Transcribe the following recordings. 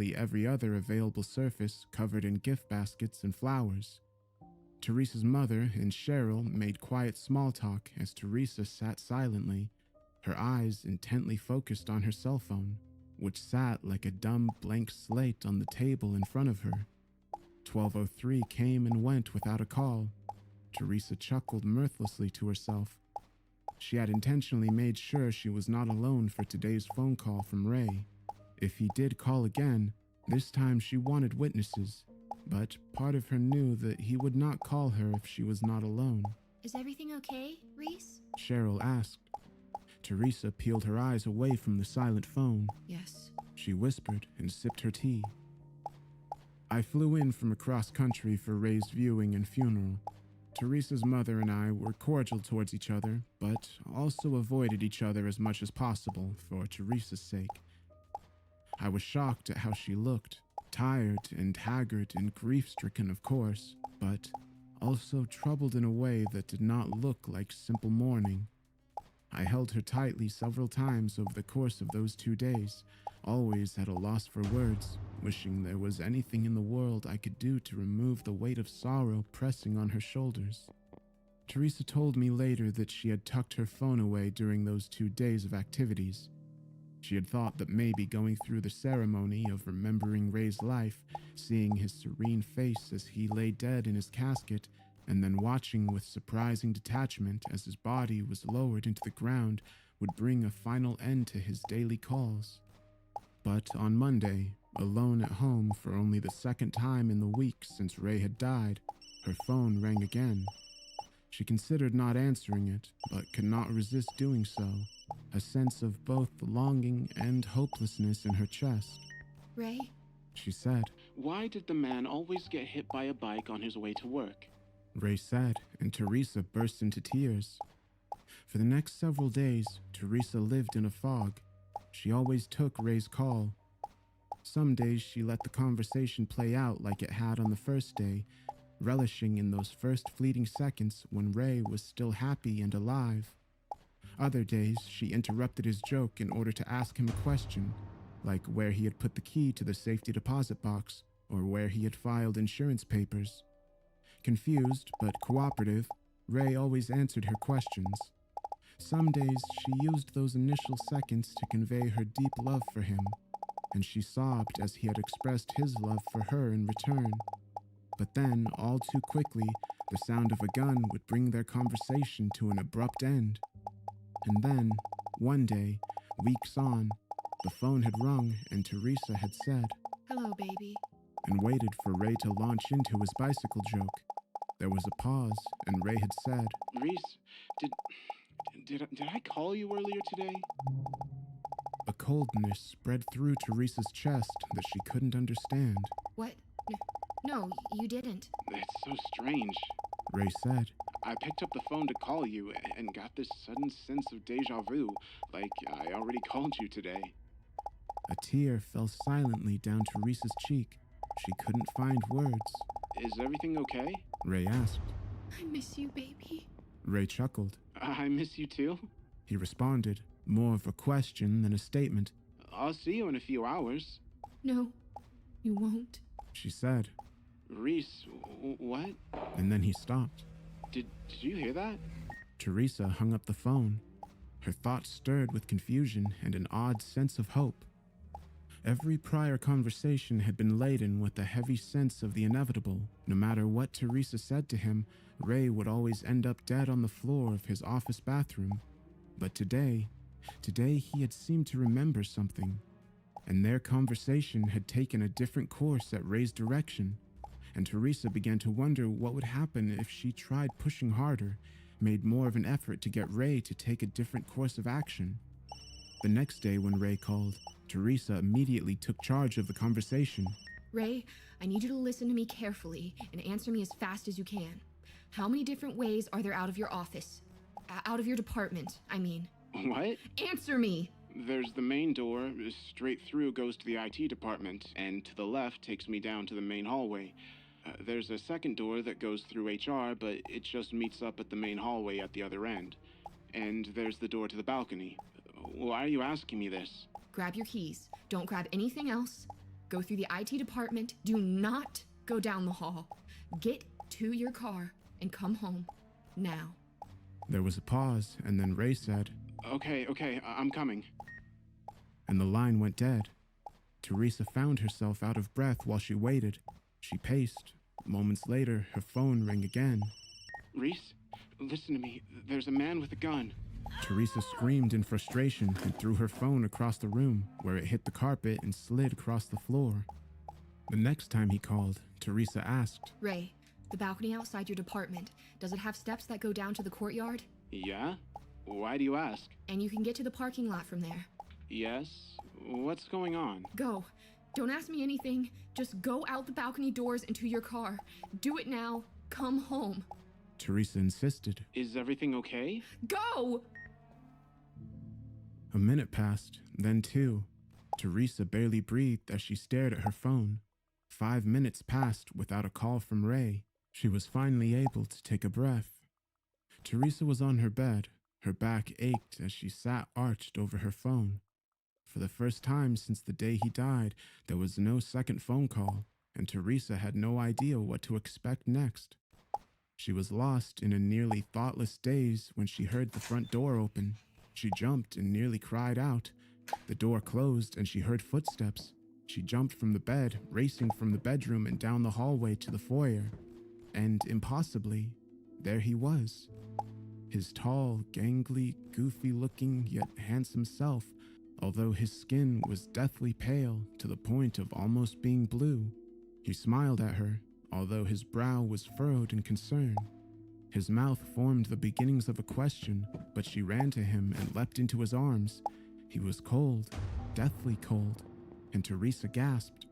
every other available surface covered in gift baskets and flowers. Teresa's mother and Cheryl made quiet small talk as Teresa sat silently, her eyes intently focused on her cell phone, which sat like a dumb blank slate on the table in front of her. 12:03 came and went without a call. Teresa chuckled mirthlessly to herself. She had intentionally made sure she was not alone for today's phone call from Ray. If he did call again, this time she wanted witnesses, but part of her knew that he would not call her if she was not alone. Is everything okay, Reese? Cheryl asked. Teresa peeled her eyes away from the silent phone. Yes. She whispered and sipped her tea. I flew in from across country for Ray's viewing and funeral. Teresa's mother and I were cordial towards each other, but also avoided each other as much as possible for Teresa's sake. I was shocked at how she looked, tired and haggard and grief-stricken, of course, but also troubled in a way that did not look like simple mourning. I held her tightly several times over the course of those 2 days, always at a loss for words, wishing there was anything in the world I could do to remove the weight of sorrow pressing on her shoulders. Teresa told me later that she had tucked her phone away during those 2 days of activities. She had thought that maybe going through the ceremony of remembering Ray's life, seeing his serene face as he lay dead in his casket, and then watching with surprising detachment as his body was lowered into the ground would bring a final end to his daily calls. But on Monday, alone at home for only the second time in the week since Ray had died, her phone rang again. She considered not answering it, but could not resist doing so, a sense of both longing and hopelessness in her chest. Ray? She said. Why did the man always get hit by a bike on his way to work? Ray said, and Teresa burst into tears. For the next several days, Teresa lived in a fog. She always took Ray's call. Some days she let the conversation play out like it had on the first day, relishing in those first fleeting seconds when Ray was still happy and alive. Other days she interrupted his joke in order to ask him a question, like where he had put the key to the safety deposit box or where he had filed insurance papers. Confused but cooperative, Ray always answered her questions. Some days she used those initial seconds to convey her deep love for him, and she sobbed as he had expressed his love for her in return. But then, all too quickly, the sound of a gun would bring their conversation to an abrupt end. And then, one day, weeks on, the phone had rung and Teresa had said, "Hello, baby," and waited for Ray to launch into his bicycle joke. There was a pause, and Ray had said, Reese, did I call you earlier today? A coldness spread through Teresa's chest that she couldn't understand. What? No, you didn't. It's so strange. Ray said. I picked up the phone to call you and got this sudden sense of deja vu, like I already called you today. A tear fell silently down Teresa's cheek. She couldn't find words. Is everything okay? Ray asked. I miss you, baby. Ray chuckled. I miss you too. He responded, more of a question than a statement. I'll see you in a few hours. No, you won't. She said. Reese, what? And then he stopped. Did you hear that? Teresa hung up the phone. Her thoughts stirred with confusion and an odd sense of hope. Every prior conversation had been laden with a heavy sense of the inevitable. No matter what Teresa said to him, Ray would always end up dead on the floor of his office bathroom. But today he had seemed to remember something. And their conversation had taken a different course at Ray's direction. And Teresa began to wonder what would happen if she tried pushing harder, made more of an effort to get Ray to take a different course of action. The next day when Ray called, Teresa immediately took charge of the conversation. Ray, I need you to listen to me carefully and answer me as fast as you can. How many different ways are there out of your office? Out of your department, I mean. What? Answer me! There's the main door, straight through goes to the IT department, and to the left takes me down to the main hallway. There's a second door that goes through HR, but it just meets up at the main hallway at the other end. And there's the door to the balcony. Why are you asking me this? Grab your keys. Don't grab anything else. Go through the IT department. Do not go down the hall. Get to your car and come home now. There was a pause, and then Ray said, Okay, I'm coming. and the line went dead. Teresa found herself out of breath while she waited. She paced. Moments later, her phone rang again. Reese, listen to me. There's a man with a gun. Teresa screamed in frustration and threw her phone across the room, where it hit the carpet and slid across the floor. The next time he called, Teresa asked, Ray, the balcony outside your department, does it have steps that go down to the courtyard? Yeah? Why do you ask? And you can get to the parking lot from there. Yes? What's going on? Go. Don't ask me anything. Just go out the balcony doors and to your car. Do it now. Come home. Teresa insisted. Is everything okay? Go! A minute passed, then two. Teresa barely breathed as she stared at her phone. 5 minutes passed without a call from Ray. She was finally able to take a breath. Teresa was on her bed. Her back ached as she sat arched over her phone. For the first time since the day he died, there was no second phone call, and Teresa had no idea what to expect next. She was lost in a nearly thoughtless daze when she heard the front door open. She jumped and nearly cried out. The door closed and she heard footsteps. She jumped from the bed, racing from the bedroom and down the hallway to the foyer. And impossibly, there he was. His tall, gangly, goofy-looking yet handsome self, although his skin was deathly pale to the point of almost being blue. He smiled at her, although his brow was furrowed in concern. His mouth formed the beginnings of a question, but she ran to him and leapt into his arms. He was cold, deathly cold, and Teresa gasped.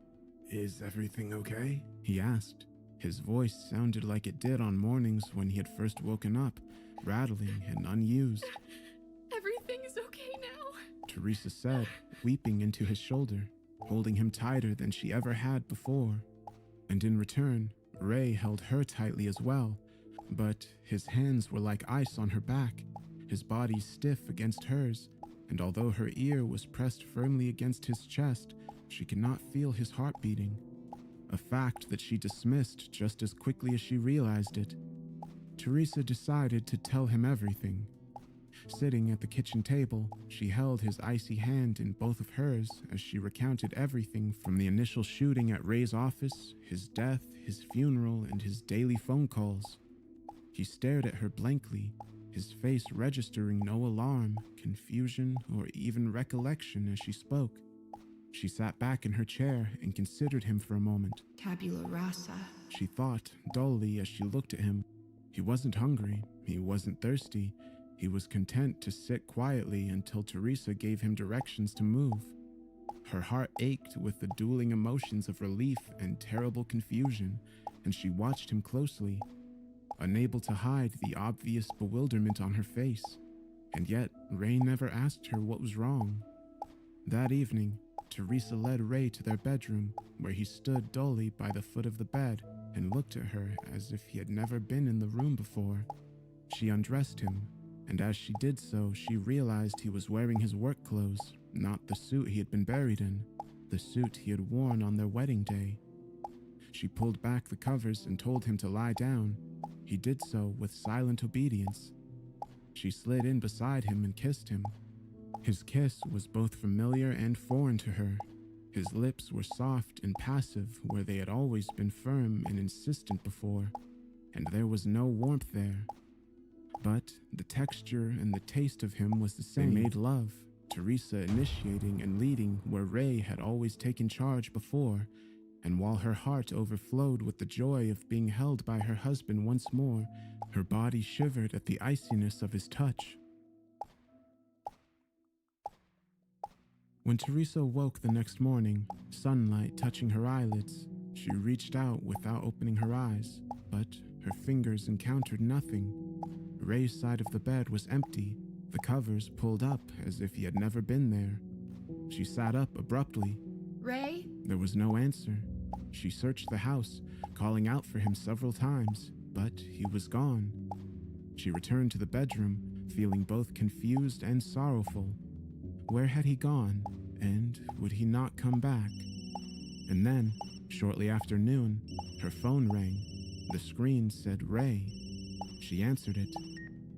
"Is everything okay?" he asked. His voice sounded like it did on mornings when he had first woken up, rattling and unused. Everything is okay now. Teresa said, weeping into his shoulder, holding him tighter than she ever had before. And in return, Ray held her tightly as well, but his hands were like ice on her back, his body stiff against hers, and although her ear was pressed firmly against his chest, she could not feel his heart beating, a fact that she dismissed just as quickly as she realized it. Teresa decided to tell him everything. Sitting at the kitchen table, she held his icy hand in both of hers as she recounted everything from the initial shooting at Ray's office, his death, his funeral, and his daily phone calls. He stared at her blankly, his face registering no alarm, confusion, or even recollection as she spoke. She sat back in her chair and considered him for a moment. Tabula rasa. She thought dully as she looked at him. He wasn't hungry, he wasn't thirsty. He was content to sit quietly until Teresa gave him directions to move. Her heart ached with the dueling emotions of relief and terrible confusion, and she watched him closely, unable to hide the obvious bewilderment on her face. And yet, Ray never asked her what was wrong. That evening, Teresa led Ray to their bedroom, where he stood dully by the foot of the bed and looked at her as if he had never been in the room before. She undressed him, and as she did so, she realized he was wearing his work clothes, not the suit he had been buried in, the suit he had worn on their wedding day. She pulled back the covers and told him to lie down. He did so with silent obedience. She slid in beside him and kissed him. His kiss was both familiar and foreign to her. His lips were soft and passive where they had always been firm and insistent before, and there was no warmth there. But the texture and the taste of him was the same. They made love, Teresa initiating and leading where Ray had always taken charge before, and while her heart overflowed with the joy of being held by her husband once more, her body shivered at the iciness of his touch. When Teresa woke the next morning, sunlight touching her eyelids, she reached out without opening her eyes, but her fingers encountered nothing. Ray's side of the bed was empty, the covers pulled up as if he had never been there. She sat up abruptly. Ray? There was no answer. She searched the house, calling out for him several times, but he was gone. She returned to the bedroom, feeling both confused and sorrowful. Where had he gone, and would he not come back? And then, shortly after noon, her phone rang. The screen said Ray. She answered it.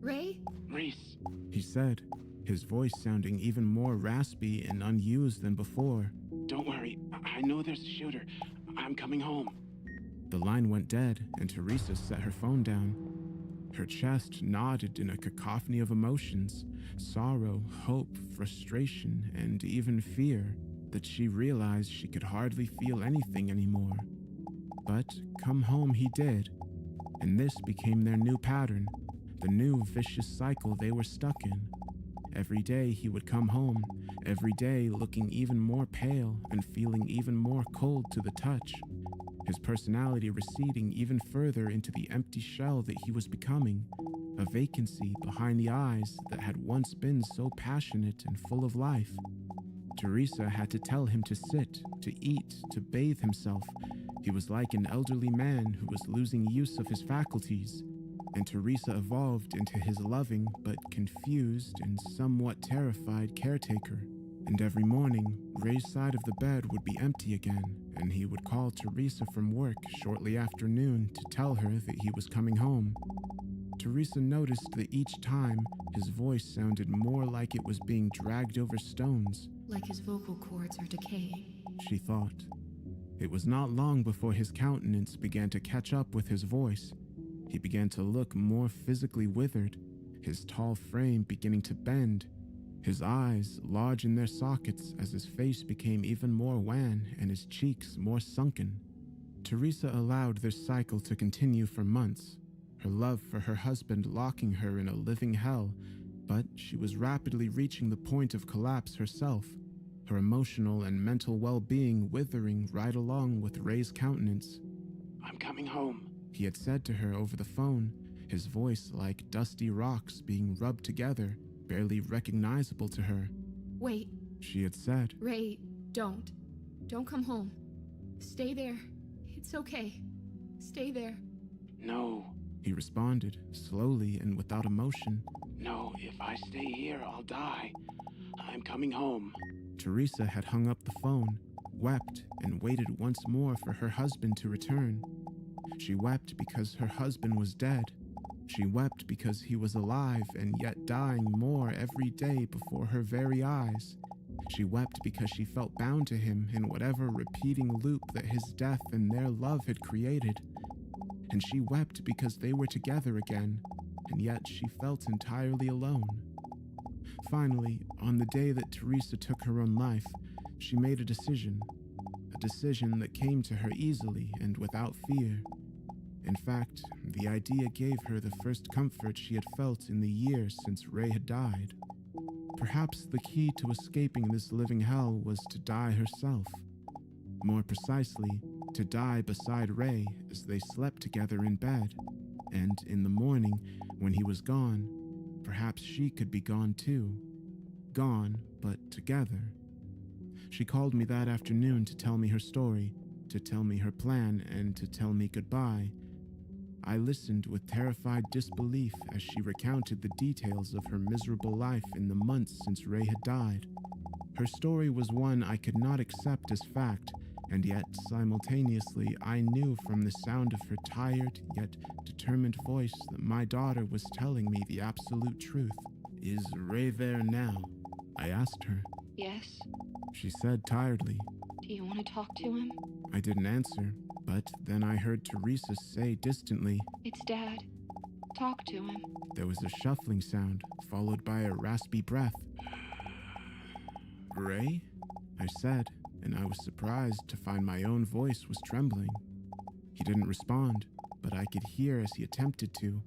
Ray? Reese, He said, his voice sounding even more raspy and unused than before. don't worry. I know there's a shooter. I'm coming home. The line went dead, and Teresa set her phone down. Her chest nodded in a cacophony of emotions, sorrow, hope, frustration, and even fear, that she realized she could hardly feel anything anymore. But come home he did, and this became their new pattern, the new vicious cycle they were stuck in. Every day he would come home, every day looking even more pale and feeling even more cold to the touch, his personality receding even further into the empty shell that he was becoming, a vacancy behind the eyes that had once been so passionate and full of life. Teresa had to tell him to sit, to eat, to bathe himself. He was like an elderly man who was losing use of his faculties, and Teresa evolved into his loving but confused and somewhat terrified caretaker. And every morning, Ray's side of the bed would be empty again, and he would call Teresa from work shortly after noon to tell her that he was coming home. Teresa noticed that each time, his voice sounded more like it was being dragged over stones. Like his vocal cords are decaying. She thought. It was not long before his countenance began to catch up with his voice. He began to look more physically withered, his tall frame beginning to bend, his eyes large in their sockets as his face became even more wan and his cheeks more sunken. Teresa allowed this cycle to continue for months, her love for her husband locking her in a living hell, but she was rapidly reaching the point of collapse herself, her emotional and mental well-being withering right along with Ray's countenance. I'm coming home. He had said to her over the phone, his voice like dusty rocks being rubbed together, barely recognizable to her. Wait, She had said, Ray, don't. Don't come home. Stay there. It's okay. Stay there. No, he responded, slowly and without emotion. no, if I stay here, I'll die. I'm coming home. Teresa had hung up the phone, wept, and waited once more for her husband to return. She wept because her husband was dead. She wept because he was alive and yet dying more every day before her very eyes. She wept because she felt bound to him in whatever repeating loop that his death and their love had created. And she wept because they were together again, and yet she felt entirely alone. Finally, on the day that Teresa took her own life, she made a decision that came to her easily and without fear. In fact, the idea gave her the first comfort she had felt in the years since Ray had died. Perhaps the key to escaping this living hell was to die herself. More precisely, to die beside Ray as they slept together in bed, and in the morning, when he was gone, perhaps she could be gone too. Gone, but together. She called me that afternoon to tell me her story, to tell me her plan, and to tell me goodbye. I listened with terrified disbelief as she recounted the details of her miserable life in the months since Ray had died. Her story was one I could not accept as fact, and yet simultaneously I knew from the sound of her tired yet determined voice that my daughter was telling me the absolute truth. "Is Ray there now?" I asked her. Yes? She said tiredly. Do you want to talk to him? I didn't answer, but then I heard Teresa say distantly, It's Dad. Talk to him. There was a shuffling sound, followed by a raspy breath. "Ray?" I said, and I was surprised to find my own voice was trembling. He didn't respond, but I could hear as he attempted to.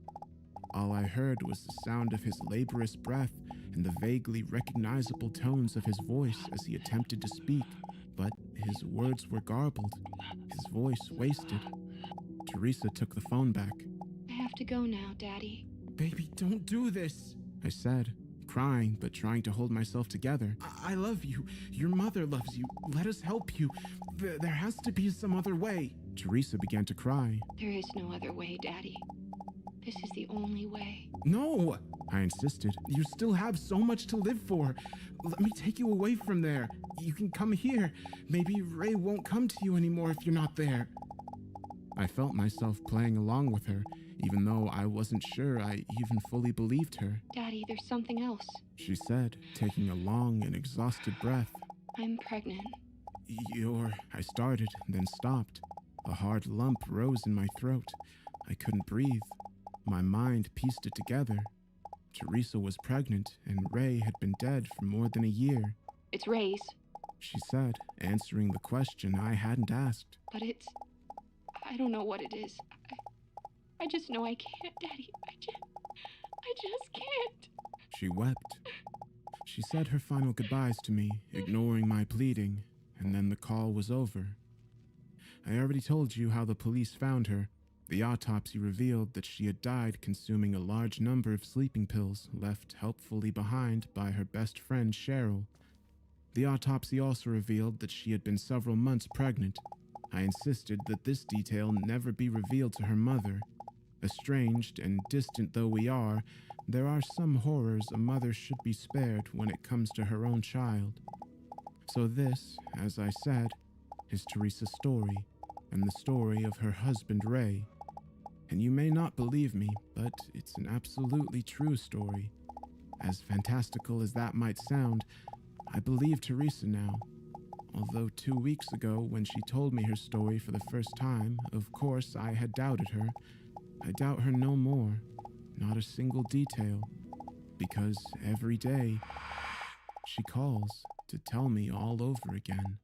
All I heard was the sound of his laborious breath and the vaguely recognizable tones of his voice as he attempted to speak, but his words were garbled, his voice wasted. Teresa took the phone back. I have to go now, Daddy. "Baby, don't do this," I said, crying but trying to hold myself together. I love you. Your mother loves you. Let us help you. There has to be some other way." Teresa began to cry. There is no other way, Daddy. This is the only way. "No!" I insisted. You still have so much to live for. Let me take you away from there. You can come here. Maybe Ray won't come to you anymore if you're not there. I felt myself playing along with her, even though I wasn't sure I even fully believed her. Daddy, there's something else. She said, taking a long and exhausted breath. I'm pregnant. I started, then stopped. A hard lump rose in my throat. I couldn't breathe. My mind pieced it together. Teresa was pregnant, and Ray had been dead for more than a year. It's Ray's. She said, answering the question I hadn't asked. But I don't know what it is. I just know I can't, Daddy. I just can't. She wept. She said her final goodbyes to me, ignoring my pleading, and then the call was over. I already told you how the police found her. The autopsy revealed that she had died consuming a large number of sleeping pills left helpfully behind by her best friend Cheryl. The autopsy also revealed that she had been several months pregnant. I insisted that this detail never be revealed to her mother. Estranged and distant though we are some horrors a mother should be spared when it comes to her own child. So this, as I said, is Teresa's story, and the story of her husband Ray. And you may not believe me, but it's an absolutely true story. As fantastical as that might sound, I believe Teresa now. Although 2 weeks ago, when she told me her story for the first time, of course I had doubted her. I doubt her no more, not a single detail, because every day she calls to tell me all over again.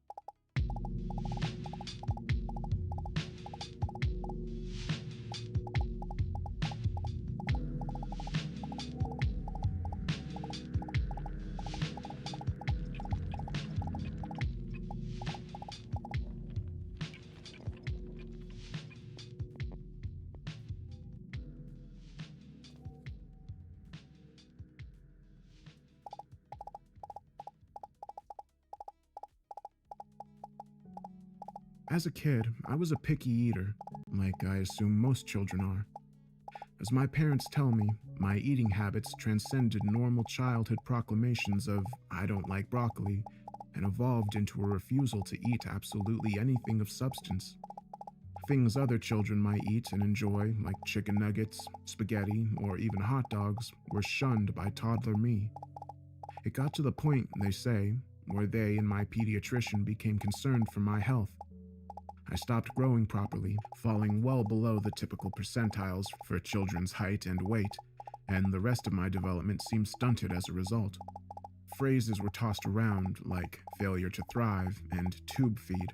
As a kid, I was a picky eater, like I assume most children are. As my parents tell me, my eating habits transcended normal childhood proclamations of, "I don't like broccoli," and evolved into a refusal to eat absolutely anything of substance. Things other children might eat and enjoy, like chicken nuggets, spaghetti, or even hot dogs, were shunned by toddler me. It got to the point, they say, where they and my pediatrician became concerned for my health. I stopped growing properly, falling well below the typical percentiles for a children's height and weight, and the rest of my development seemed stunted as a result. Phrases were tossed around like failure to thrive and tube feed.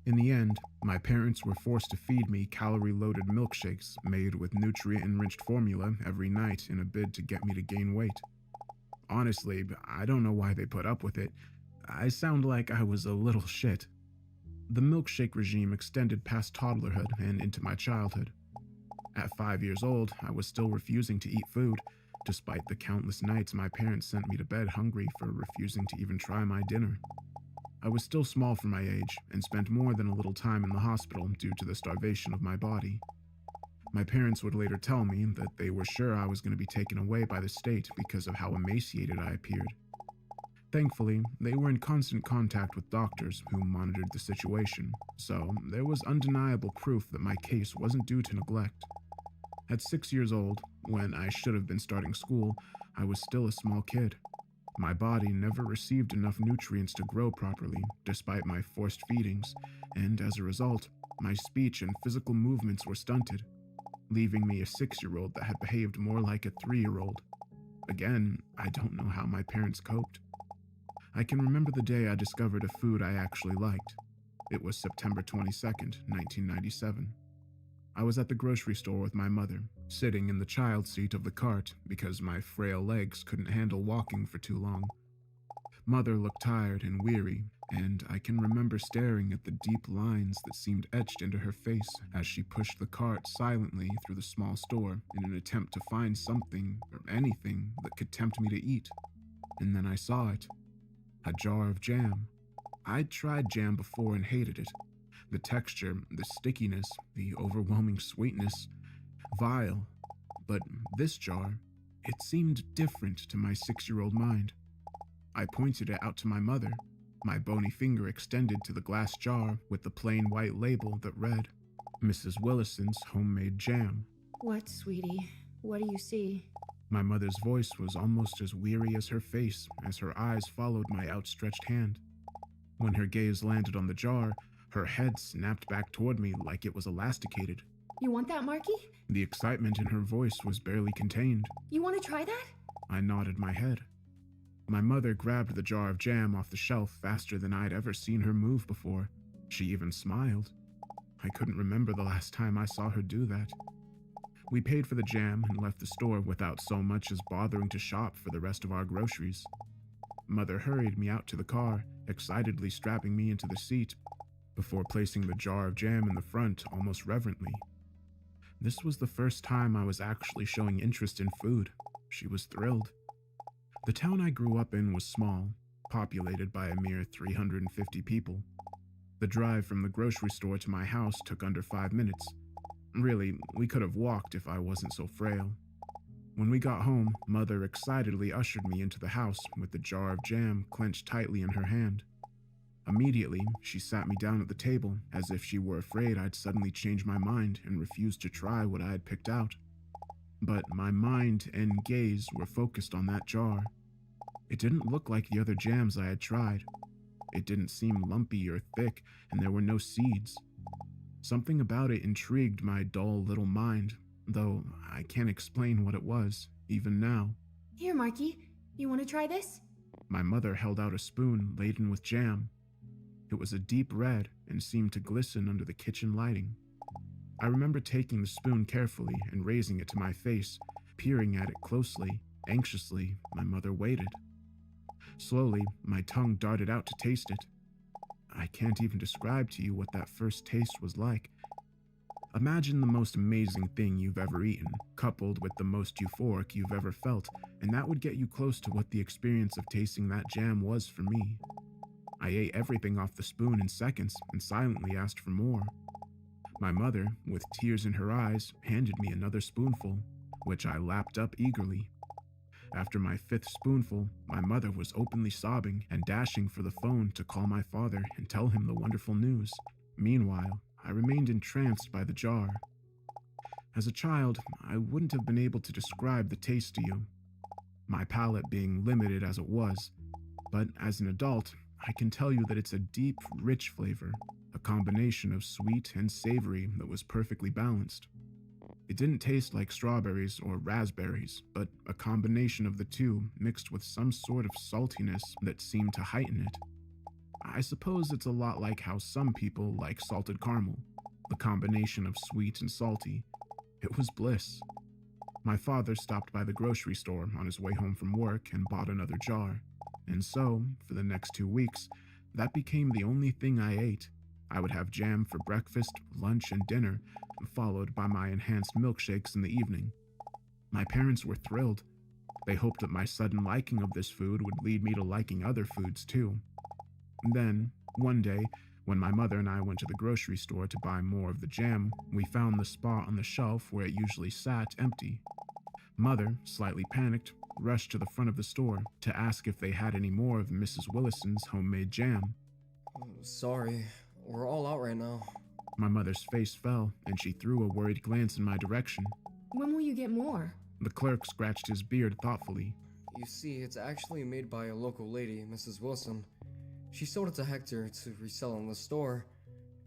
In the end, my parents were forced to feed me calorie-loaded milkshakes made with nutrient-enriched formula every night in a bid to get me to gain weight. Honestly, I don't know why they put up with it. I sound like I was a little shit. The milkshake regime extended past toddlerhood and into my childhood. At 5 years old, I was still refusing to eat food, despite the countless nights my parents sent me to bed hungry for refusing to even try my dinner. I was still small for my age and spent more than a little time in the hospital due to the starvation of my body. My parents would later tell me that they were sure I was going to be taken away by the state because of how emaciated I appeared. Thankfully, they were in constant contact with doctors who monitored the situation, so there was undeniable proof that my case wasn't due to neglect. At 6 years old, when I should have been starting school, I was still a small kid. My body never received enough nutrients to grow properly, despite my forced feedings, and as a result, my speech and physical movements were stunted, leaving me a 6-year-old that had behaved more like a 3-year-old. Again, I don't know how my parents coped. I can remember the day I discovered a food I actually liked. It was September 22nd, 1997. I was at the grocery store with my mother, sitting in the child seat of the cart because my frail legs couldn't handle walking for too long. Mother looked tired and weary, and I can remember staring at the deep lines that seemed etched into her face as she pushed the cart silently through the small store in an attempt to find something or anything that could tempt me to eat. And then I saw it. A jar of jam. I'd tried jam before and hated it. The texture, the stickiness, the overwhelming sweetness. Vile. But this jar, It seemed different to my 6-year-old mind. I pointed it out to my mother, my bony finger extended to the glass jar with the plain white label that read, Mrs. Willison's homemade jam. What, sweetie? What do you see? My mother's voice was almost as weary as her face as her eyes followed my outstretched hand. When her gaze landed on the jar, her head snapped back toward me like it was elasticated. You want that, Marky? The excitement in her voice was barely contained. You want to try that? I nodded my head. My mother grabbed the jar of jam off the shelf faster than I'd ever seen her move before. She even smiled. I couldn't remember the last time I saw her do that. We paid for the jam and left the store without so much as bothering to shop for the rest of our groceries. Mother hurried me out to the car, excitedly strapping me into the seat, before placing the jar of jam in the front almost reverently. This was the first time I was actually showing interest in food. She was thrilled. The town I grew up in was small, populated by a mere 350 people. The drive from the grocery store to my house took under 5 minutes. Really, we could have walked if I wasn't so frail. When we got home, Mother excitedly ushered me into the house with the jar of jam clenched tightly in her hand. Immediately, she sat me down at the table as if she were afraid I'd suddenly change my mind and refuse to try what I had picked out. But my mind and gaze were focused on that jar. It didn't look like the other jams I had tried. It didn't seem lumpy or thick, and there were no seeds. Something about it intrigued my dull little mind, though I can't explain what it was, even now. Here, Marky. You want to try this? My mother held out a spoon laden with jam. It was a deep red and seemed to glisten under the kitchen lighting. I remember taking the spoon carefully and raising it to my face, peering at it closely. Anxiously, my mother waited. Slowly, my tongue darted out to taste it. I can't even describe to you what that first taste was like. Imagine the most amazing thing you've ever eaten, coupled with the most euphoric you've ever felt, and that would get you close to what the experience of tasting that jam was for me. I ate everything off the spoon in seconds and silently asked for more. My mother, with tears in her eyes, handed me another spoonful, which I lapped up eagerly. After my 5th spoonful, my mother was openly sobbing and dashing for the phone to call my father and tell him the wonderful news. Meanwhile, I remained entranced by the jar. As a child, I wouldn't have been able to describe the taste to you, my palate being limited as it was, but as an adult, I can tell you that it's a deep, rich flavor, a combination of sweet and savory that was perfectly balanced. It didn't taste like strawberries or raspberries, but a combination of the two mixed with some sort of saltiness that seemed to heighten it. I suppose it's a lot like how some people like salted caramel, the combination of sweet and salty. It was bliss. My father stopped by the grocery store on his way home from work and bought another jar. And so, for the next 2 weeks, that became the only thing I ate. I would have jam for breakfast, lunch, and dinner, followed by my enhanced milkshakes in the evening. My parents were thrilled. They hoped that my sudden liking of this food would lead me to liking other foods too. Then, one day, when my mother and I went to the grocery store to buy more of the jam, we found the spot on the shelf where it usually sat empty. Mother, slightly panicked, rushed to the front of the store to ask if they had any more of Mrs. Willison's homemade jam. Sorry, we're all out right now. My mother's face fell, and she threw a worried glance in my direction. When will you get more? The clerk scratched his beard thoughtfully. You see, it's actually made by a local lady, Mrs. Wilson. She sold it to Hector to resell in the store.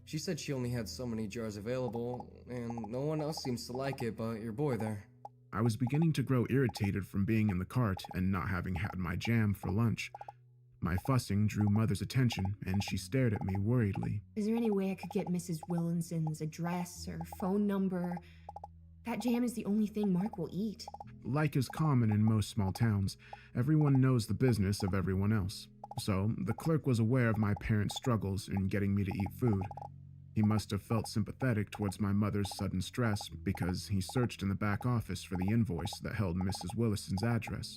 She said she only had so many jars available, and no one else seems to like it but your boy there. I was beginning to grow irritated from being in the cart and not having had my jam for lunch. My fussing drew Mother's attention, and she stared at me worriedly. Is there any way I could get Mrs. Willinson's address or phone number? That jam is the only thing Mark will eat. Like is common in most small towns, everyone knows the business of everyone else. So, the clerk was aware of my parents' struggles in getting me to eat food. He must have felt sympathetic towards my mother's sudden stress because he searched in the back office for the invoice that held Mrs. Willison's address.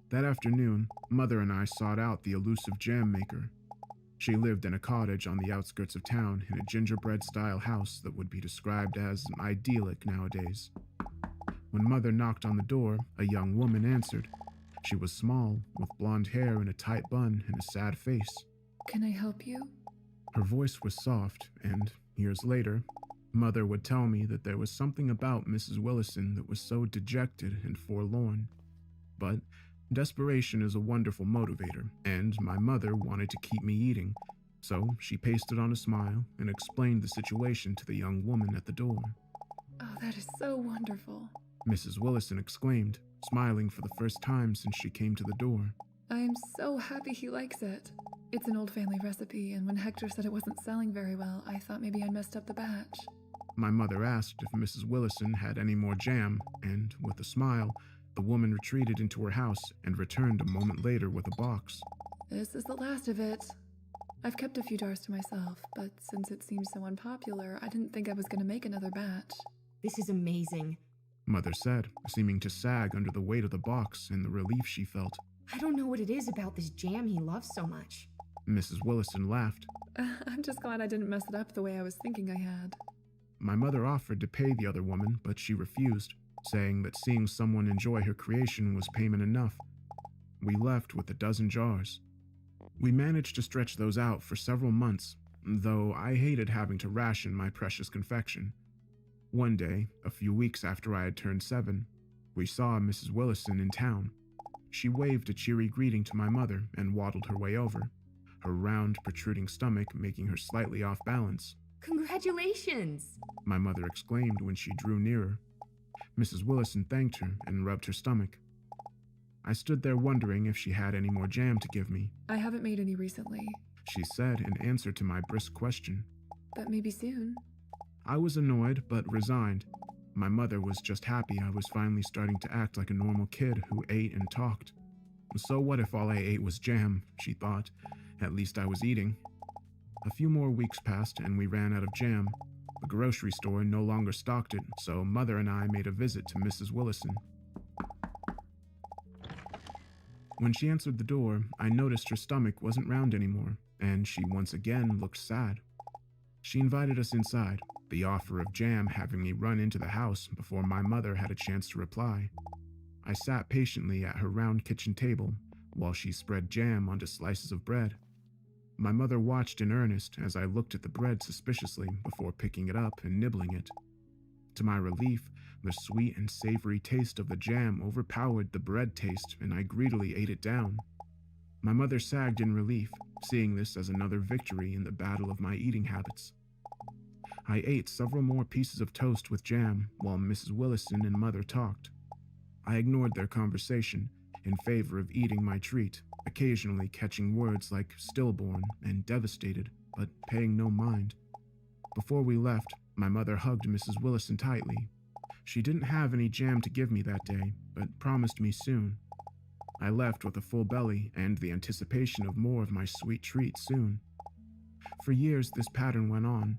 That afternoon, Mother and I sought out the elusive jam maker. She lived in a cottage on the outskirts of town in a gingerbread-style house that would be described as idyllic nowadays. When Mother knocked on the door, a young woman answered. She was small, with blonde hair in a tight bun and a sad face. Can I help you? Her voice was soft, and years later, Mother would tell me that there was something about Mrs. Willison that was so dejected and forlorn. But desperation is a wonderful motivator, and my mother wanted to keep me eating, so she pasted on a smile and explained the situation to the young woman at the door. Oh, that is so wonderful. Mrs. Willison exclaimed, smiling for the first time since she came to the door. I am so happy he likes it. It's an old family recipe, and when Hector said it wasn't selling very well, I thought maybe I messed up the batch. My mother asked if Mrs. Willison had any more jam, and with a smile, the woman retreated into her house and returned a moment later with a box. This is the last of it. I've kept a few jars to myself, but since it seems so unpopular, I didn't think I was going to make another batch. This is amazing. Mother said, seeming to sag under the weight of the box and the relief she felt. I don't know what it is about this jam he loves so much. Mrs. Willison laughed. I'm just glad I didn't mess it up the way I was thinking I had. My mother offered to pay the other woman, but she refused, saying that seeing someone enjoy her creation was payment enough. We left with 12 jars. We managed to stretch those out for several months, though I hated having to ration my precious confection. One day, a few weeks after I had turned 7, we saw Mrs. Willison in town. She waved a cheery greeting to my mother and waddled her way over, her round, protruding stomach making her slightly off balance. Congratulations! My mother exclaimed when she drew nearer. Mrs. Willison thanked her and rubbed her stomach. I stood there wondering if she had any more jam to give me. I haven't made any recently, She said in answer to my brisk question. but maybe soon. I was annoyed but resigned. My mother was just happy I was finally starting to act like a normal kid who ate and talked. So what if all I ate was jam, she thought. At least I was eating. A few more weeks passed and we ran out of jam. The grocery store no longer stocked it, so Mother and I made a visit to Mrs. Willison. When she answered the door, I noticed her stomach wasn't round anymore, and she once again looked sad. She invited us inside, the offer of jam having me run into the house before my mother had a chance to reply. I sat patiently at her round kitchen table while she spread jam onto slices of bread. My mother watched in earnest as I looked at the bread suspiciously before picking it up and nibbling it. To my relief, the sweet and savory taste of the jam overpowered the bread taste, and I greedily ate it down. My mother sagged in relief, seeing this as another victory in the battle of my eating habits. I ate several more pieces of toast with jam while Mrs. Willison and Mother talked. I ignored their conversation in favor of eating my treat, occasionally catching words like stillborn and devastated, but paying no mind. Before we left, my mother hugged Mrs. Willison tightly. She didn't have any jam to give me that day, but promised me soon. I left with a full belly and the anticipation of more of my sweet treat soon. For years, this pattern went on.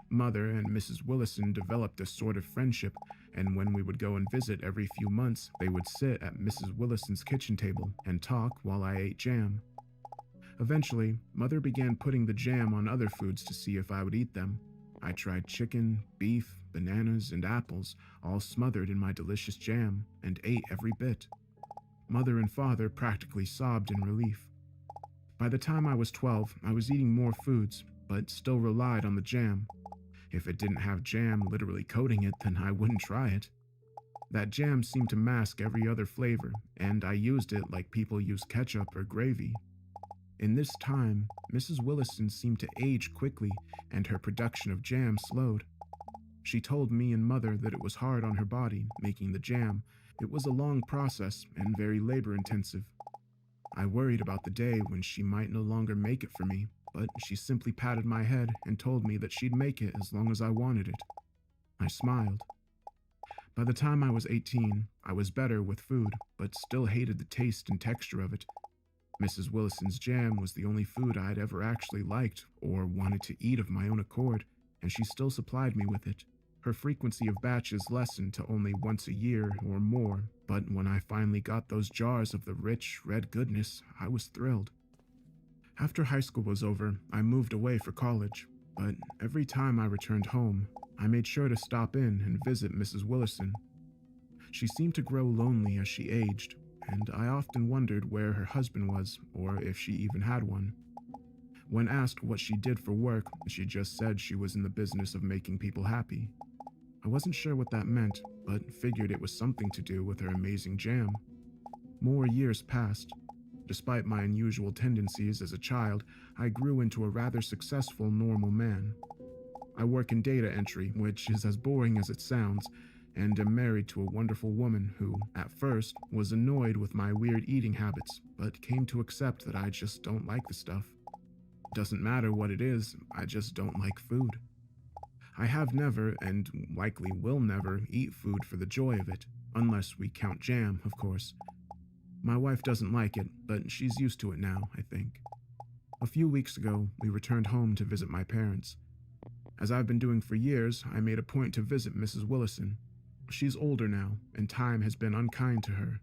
Mother and Mrs. Willison developed a sort of friendship, and when we would go and visit every few months, they would sit at Mrs. Willison's kitchen table and talk while I ate jam. Eventually, Mother began putting the jam on other foods to see if I would eat them. I tried chicken, beef, bananas, and apples, all smothered in my delicious jam, and ate every bit. Mother and Father practically sobbed in relief. By the time I was 12, I was eating more foods, but still relied on the jam. If it didn't have jam literally coating it, then I wouldn't try it. That jam seemed to mask every other flavor, and I used it like people use ketchup or gravy. In this time, Mrs. Willison seemed to age quickly, and her production of jam slowed. She told me and Mother that it was hard on her body, making the jam. It was a long process and very labor-intensive. I worried about the day when she might no longer make it for me, but she simply patted my head and told me that she'd make it as long as I wanted it. I smiled. By the time I was 18, I was better with food, but still hated the taste and texture of it. Mrs. Willison's jam was the only food I had ever actually liked or wanted to eat of my own accord, and she still supplied me with it. Her frequency of batches lessened to only once a year or more, but when I finally got those jars of the rich, red goodness, I was thrilled. After high school was over, I moved away for college, but every time I returned home, I made sure to stop in and visit Mrs. Willison. She seemed to grow lonely as she aged, and I often wondered where her husband was, or if she even had one. When asked what she did for work, she just said she was in the business of making people happy. I wasn't sure what that meant, but figured it was something to do with her amazing jam. More years passed. Despite my unusual tendencies as a child, I grew into a rather successful normal man. I work in data entry, which is as boring as it sounds, and am married to a wonderful woman who, at first, was annoyed with my weird eating habits, but came to accept that I just don't like the stuff. Doesn't matter what it is, I just don't like food. I have never, and likely will never, eat food for the joy of it, unless we count jam, of course. My wife doesn't like it, but she's used to it now, I think. A few weeks ago, we returned home to visit my parents. As I've been doing for years, I made a point to visit Mrs. Willison. She's older now, and time has been unkind to her.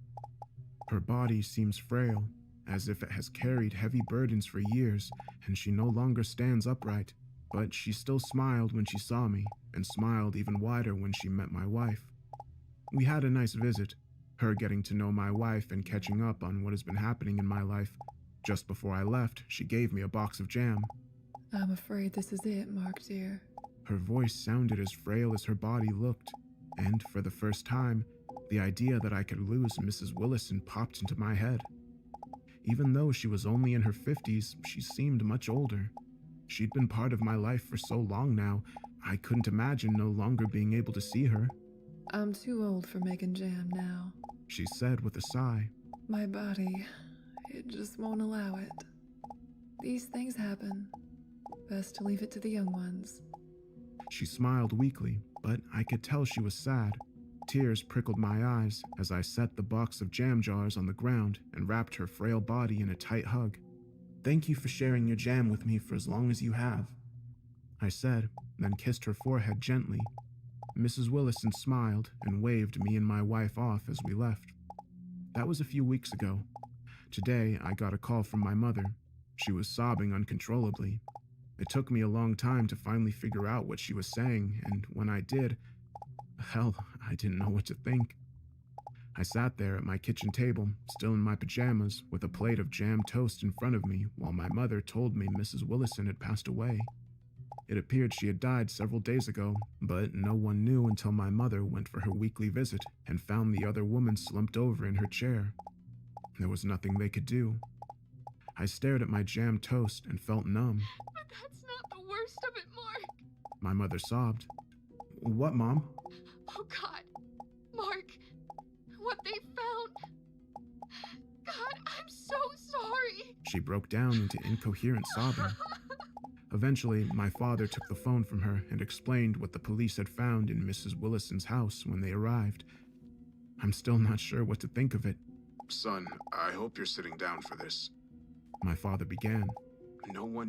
Her body seems frail, as if it has carried heavy burdens for years, and she no longer stands upright. But she still smiled when she saw me, and smiled even wider when she met my wife. We had a nice visit, her getting to know my wife and catching up on what has been happening in my life. Just before I left, she gave me a box of jam. I'm afraid this is it, Mark dear. Her voice sounded as frail as her body looked, and for the first time, the idea that I could lose Mrs. Willison popped into my head. Even though she was only in her 50s, she seemed much older. She'd been part of my life for so long now, I couldn't imagine no longer being able to see her. I'm too old for making jam now. She said with a sigh. My body, it just won't allow it. These things happen. Best to leave it to the young ones. She smiled weakly, but I could tell she was sad. Tears prickled my eyes as I set the box of jam jars on the ground and wrapped her frail body in a tight hug. "Thank you for sharing your jam with me for as long as you have," I said, then kissed her forehead gently. Mrs. Willison smiled and waved me and my wife off as we left. That was a few weeks ago. Today, I got a call from my mother. She was sobbing uncontrollably. It took me a long time to finally figure out what she was saying, and when I did, hell, I didn't know what to think. I sat there at my kitchen table, still in my pajamas, with a plate of jam toast in front of me, while my mother told me Mrs. Willison had passed away. It appeared she had died several days ago, but no one knew until my mother went for her weekly visit and found the other woman slumped over in her chair. There was nothing they could do. I stared at my jam toast and felt numb. But that's not the worst of it, Mark. My mother sobbed. "What, Mom?" Oh, God. Mark, what they found. God, I'm so sorry. She broke down into incoherent sobbing. Eventually, my father took the phone from her and explained what the police had found in Mrs. Willison's house when they arrived. I'm still not sure what to think of it. "Son, I hope you're sitting down for this," my father began. No one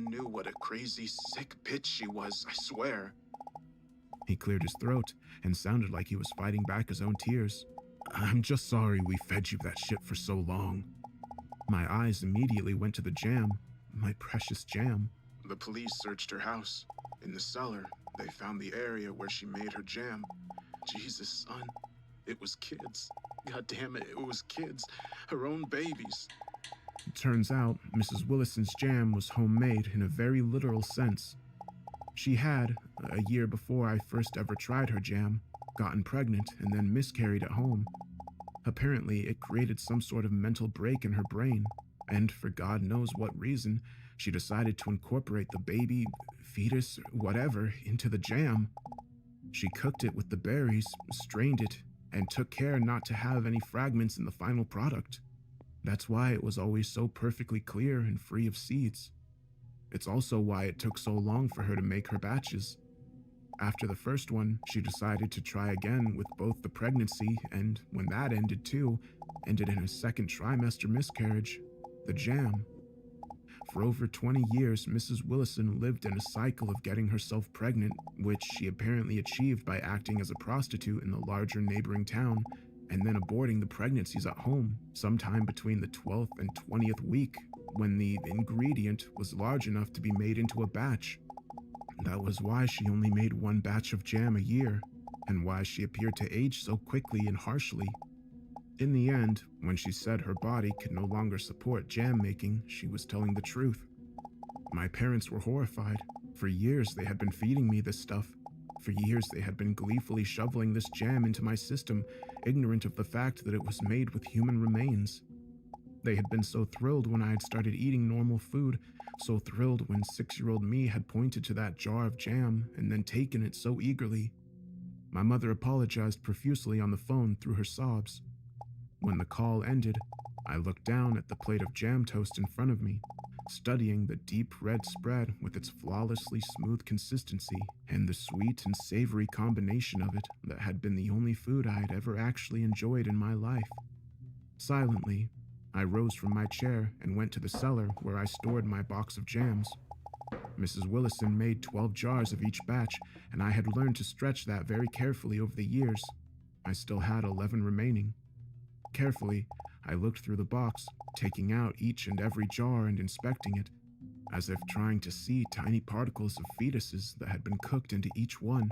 knew what a crazy, sick bitch she was, I swear." He cleared his throat and sounded like he was fighting back his own tears. "I'm just sorry we fed you that shit for so long." My eyes immediately went to the jam, my precious jam. "The police searched her house. In the cellar, they found the area where she made her jam. Jesus, son, it was kids. God damn it, it was kids. Her own babies." It turns out Mrs. Willison's jam was homemade in a very literal sense. She had, a year before I first ever tried her jam, gotten pregnant and then miscarried at home. Apparently, it created some sort of mental break in her brain, and for God knows what reason, she decided to incorporate the baby, fetus, whatever, into the jam. She cooked it with the berries, strained it, and took care not to have any fragments in the final product. That's why it was always so perfectly clear and free of seeds. It's also why it took so long for her to make her batches. After the first one, she decided to try again with both the pregnancy and, when that ended too, ended in a second trimester miscarriage, the jam. For over 20 years, Mrs. Willison lived in a cycle of getting herself pregnant, which she apparently achieved by acting as a prostitute in the larger neighboring town, and then aborting the pregnancies at home, sometime between the 12th and 20th week, when the ingredient was large enough to be made into a batch. That was why she only made one batch of jam a year, and why she appeared to age so quickly and harshly. In the end, when she said her body could no longer support jam making, she was telling the truth. My parents were horrified. For years, they had been feeding me this stuff. For years, they had been gleefully shoveling this jam into my system, ignorant of the fact that it was made with human remains. They had been so thrilled when I had started eating normal food, so thrilled when 6-year-old me had pointed to that jar of jam and then taken it so eagerly. My mother apologized profusely on the phone through her sobs. When the call ended, I looked down at the plate of jam toast in front of me, studying the deep red spread with its flawlessly smooth consistency and the sweet and savory combination of it that had been the only food I had ever actually enjoyed in my life. Silently, I rose from my chair and went to the cellar where I stored my box of jams. Mrs. Willison made 12 jars of each batch, and I had learned to stretch that very carefully over the years. I still had 11 remaining. Carefully, I looked through the box, taking out each and every jar and inspecting it, as if trying to see tiny particles of fetuses that had been cooked into each one.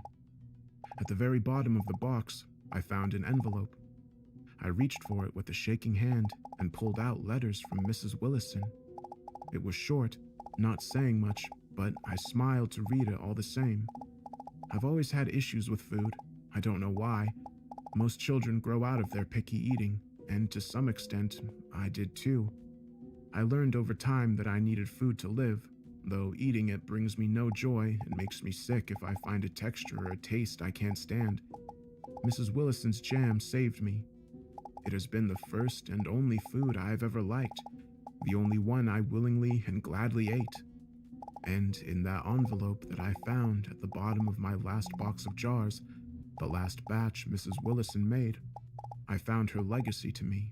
At the very bottom of the box, I found an envelope. I reached for it with a shaking hand and pulled out letters from Mrs. Willison. It was short, not saying much, but I smiled to read it all the same. I've always had issues with food. I don't know why. Most children grow out of their picky eating, and to some extent, I did too. I learned over time that I needed food to live, though eating it brings me no joy and makes me sick if I find a texture or a taste I can't stand. Mrs. Willison's jam saved me. It has been the first and only food I have ever liked, the only one I willingly and gladly ate. And in that envelope that I found at the bottom of my last box of jars, the last batch Mrs. Willison made, I found her legacy to me.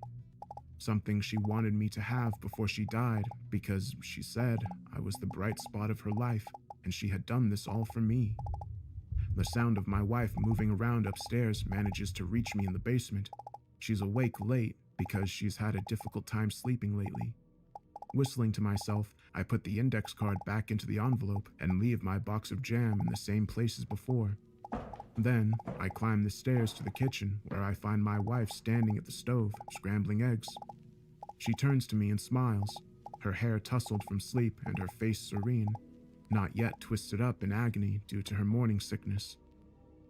Something she wanted me to have before she died because she said I was the bright spot of her life and she had done this all for me. The sound of my wife moving around upstairs manages to reach me in the basement. She's awake late because she's had a difficult time sleeping lately. Whistling to myself, I put the index card back into the envelope and leave my box of jam in the same place as before. Then, I climb the stairs to the kitchen where I find my wife standing at the stove, scrambling eggs. She turns to me and smiles, her hair tousled from sleep and her face serene, not yet twisted up in agony due to her morning sickness.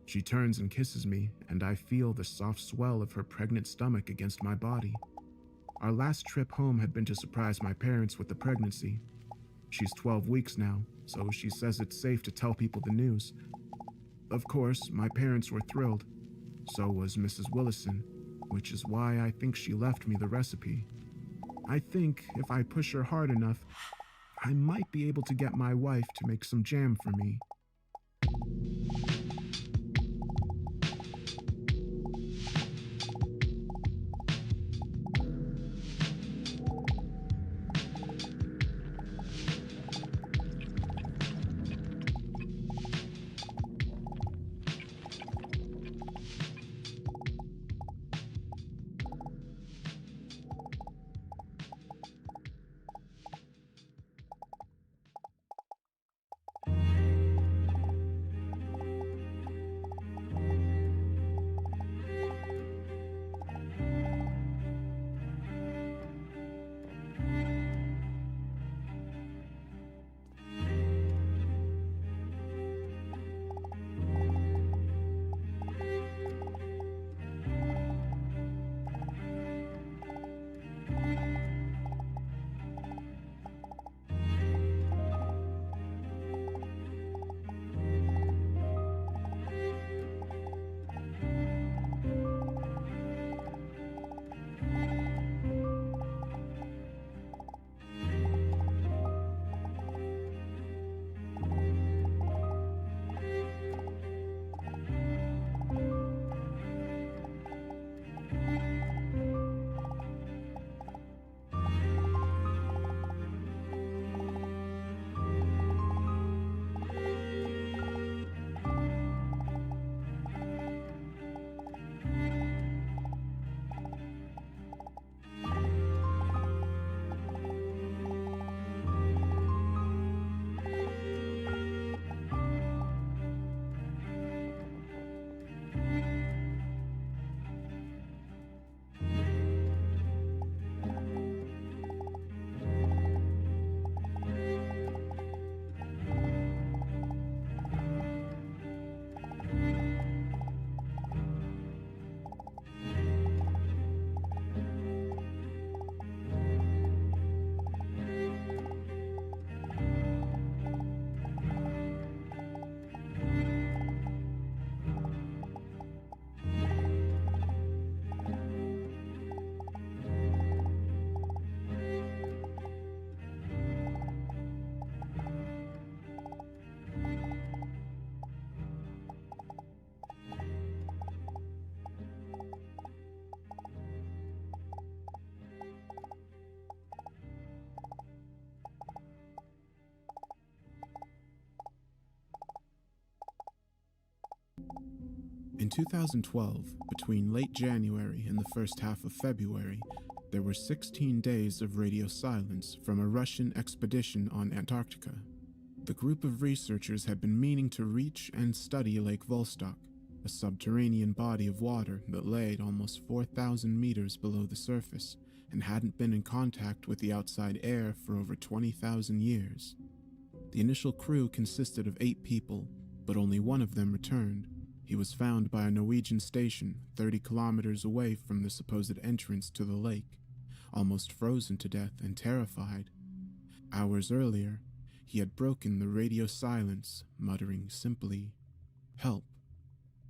She turns and kisses me, and I feel the soft swell of her pregnant stomach against my body. Our last trip home had been to surprise my parents with the pregnancy. She's 12 weeks now, so she says it's safe to tell people the news. Of course, my parents were thrilled. So was Mrs. Willison, which is why I think she left me the recipe. I think if I push her hard enough, I might be able to get my wife to make some jam for me. In 2012, between late January and the first half of February, there were 16 days of radio silence from a Russian expedition on Antarctica. The group of researchers had been meaning to reach and study Lake Vostok, a subterranean body of water that lay almost 4,000 meters below the surface and hadn't been in contact with the outside air for over 20,000 years. The initial crew consisted of 8 people, but only one of them returned. He was found by a Norwegian station 30 kilometers away from the supposed entrance to the lake, almost frozen to death and terrified. Hours earlier, he had broken the radio silence, muttering simply, "Help."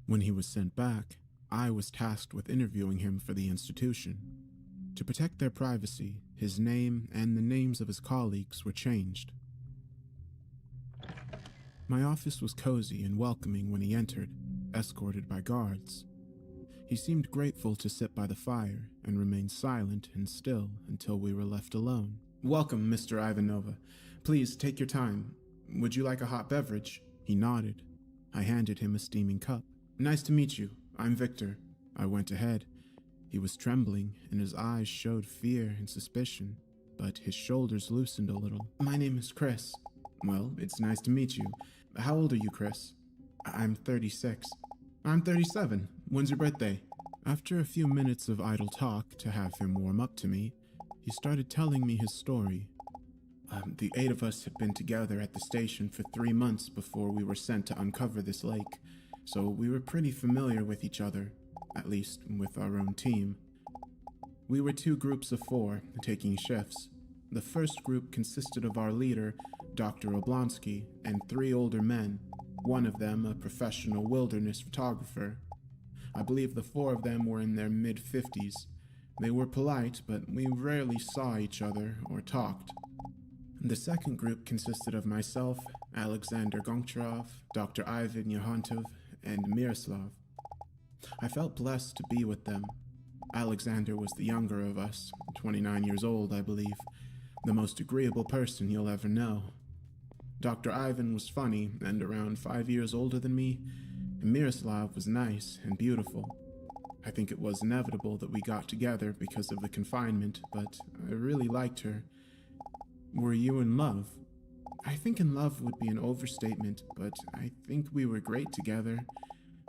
When he was sent back, I was tasked with interviewing him for the institution. To protect their privacy, his name and the names of his colleagues were changed. My office was cozy and welcoming when he entered, escorted by guards. He seemed grateful to sit by the fire and remain silent and still until we were left alone. "Welcome, Mr. Ivanova. Please take your time. Would you like a hot beverage?" He nodded. I handed him a steaming cup. "Nice to meet you. I'm Victor." I went ahead. He was trembling, and his eyes showed fear and suspicion, but his shoulders loosened a little. "My name is Chris." "Well, it's nice to meet you. How old are you, Chris?" "I'm 36. "I'm 37. When's your birthday?" After a few minutes of idle talk to have him warm up to me, he started telling me his story. The 8 of us had been together at the station for 3 months before we were sent to uncover this lake, so we were pretty familiar with each other, at least with our own team. We were 2 groups of 4, taking shifts. The first group consisted of our leader, Dr. Oblonsky, and 3 older men, one of them a professional wilderness photographer. I believe the 4 of them were in their mid-50s. They were polite, but we rarely saw each other or talked. The second group consisted of myself, Alexander Goncharov, Dr. Ivan Yohantov, and Miroslav. I felt blessed to be with them. Alexander was the younger of us, 29 years old, I believe, the most agreeable person you'll ever know. Dr. Ivan was funny and around 5 years older than me, and Miroslav was nice and beautiful. I think it was inevitable that we got together because of the confinement, but I really liked her. Were you in love? I think in love would be an overstatement, but I think we were great together.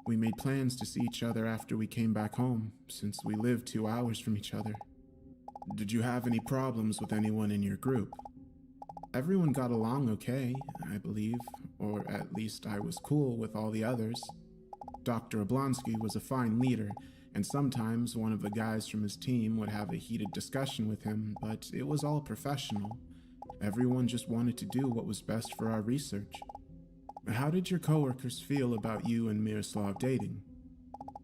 We made plans to see each other after we came back home, since we lived 2 hours from each other. Did you have any problems with anyone in your group? Everyone got along okay, I believe, or at least I was cool with all the others. Dr. Oblonsky was a fine leader, and sometimes one of the guys from his team would have a heated discussion with him, but it was all professional. Everyone just wanted to do what was best for our research. How did your coworkers feel about you and Miroslav dating?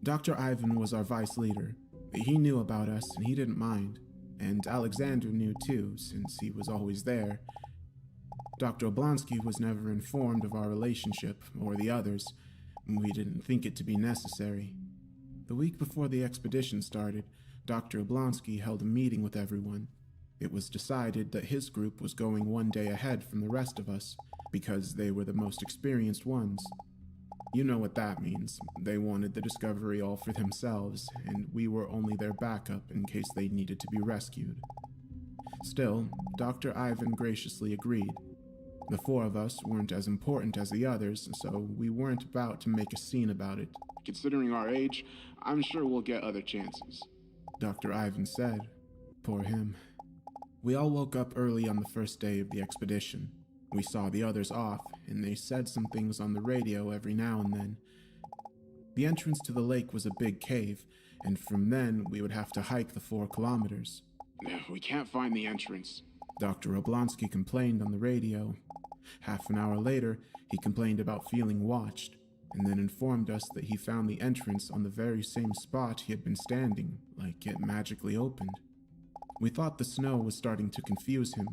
Dr. Ivan was our vice leader. He knew about us and he didn't mind, and Alexander knew too, since he was always there. Dr. Oblonsky was never informed of our relationship, or the others. We didn't think it to be necessary. The week before the expedition started, Dr. Oblonsky held a meeting with everyone. It was decided that his group was going 1 day ahead from the rest of us, because they were the most experienced ones. You know what that means. They wanted the discovery all for themselves, and we were only their backup in case they needed to be rescued. Still, Dr. Ivan graciously agreed. The 4 of us weren't as important as the others, so we weren't about to make a scene about it. Considering our age, I'm sure we'll get other chances. Dr. Ivan said. Poor him. We all woke up early on the first day of the expedition. We saw the others off, and they said some things on the radio every now and then. The entrance to the lake was a big cave, and from then we would have to hike the 4 kilometers. We can't find the entrance. Dr. Oblonsky complained on the radio. Half an hour later, he complained about feeling watched, and then informed us that he found the entrance on the very same spot he had been standing, like it magically opened. We thought the snow was starting to confuse him.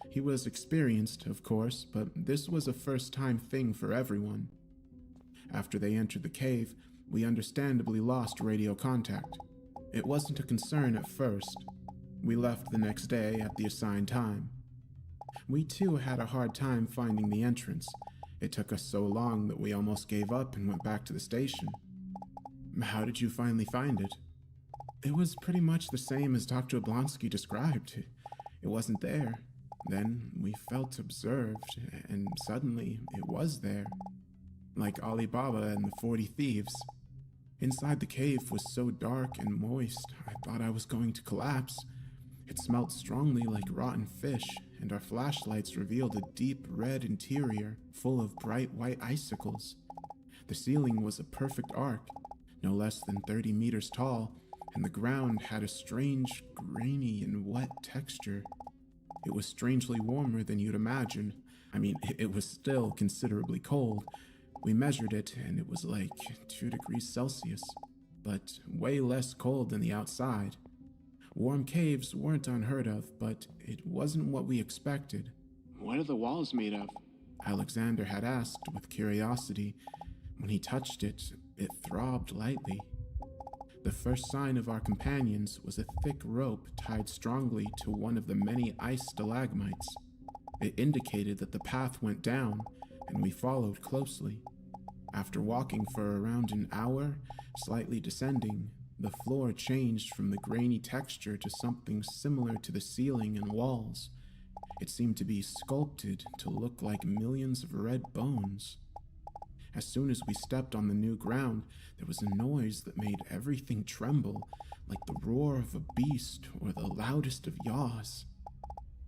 He was experienced, of course, but this was a first-time thing for everyone. After they entered the cave, we understandably lost radio contact. It wasn't a concern at first. We left the next day at the assigned time. We too had a hard time finding the entrance. It took us so long that we almost gave up and went back to the station. How did you finally find it? It was pretty much the same as Dr. Oblonsky described. It wasn't there. Then we felt observed, and suddenly it was there. Like Ali Baba and the 40 Thieves. Inside the cave was so dark and moist, I thought I was going to collapse. It smelled strongly like rotten fish, and our flashlights revealed a deep red interior full of bright white icicles. The ceiling was a perfect arc, no less than 30 meters tall, and the ground had a strange, grainy and wet texture. It was strangely warmer than you'd imagine. I mean, it was still considerably cold. We measured it, and it was like 2 degrees Celsius, but way less cold than the outside. Warm caves weren't unheard of, but it wasn't what we expected. What are the walls made of? Alexander had asked with curiosity. When he touched it, it throbbed lightly. The first sign of our companions was a thick rope tied strongly to one of the many ice stalagmites. It indicated that the path went down, and we followed closely. After walking for around an hour, slightly descending, the floor changed from the grainy texture to something similar to the ceiling and walls. It seemed to be sculpted to look like millions of red bones. As soon as we stepped on the new ground, there was a noise that made everything tremble, like the roar of a beast or the loudest of yaws.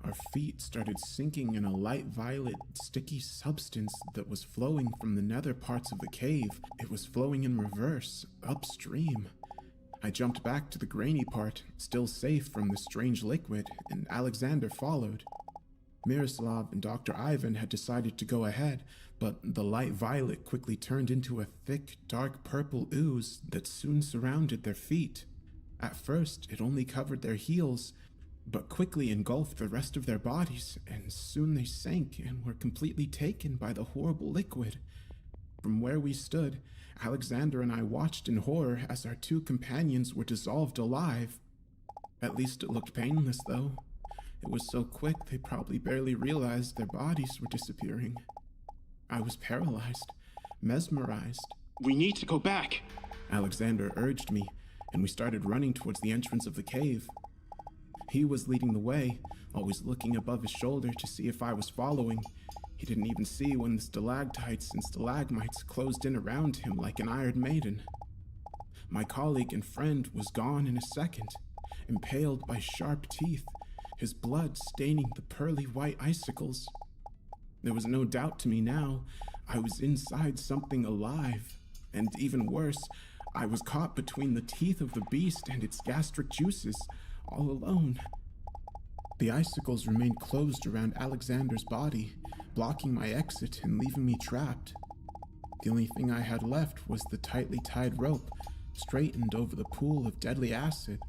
Our feet started sinking in a light violet, sticky substance that was flowing from the nether parts of the cave. It was flowing in reverse, upstream. I jumped back to the grainy part, still safe from the strange liquid, and Alexander followed. Miroslav and Dr. Ivan had decided to go ahead, but the light violet quickly turned into a thick, dark purple ooze that soon surrounded their feet. At first, it only covered their heels, but quickly engulfed the rest of their bodies, and soon they sank and were completely taken by the horrible liquid. From where we stood, Alexander and I watched in horror as our 2 companions were dissolved alive. At least it looked painless, though. It was so quick they probably barely realized their bodies were disappearing. I was paralyzed, mesmerized. We need to go back. Alexander urged me, and we started running towards the entrance of the cave. He was leading the way, always looking above his shoulder to see if I was following. He didn't even see when the stalactites and stalagmites closed in around him like an Iron Maiden. My colleague and friend was gone in a second, impaled by sharp teeth, his blood staining the pearly white icicles. There was no doubt to me now. I was inside something alive, and even worse, I was caught between the teeth of the beast and its gastric juices, all alone. The icicles remained closed around Alexander's body, blocking my exit and leaving me trapped. The only thing I had left was the tightly tied rope, straightened over the pool of deadly acid.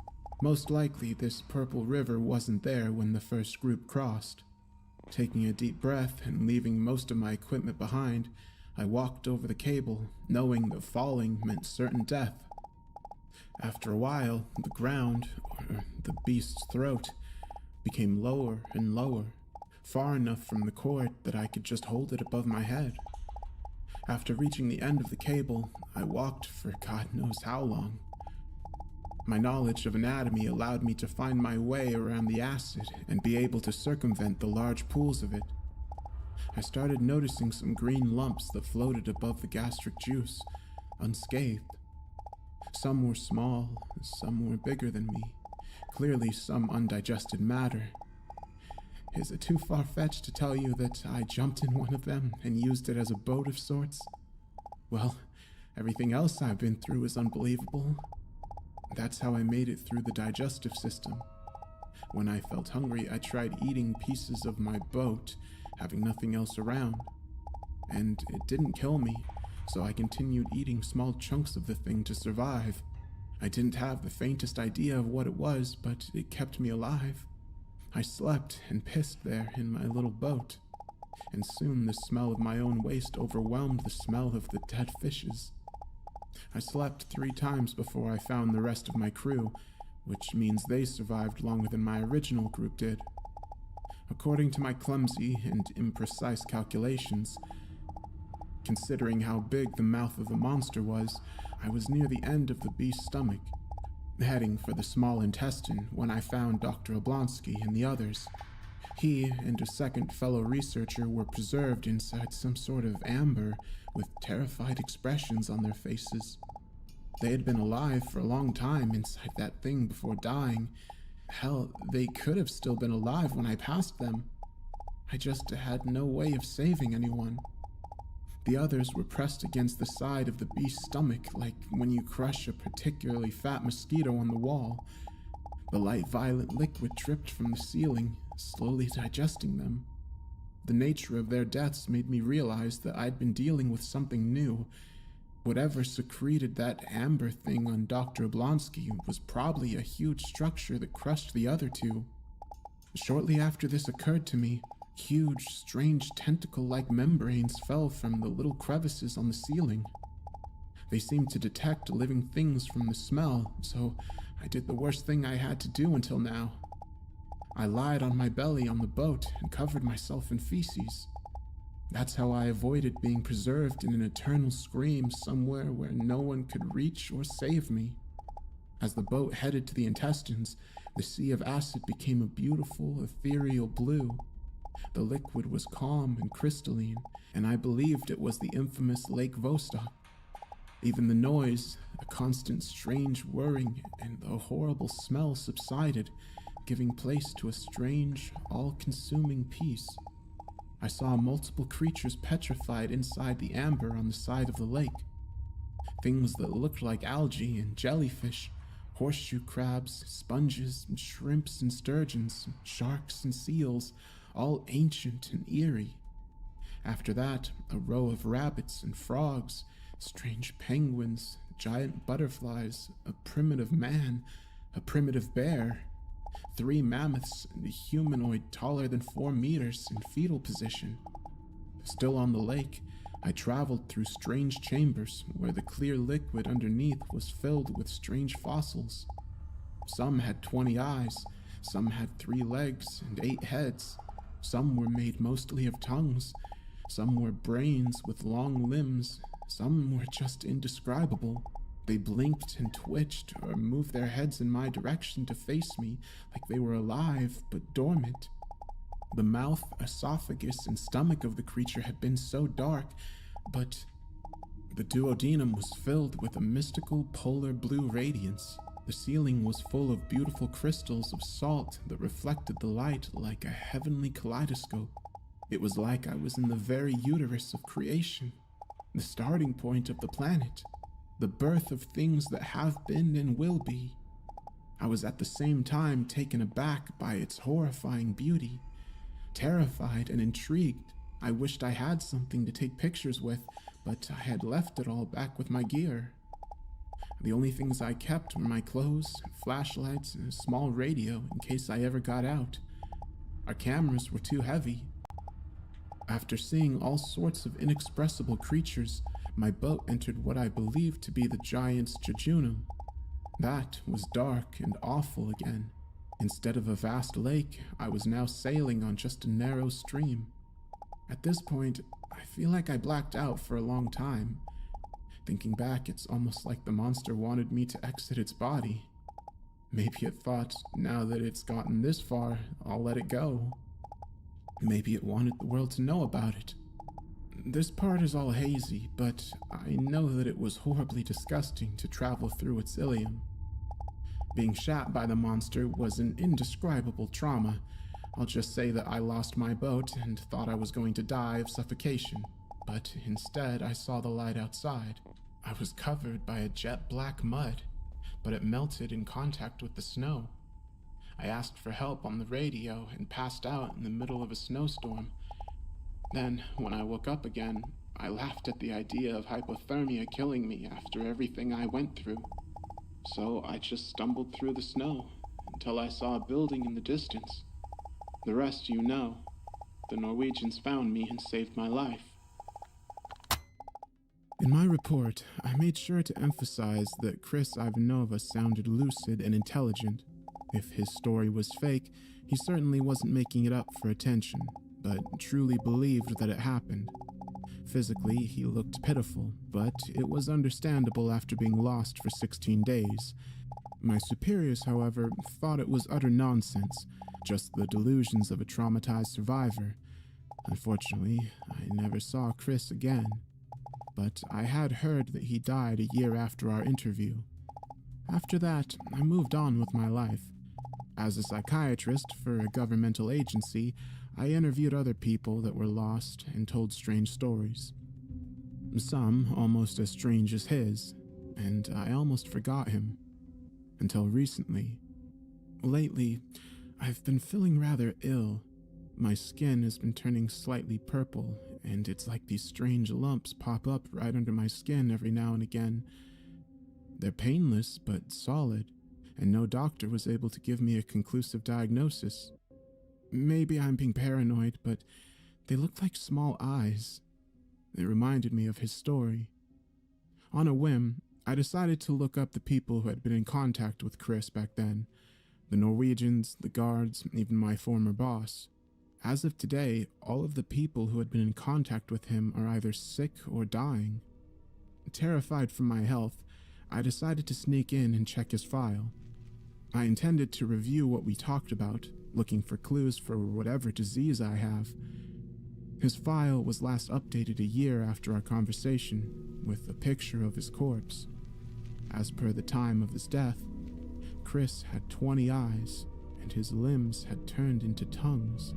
Most likely this purple river wasn't there when the first group crossed. Taking a deep breath and leaving most of my equipment behind, I walked over the cable, knowing that falling meant certain death. After a while, the ground, or the beast's throat, became lower and lower, far enough from the cord that I could just hold it above my head. After reaching the end of the cable, I walked for God knows how long. My knowledge of anatomy allowed me to find my way around the acid and be able to circumvent the large pools of it. I started noticing some green lumps that floated above the gastric juice, unscathed. Some were small, some were bigger than me, clearly some undigested matter. Is it too far-fetched to tell you that I jumped in one of them and used it as a boat of sorts? Well, everything else I've been through is unbelievable. That's how I made it through the digestive system. When I felt hungry, I tried eating pieces of my boat, having nothing else around. And it didn't kill me, so I continued eating small chunks of the thing to survive. I didn't have the faintest idea of what it was, but it kept me alive. I slept and pissed there in my little boat, and soon the smell of my own waste overwhelmed the smell of the dead fishes. I slept 3 times before I found the rest of my crew, which means they survived longer than my original group did. According to my clumsy and imprecise calculations, Considering how big the mouth of the monster was, I was near the end of the beast's stomach, heading for the small intestine when I found Dr. Oblonsky and the others. He and a second fellow researcher were preserved inside some sort of amber with terrified expressions on their faces. They had been alive for a long time inside that thing before dying. Hell, they could have still been alive when I passed them. I just had no way of saving anyone. The others were pressed against the side of the beast's stomach like when you crush a particularly fat mosquito on the wall. The light violet liquid dripped from the ceiling, slowly digesting them. The nature of their deaths made me realize that I'd been dealing with something new. Whatever secreted that amber thing on Dr. Oblonsky was probably a huge structure that crushed the other two. Shortly after this occurred to me, huge, strange tentacle-like membranes fell from the little crevices on the ceiling. They seemed to detect living things from the smell, so I did the worst thing I had to do until now. I lied on my belly on the boat and covered myself in feces. That's how I avoided being preserved in an eternal scream somewhere where no one could reach or save me. As the boat headed to the intestines, the sea of acid became a beautiful, ethereal blue. The liquid was calm and crystalline, and I believed it was the infamous Lake Vostok. Even the noise, the constant strange whirring, and the horrible smell subsided, giving place to a strange, all-consuming peace. I saw multiple creatures petrified inside the amber on the side of the lake. Things that looked like algae and jellyfish, horseshoe crabs, sponges, and shrimps and sturgeons, sharks and seals, all ancient and eerie. After that, a row of rabbits and frogs, strange penguins, giant butterflies, a primitive man, a primitive bear, 3 mammoths, and a humanoid taller than 4 meters in fetal position. Still on the lake, I traveled through strange chambers where the clear liquid underneath was filled with strange fossils. Some had 20 eyes, some had 3 legs and 8 heads. Some were made mostly of tongues, some were brains with long limbs, some were just indescribable. They blinked and twitched or moved their heads in my direction to face me like they were alive but dormant. The mouth, esophagus, and stomach of the creature had been so dark, but the duodenum was filled with a mystical polar blue radiance. The ceiling was full of beautiful crystals of salt that reflected the light like a heavenly kaleidoscope. It was like I was in the very uterus of creation, the starting point of the planet, the birth of things that have been and will be. I was at the same time taken aback by its horrifying beauty. Terrified and intrigued, I wished I had something to take pictures with, but I had left it all back with my gear. The only things I kept were my clothes, flashlights, and a small radio in case I ever got out. Our cameras were too heavy. After seeing all sorts of inexpressible creatures, my boat entered what I believed to be the giant's jejunum. That was dark and awful again. Instead of a vast lake, I was now sailing on just a narrow stream. At this point, I feel like I blacked out for a long time. Thinking back, it's almost like the monster wanted me to exit its body. Maybe it thought, now that it's gotten this far, I'll let it go. Maybe it wanted the world to know about it. This part is all hazy, but I know that it was horribly disgusting to travel through its ilium. Being shot by the monster was an indescribable trauma. I'll just say that I lost my boat and thought I was going to die of suffocation, but instead I saw the light outside. I was covered by a jet black mud, but it melted in contact with the snow. I asked for help on the radio and passed out in the middle of a snowstorm. Then, when I woke up again, I laughed at the idea of hypothermia killing me after everything I went through. So I just stumbled through the snow until I saw a building in the distance. The rest you know. The Norwegians found me and saved my life. In my report, I made sure to emphasize that Chris Ivanova sounded lucid and intelligent. If his story was fake, he certainly wasn't making it up for attention, but truly believed that it happened. Physically, he looked pitiful, but it was understandable after being lost for 16 days. My superiors, however, thought it was utter nonsense, just the delusions of a traumatized survivor. Unfortunately, I never saw Chris again, but I had heard that he died a year after our interview. After that, I moved on with my life. As a psychiatrist for a governmental agency, I interviewed other people that were lost and told strange stories. Some almost as strange as his, and I almost forgot him. Until recently. Lately, I've been feeling rather ill. My skin has been turning slightly purple, and it's like these strange lumps pop up right under my skin every now and again. They're painless but solid, and no doctor was able to give me a conclusive diagnosis. Maybe I'm being paranoid, but they look like small eyes. It reminded me of his story. On a whim, I decided to look up the people who had been in contact with Chris back then. The Norwegians, the guards, even my former boss. As of today, all of the people who had been in contact with him are either sick or dying. Terrified for my health, I decided to sneak in and check his file. I intended to review what we talked about, looking for clues for whatever disease I have. His file was last updated a year after our conversation, with a picture of his corpse. As per the time of his death, Chris had 20 eyes, and his limbs had turned into tongues.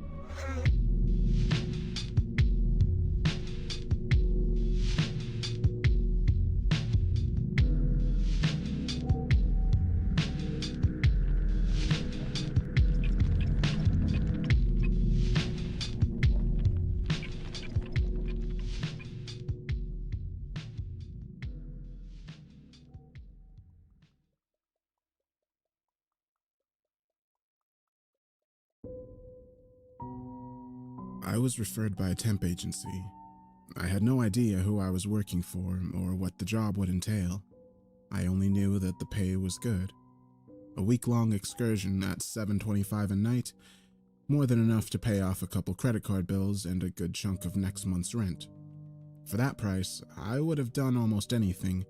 I was referred by a temp agency. I had no idea who I was working for or what the job would entail. I only knew that the pay was good. A week-long excursion at $7.25 a night, more than enough to pay off a couple credit card bills and a good chunk of next month's rent. For that price, I would have done almost anything.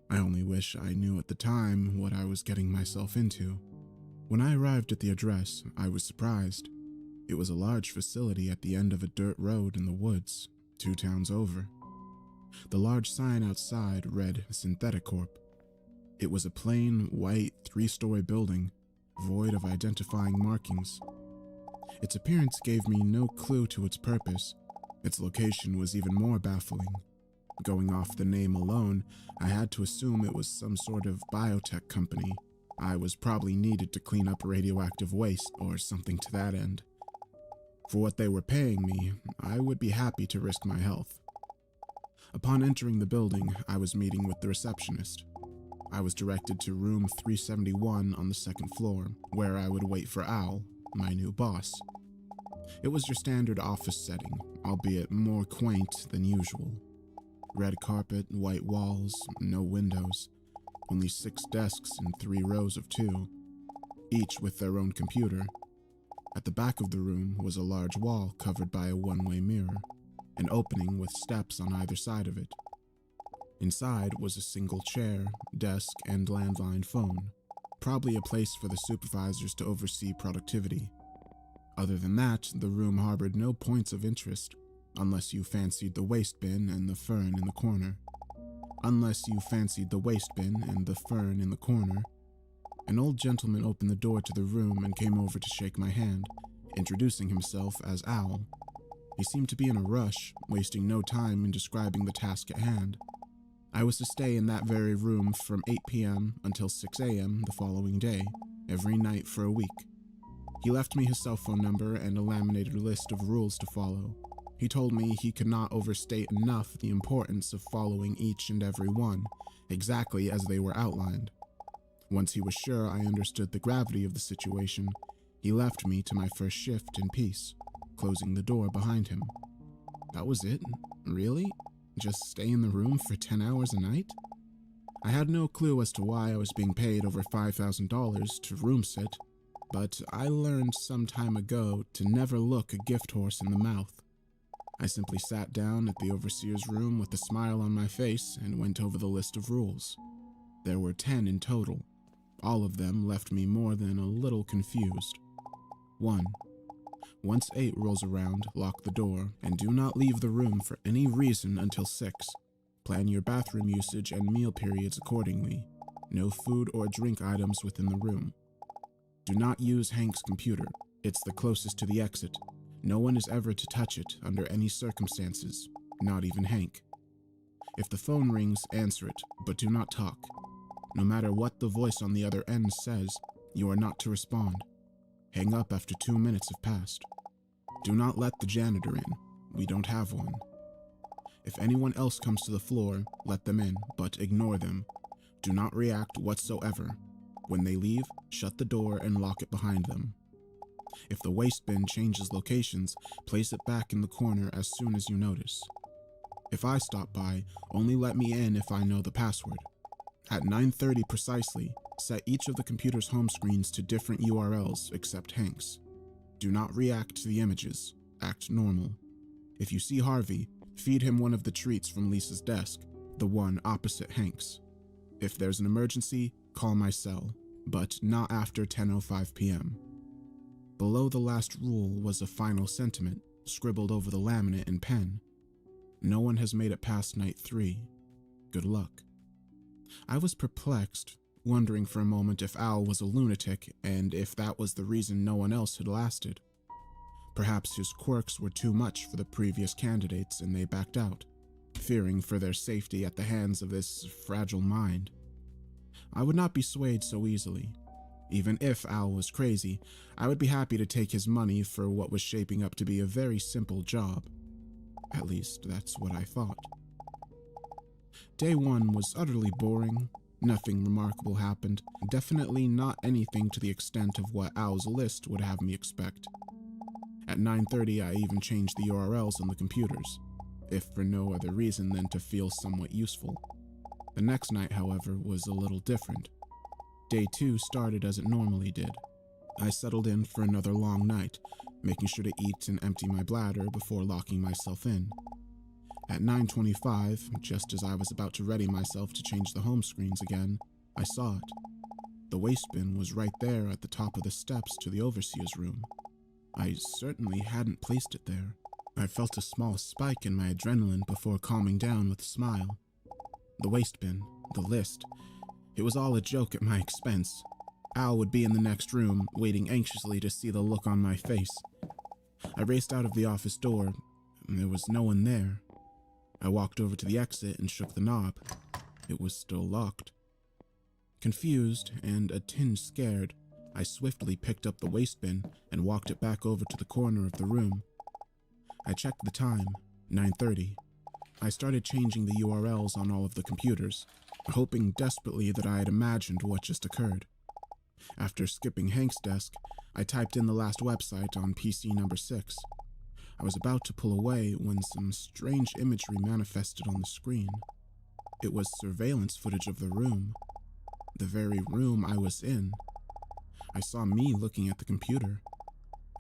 I only wish I knew at the time what I was getting myself into. When I arrived at the address, I was surprised. It was a large facility at the end of a dirt road in the woods, 2 towns over. The large sign outside read Synthetic Corp. It was a plain, white, 3-story building, void of identifying markings. Its appearance gave me no clue to its purpose. Its location was even more baffling. Going off the name alone, I had to assume it was some sort of biotech company. I was probably needed to clean up radioactive waste or something to that end. For what they were paying me, I would be happy to risk my health. Upon entering the building, I was meeting with the receptionist. I was directed to room 371 on the 2nd floor, where I would wait for Al, my new boss. It was your standard office setting, albeit more quaint than usual. Red carpet, white walls, no windows. Only 6 desks in 3 rows of 2, each with their own computer. At the back of the room was a large wall covered by a one-way mirror, an opening with steps on either side of it. Inside was a single chair, desk, and landline phone, probably a place for the supervisors to oversee productivity. Other than that, the room harbored no points of interest, unless you fancied the waste bin and the fern in the corner. An old gentleman opened the door to the room and came over to shake my hand, introducing himself as Al. He seemed to be in a rush, wasting no time in describing the task at hand. I was to stay in that very room from 8 p.m. until 6 a.m. the following day, every night for a week. He left me his cell phone number and a laminated list of rules to follow. He told me he could not overstate enough the importance of following each and every one, exactly as they were outlined. Once he was sure I understood the gravity of the situation, he left me to my first shift in peace, closing the door behind him. That was it? Really? Just stay in the room for 10 hours a night? I had no clue as to why I was being paid over $5,000 to room sit, but I learned some time ago to never look a gift horse in the mouth. I simply sat down at the overseer's room with a smile on my face and went over the list of rules. There were 10 in total. All of them left me more than a little confused. 1. Once 8 rolls around, lock the door, and do not leave the room for any reason until 6. Plan your bathroom usage and meal periods accordingly. No food or drink items within the room. Do not use Hank's computer. It's the closest to the exit. No one is ever to touch it under any circumstances, not even Hank. If the phone rings, answer it, but do not talk. No matter what the voice on the other end says, you are not to respond. Hang up after 2 minutes have passed. Do not let the janitor in. We don't have one. If anyone else comes to the floor, let them in, but ignore them. Do not react whatsoever. When they leave, shut the door and lock it behind them. If the waste bin changes locations, place it back in the corner as soon as you notice. If I stop by, only let me in if I know the password. At 9:30 precisely, set each of the computer's home screens to different URLs except Hank's. Do not react to the images. Act normal. If you see Harvey, feed him one of the treats from Lisa's desk, the one opposite Hank's. If there's an emergency, call my cell, but not after 10:05 p.m. Below the last rule was a final sentiment, scribbled over the laminate in pen. No one has made it past night 3. Good luck. I was perplexed, wondering for a moment if Al was a lunatic and if that was the reason no one else had lasted. Perhaps his quirks were too much for the previous candidates and they backed out, fearing for their safety at the hands of this fragile mind. I would not be swayed so easily. Even if Al was crazy, I would be happy to take his money for what was shaping up to be a very simple job. At least, that's what I thought. Day 1 was utterly boring. Nothing remarkable happened, definitely not anything to the extent of what Al's list would have me expect. At 9:30, I even changed the URLs on the computers, if for no other reason than to feel somewhat useful. The next night, however, was a little different. Day 2 started as it normally did. I settled in for another long night, making sure to eat and empty my bladder before locking myself in. At 9:25, just as I was about to ready myself to change the home screens again, I saw it. The waste bin was right there at the top of the steps to the overseer's room. I certainly hadn't placed it there. I felt a small spike in my adrenaline before calming down with a smile. The waste bin, the list, it was all a joke at my expense. Al would be in the next room, waiting anxiously to see the look on my face. I raced out of the office door. There was no one there. I walked over to the exit and shook the knob. It was still locked. Confused and a tinge scared, I swiftly picked up the waste bin and walked it back over to the corner of the room. I checked the time, 9:30. I started changing the URLs on all of the computers, hoping desperately that I had imagined what just occurred. After skipping Hank's desk, I typed in the last website on PC number 6. I was about to pull away when some strange imagery manifested on the screen. It was surveillance footage of the room. The very room I was in. I saw me looking at the computer.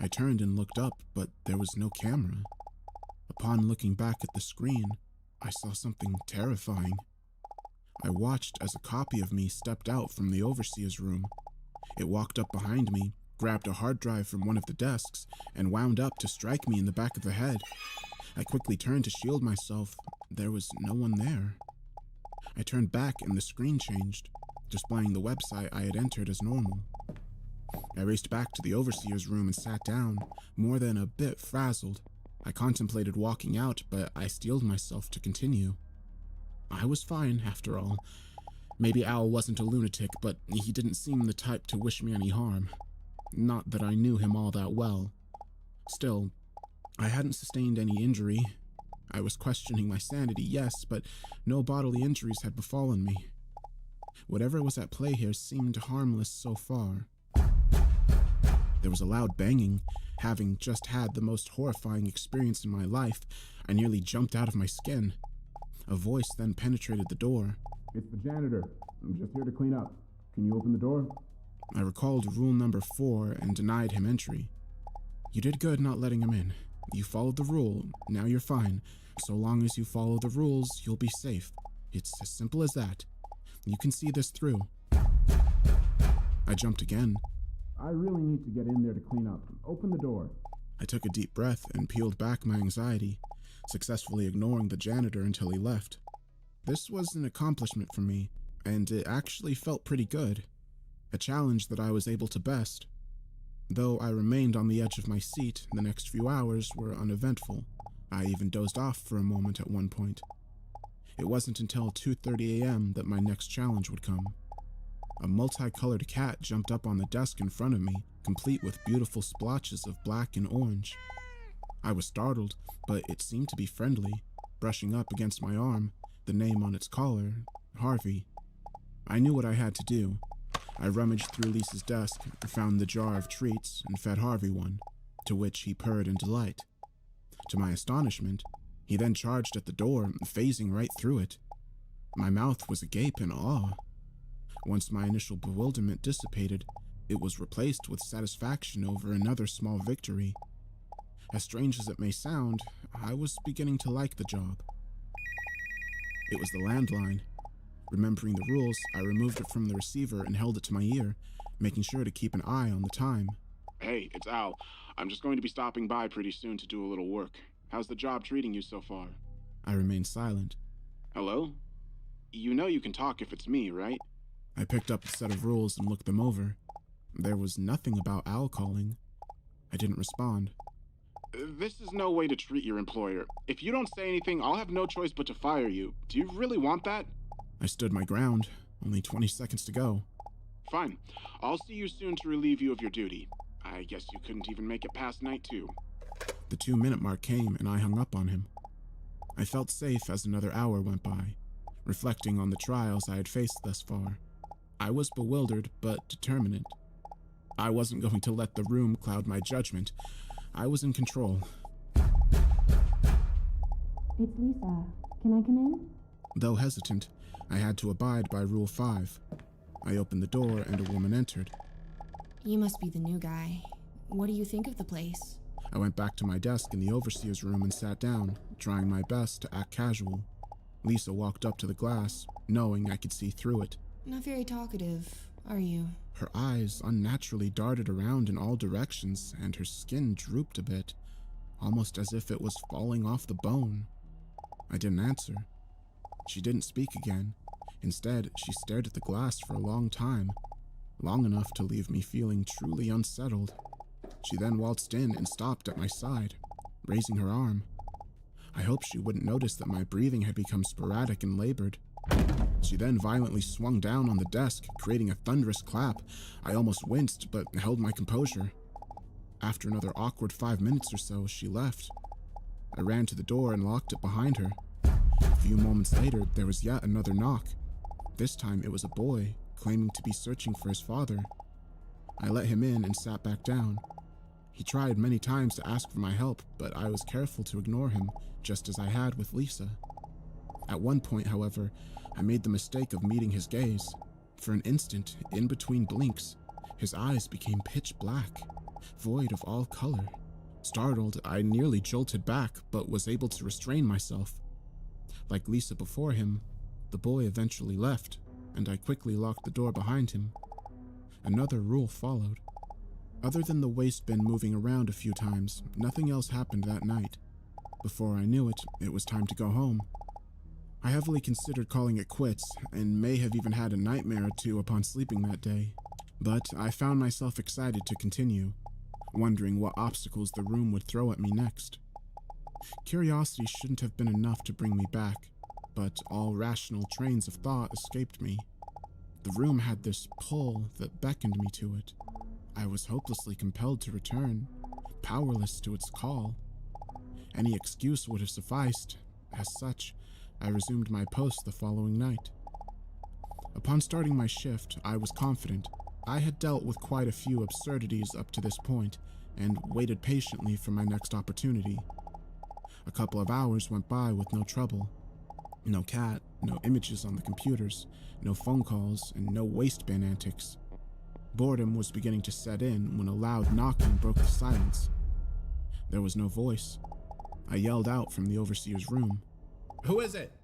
I turned and looked up, but there was no camera. Upon looking back at the screen, I saw something terrifying. I watched as a copy of me stepped out from the overseer's room. It walked up behind me, grabbed a hard drive from one of the desks, and wound up to strike me in the back of the head. I quickly turned to shield myself. There was no one there. I turned back and the screen changed, displaying the website I had entered as normal. I raced back to the overseer's room and sat down, more than a bit frazzled. I contemplated walking out, but I steeled myself to continue. I was fine, after all. Maybe Al wasn't a lunatic, but he didn't seem the type to wish me any harm. Not that I knew him all that well. Still, I hadn't sustained any injury. I was questioning my sanity, yes, but no bodily injuries had befallen me. Whatever was at play here seemed harmless so far. There was a loud banging. Having just had the most horrifying experience in my life, I nearly jumped out of my skin. A voice then penetrated the door. It's the janitor. I'm just here to clean up. Can you open the door? I recalled rule number 4 and denied him entry. You did good not letting him in. You followed the rule, now you're fine. So long as you follow the rules, you'll be safe. It's as simple as that. You can see this through. I jumped again. I really need to get in there to clean up. Open the door. I took a deep breath and peeled back my anxiety, successfully ignoring the janitor until he left. This was an accomplishment for me, and it actually felt pretty good. A challenge that I was able to best. Though I remained on the edge of my seat, the next few hours were uneventful. I even dozed off for a moment at one point. It wasn't until 2:30 a.m. that my next challenge would come. A multicolored cat jumped up on the desk in front of me, complete with beautiful splotches of black and orange. I was startled, but it seemed to be friendly, brushing up against my arm, the name on its collar, Harvey. I knew what I had to do. I rummaged through Lisa's desk, found the jar of treats, and fed Harvey one, to which he purred in delight. To my astonishment, he then charged at the door, phasing right through it. My mouth was agape in awe. Once my initial bewilderment dissipated, it was replaced with satisfaction over another small victory. As strange as it may sound, I was beginning to like the job. It was the landline. Remembering the rules, I removed it from the receiver and held it to my ear, making sure to keep an eye on the time. Hey, it's Al. I'm just going to be stopping by pretty soon to do a little work. How's the job treating you so far? I remained silent. Hello? You know you can talk if it's me, right? I picked up a set of rules and looked them over. There was nothing about Al calling. I didn't respond. This is no way to treat your employer. If you don't say anything, I'll have no choice but to fire you. Do you really want that? I stood my ground. Only 20 seconds to go. Fine. I'll see you soon to relieve you of your duty. I guess you couldn't even make it past night 2. The 2-minute mark came and I hung up on him. I felt safe as another hour went by, reflecting on the trials I had faced thus far. I was bewildered but determined. I wasn't going to let the room cloud my judgment. I was in control. It's Lisa. Can I come in? Though hesitant, I had to abide by Rule 5. I opened the door and a woman entered. You must be the new guy. What do you think of the place? I went back to my desk in the overseer's room and sat down, trying my best to act casual. Lisa walked up to the glass, knowing I could see through it. Not very talkative, are you? Her eyes unnaturally darted around in all directions, and her skin drooped a bit, almost as if it was falling off the bone. I didn't answer. She didn't speak again. Instead, she stared at the glass for a long time, long enough to leave me feeling truly unsettled. She then waltzed in and stopped at my side, raising her arm. I hoped she wouldn't notice that my breathing had become sporadic and labored. She then violently swung down on the desk, creating a thunderous clap. I almost winced, but held my composure. After another awkward 5 minutes or so, she left. I ran to the door and locked it behind her. A few moments later, there was yet another knock. This time it was a boy, claiming to be searching for his father. I let him in and sat back down. He tried many times to ask for my help, but I was careful to ignore him, just as I had with Lisa. At one point, however, I made the mistake of meeting his gaze. For an instant, in between blinks, his eyes became pitch black, void of all color. Startled, I nearly jolted back, but was able to restrain myself. Like Lisa before him, the boy eventually left, and I quickly locked the door behind him. Another rule followed. Other than the waste bin moving around a few times, nothing else happened that night. Before I knew it, it was time to go home. I heavily considered calling it quits, and may have even had a nightmare or two upon sleeping that day. But I found myself excited to continue, wondering what obstacles the room would throw at me next. Curiosity shouldn't have been enough to bring me back, but all rational trains of thought escaped me. The room had this pull that beckoned me to it. I was hopelessly compelled to return, powerless to its call. Any excuse would have sufficed. As such, I resumed my post the following night. Upon starting my shift, I was confident. I had dealt with quite a few absurdities up to this point, and waited patiently for my next opportunity. A couple of hours went by with no trouble. No cat, no images on the computers, no phone calls, and no waste bin antics. Boredom was beginning to set in when a loud knocking broke the silence. There was no voice. I yelled out from the overseer's room. "Who is it?"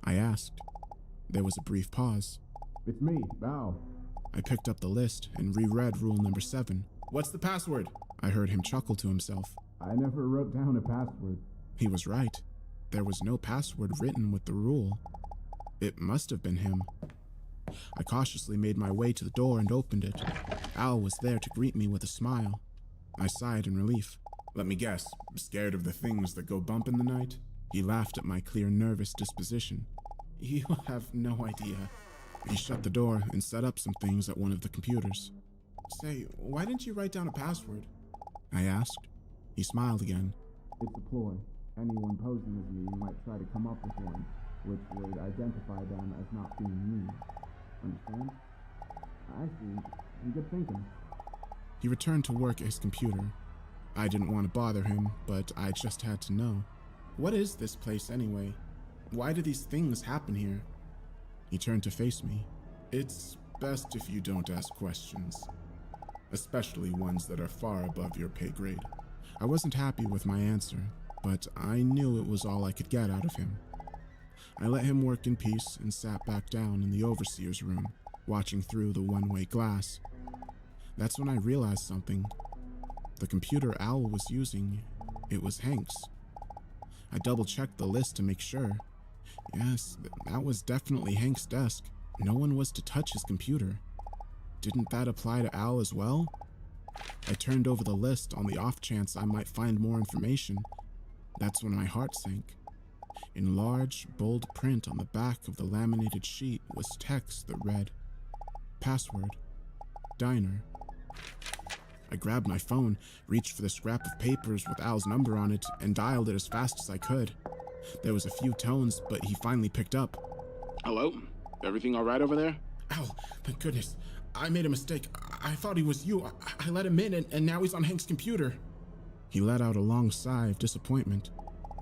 I asked. There was a brief pause. "It's me, Val." I picked up the list and reread rule number 7. "What's the password?" I heard him chuckle to himself. "I never wrote down a password." He was right. There was no password written with the rule. It must have been him. I cautiously made my way to the door and opened it. Al was there to greet me with a smile. I sighed in relief. "Let me guess, scared of the things that go bump in the night?" He laughed at my clear, nervous disposition. "You have no idea." He shut the door and set up some things at one of the computers. "Say, why didn't you write down a password?" I asked. He smiled again. "It's a ploy. Anyone posing as me might try to come up with one, which would identify them as not being me. Understand?" "I see. Good thinking." He returned to work at his computer. I didn't want to bother him, but I just had to know. What is this place anyway? Why do these things happen here? He turned to face me. "It's best if you don't ask questions, especially ones that are far above your pay grade." I wasn't happy with my answer, but I knew it was all I could get out of him. I let him work in peace and sat back down in the overseer's room, watching through the one-way glass. That's when I realized something. The computer Al was using, it was Hank's. I double-checked the list to make sure. Yes, that was definitely Hank's desk. No one was to touch his computer. Didn't that apply to Al as well? I turned over the list on the off chance I might find more information. That's when my heart sank. In large, bold print on the back of the laminated sheet was text that read, "Password, Diner." I grabbed my phone, reached for the scrap of papers with Al's number on it, and dialed it as fast as I could. There was a few tones, but he finally picked up. Hello? Everything all right over there? "Al, thank goodness. I made a mistake. I thought he was you. I let him in, and now he's on Hank's computer." He let out a long sigh of disappointment.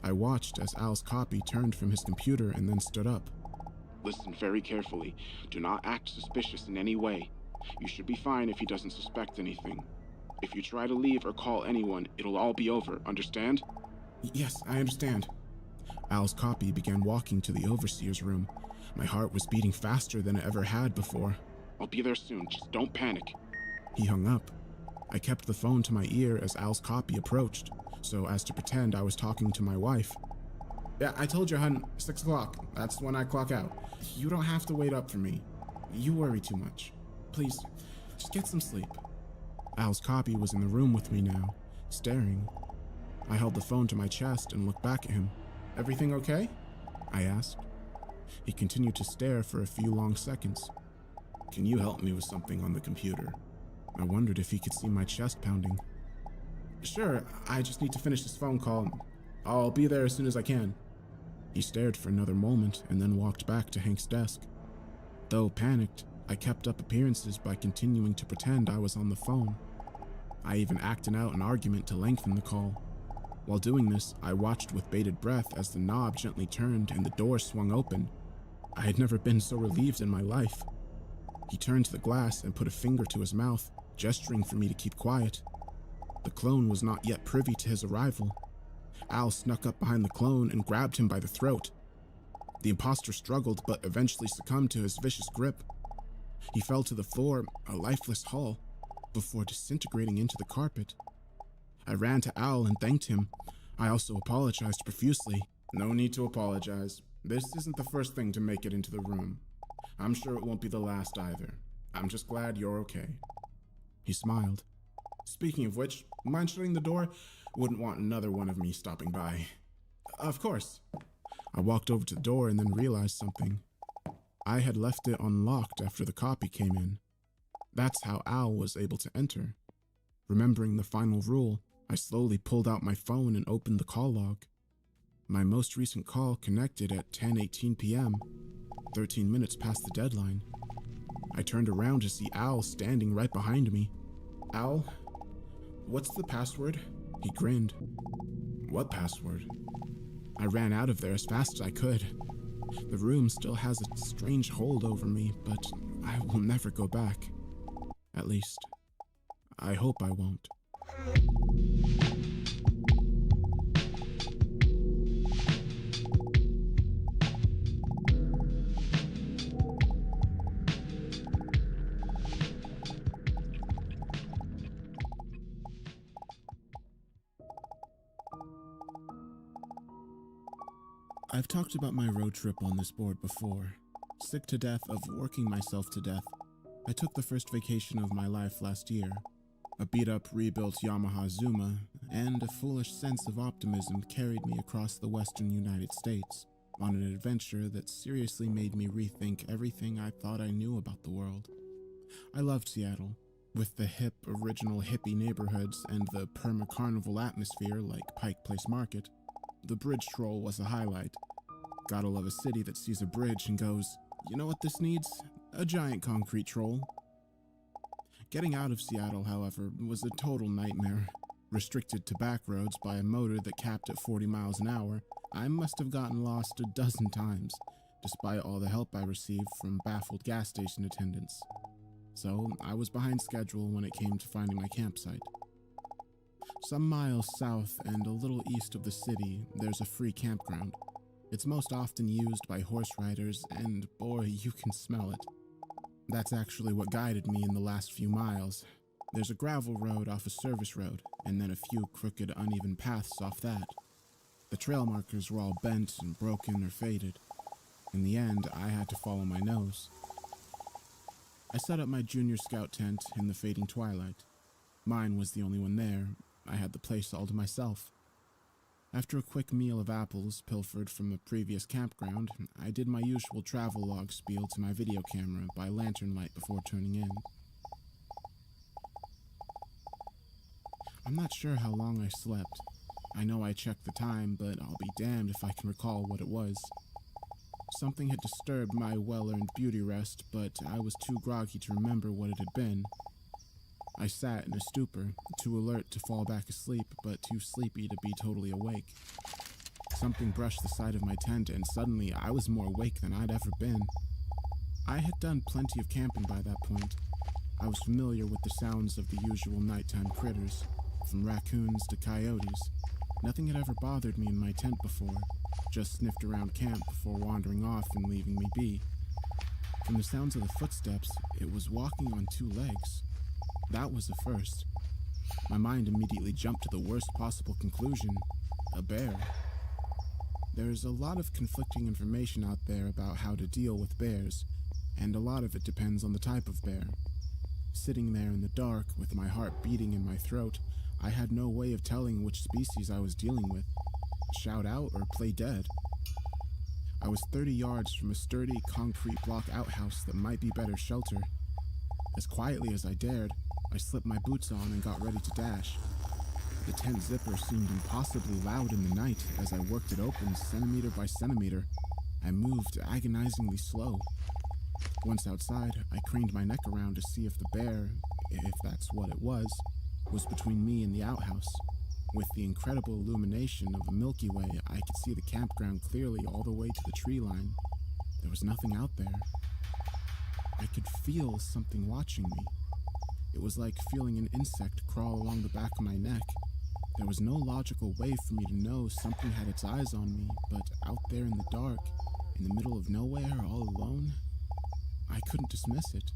I watched as Al's copy turned from his computer and then stood up. Listen very carefully. Do not act suspicious in any way. You should be fine if he doesn't suspect anything. If you try to leave or call anyone, it'll all be over, understand? "Yes, I understand." Al's copy began walking to the overseer's room. My heart was beating faster than it ever had before. I'll be there soon, just don't panic. He hung up. I kept the phone to my ear as Al's copy approached, so as to pretend I was talking to my wife. "Yeah, I told you, hun, 6 o'clock. That's when I clock out. You don't have to wait up for me. You worry too much. Please, just get some sleep." Al's copy was in the room with me now, staring. I held the phone to my chest and looked back at him. "Everything okay?" I asked. He continued to stare for a few long seconds. "Can you help me with something on the computer?" I wondered if he could see my chest pounding. "Sure, I just need to finish this phone call. I'll be there as soon as I can." He stared for another moment and then walked back to Hank's desk. Though panicked, I kept up appearances by continuing to pretend I was on the phone. I even acted out an argument to lengthen the call. While doing this, I watched with bated breath as the knob gently turned and the door swung open. I had never been so relieved in my life. He turned to the glass and put a finger to his mouth, gesturing for me to keep quiet. The clone was not yet privy to his arrival. Al snuck up behind the clone and grabbed him by the throat. The imposter struggled but eventually succumbed to his vicious grip. He fell to the floor, a lifeless hull, before disintegrating into the carpet. I ran to Al and thanked him. I also apologized profusely. "No need to apologize. This isn't the first thing to make it into the room. I'm sure it won't be the last either. I'm just glad you're okay." He smiled. "Speaking of which, mind shutting the door? Wouldn't want another one of me stopping by." "Of course." I walked over to the door and then realized something. I had left it unlocked after the copy came in. That's how Al was able to enter. Remembering the final rule, I slowly pulled out my phone and opened the call log. My most recent call connected at 10:18 p.m., 13 minutes past the deadline. I turned around to see Al standing right behind me. "Al, what's the password?" He grinned. "What password?" I ran out of there as fast as I could. The room still has a strange hold over me, but I will never go back. At least, I hope I won't. I've talked about my road trip on this board before. Sick to death of working myself to death, I took the first vacation of my life last year. A beat-up, rebuilt Yamaha Zuma, and a foolish sense of optimism carried me across the western United States on an adventure that seriously made me rethink everything I thought I knew about the world. I loved Seattle, with the hip, original hippie neighborhoods and the perma-carnival atmosphere like Pike Place Market. The bridge troll was a highlight. Gotta love a city that sees a bridge and goes, "You know what this needs? A giant concrete troll." Getting out of Seattle, however, was a total nightmare. Restricted to back roads by a motor that capped at 40 miles an hour, I must have gotten lost a dozen times, despite all the help I received from baffled gas station attendants. So I was behind schedule when it came to finding my campsite. Some miles south and a little east of the city, there's a free campground. It's most often used by horse riders, and boy, you can smell it. That's actually what guided me in the last few miles. There's a gravel road off a service road, and then a few crooked, uneven paths off that. The trail markers were all bent and broken or faded. In the end, I had to follow my nose. I set up my junior scout tent in the fading twilight. Mine was the only one there. I had the place all to myself. After a quick meal of apples pilfered from a previous campground, I did my usual travel log spiel to my video camera by lantern light before turning in. I'm not sure how long I slept. I know I checked the time, but I'll be damned if I can recall what it was. Something had disturbed my well-earned beauty rest, but I was too groggy to remember what it had been. I sat in a stupor, too alert to fall back asleep, but too sleepy to be totally awake. Something brushed the side of my tent, and suddenly I was more awake than I'd ever been. I had done plenty of camping by that point. I was familiar with the sounds of the usual nighttime critters, from raccoons to coyotes. Nothing had ever bothered me in my tent before, just sniffed around camp before wandering off and leaving me be. From the sounds of the footsteps, it was walking on two legs. That was a first. My mind immediately jumped to the worst possible conclusion: a bear. There's a lot of conflicting information out there about how to deal with bears, and a lot of it depends on the type of bear. Sitting there in the dark with my heart beating in my throat, I had no way of telling which species I was dealing with. Shout out or play dead. I was 30 yards from a sturdy concrete block outhouse that might be better shelter. As quietly as I dared, I slipped my boots on and got ready to dash. The tent zipper seemed impossibly loud in the night as I worked it open centimeter by centimeter. I moved agonizingly slow. Once outside, I craned my neck around to see if the bear, if that's what it was between me and the outhouse. With the incredible illumination of the Milky Way, I could see the campground clearly all the way to the tree line. There was nothing out there. I could feel something watching me. It was like feeling an insect crawl along the back of my neck. There was no logical way for me to know something had its eyes on me, but out there in the dark, in the middle of nowhere, all alone, I couldn't dismiss it.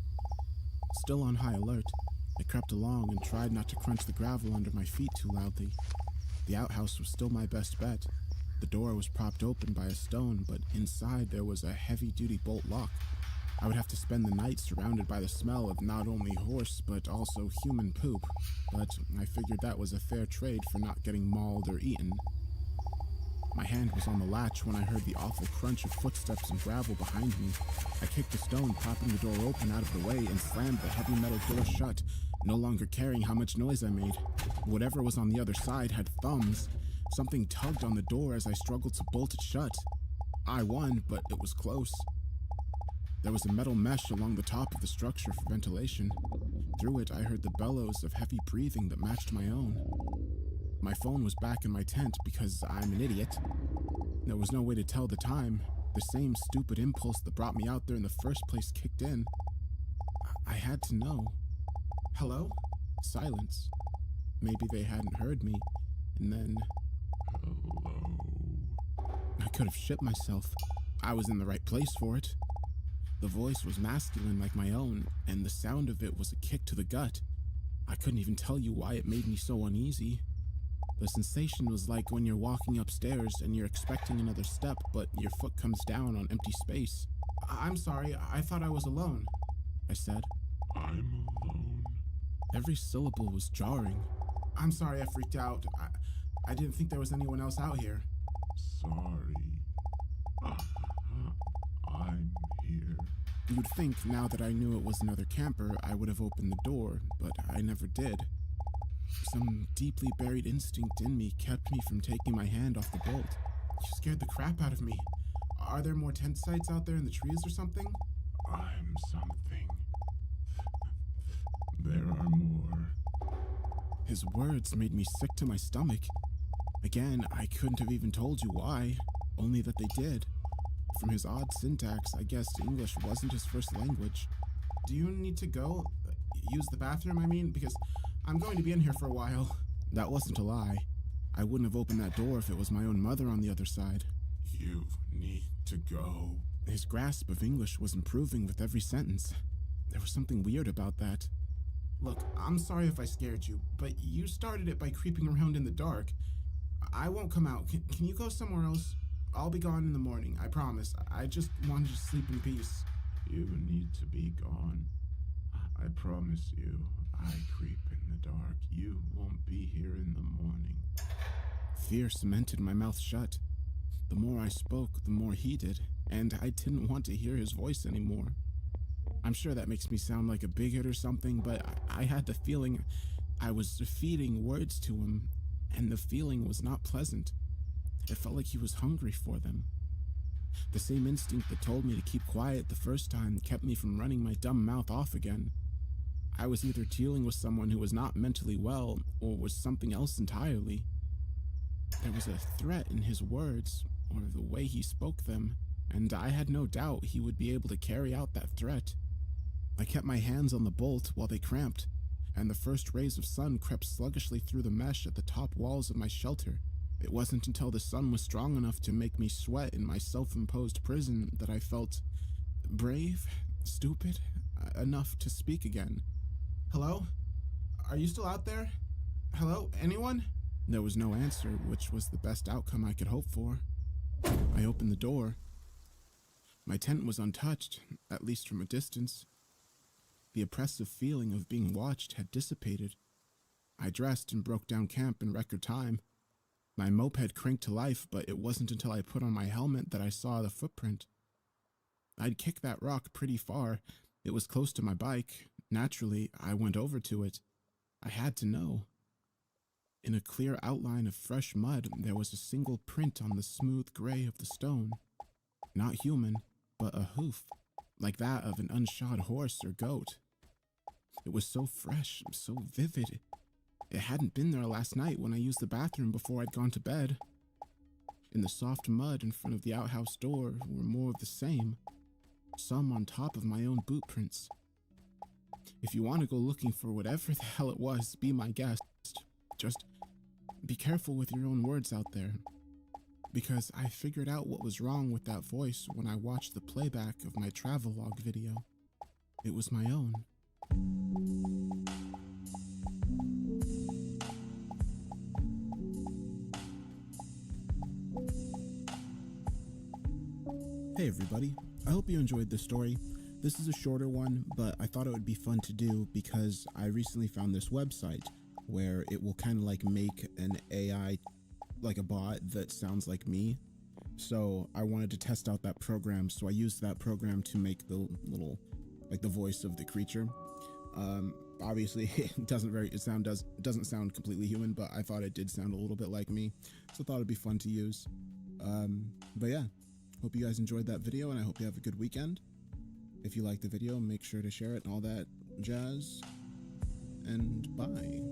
Still on high alert, I crept along and tried not to crunch the gravel under my feet too loudly. The outhouse was still my best bet. The door was propped open by a stone, but inside there was a heavy-duty bolt lock. I would have to spend the night surrounded by the smell of not only horse, but also human poop, but I figured that was a fair trade for not getting mauled or eaten. My hand was on the latch when I heard the awful crunch of footsteps and gravel behind me. I kicked the stone, popping the door open out of the way, and slammed the heavy metal door shut, no longer caring how much noise I made. Whatever was on the other side had thumbs. Something tugged on the door as I struggled to bolt it shut. I won, but it was close. There was a metal mesh along the top of the structure for ventilation. Through it, I heard the bellows of heavy breathing that matched my own. My phone was back in my tent because I'm an idiot. There was no way to tell the time. The same stupid impulse that brought me out there in the first place kicked in. I had to know. Hello? Silence. Maybe they hadn't heard me, and then... Hello? I could have shit myself. I was in the right place for it. The voice was masculine like my own, and the sound of it was a kick to the gut. I couldn't even tell you why it made me so uneasy. The sensation was like when you're walking upstairs and you're expecting another step, but your foot comes down on empty space. I'm sorry, I thought I was alone, I said. I'm alone. Every syllable was jarring. I'm sorry I freaked out. I didn't think there was anyone else out here. Sorry. I'm here. You'd think now that I knew it was another camper, I would have opened the door, but I never did. Some deeply buried instinct in me kept me from taking my hand off the bolt. You scared the crap out of me. Are there more tent sites out there in the trees or something? I'm something. There are more. His words made me sick to my stomach. Again, I couldn't have even told you why, only that they did. From his odd syntax, I guessed English wasn't his first language. Do you need to go? Use the bathroom, I mean? Because I'm going to be in here for a while. That wasn't a lie. I wouldn't have opened that door if it was my own mother on the other side. You need to go. His grasp of English was improving with every sentence. There was something weird about that. Look, I'm sorry if I scared you, but you started it by creeping around in the dark. I won't come out. Can you go somewhere else? I'll be gone in the morning, I promise. I just wanted to sleep in peace. You need to be gone. I promise you, I creep in the dark. You won't be here in the morning. Fear cemented my mouth shut. The more I spoke, the more he did, and I didn't want to hear his voice anymore. I'm sure that makes me sound like a bigot or something, but I had the feeling I was feeding words to him, and the feeling was not pleasant. It felt like he was hungry for them. The same instinct that told me to keep quiet the first time kept me from running my dumb mouth off again. I was either dealing with someone who was not mentally well, or was something else entirely. There was a threat in his words, or the way he spoke them, and I had no doubt he would be able to carry out that threat. I kept my hands on the bolt while they cramped, and the first rays of sun crept sluggishly through the mesh at the top walls of my shelter. It wasn't until the sun was strong enough to make me sweat in my self-imposed prison that I felt brave, stupid, enough to speak again. Hello? Are you still out there? Hello? Anyone? There was no answer, which was the best outcome I could hope for. I opened the door. My tent was untouched, at least from a distance. The oppressive feeling of being watched had dissipated. I dressed and broke down camp in record time. My moped cranked to life, but it wasn't until I put on my helmet that I saw the footprint. I'd kicked that rock pretty far. It was close to my bike. Naturally, I went over to it. I had to know. In a clear outline of fresh mud, there was a single print on the smooth gray of the stone. Not human, but a hoof, like that of an unshod horse or goat. It was so fresh, so vivid. It hadn't been there last night when I used the bathroom before I'd gone to bed. In the soft mud in front of the outhouse door were more of the same, some on top of my own boot prints. If you want to go looking for whatever the hell it was, be my guest. Just be careful with your own words out there. Because I figured out what was wrong with that voice when I watched the playback of my travelogue video. It was my own. Hey everybody, I hope you enjoyed this story. This is a shorter one, but I thought it would be fun to do because I recently found this website where it will kind of like make an AI, like a bot that sounds like me. So I wanted to test out that program, so I used that program to make the little, like the voice of the creature. Obviously it doesn't sound completely human, but I thought it did sound a little bit like me, so I thought it'd be fun to use. But yeah, hope you guys enjoyed that video, and I hope you have a good weekend. If you liked the video, make sure to share it and all that jazz, and bye.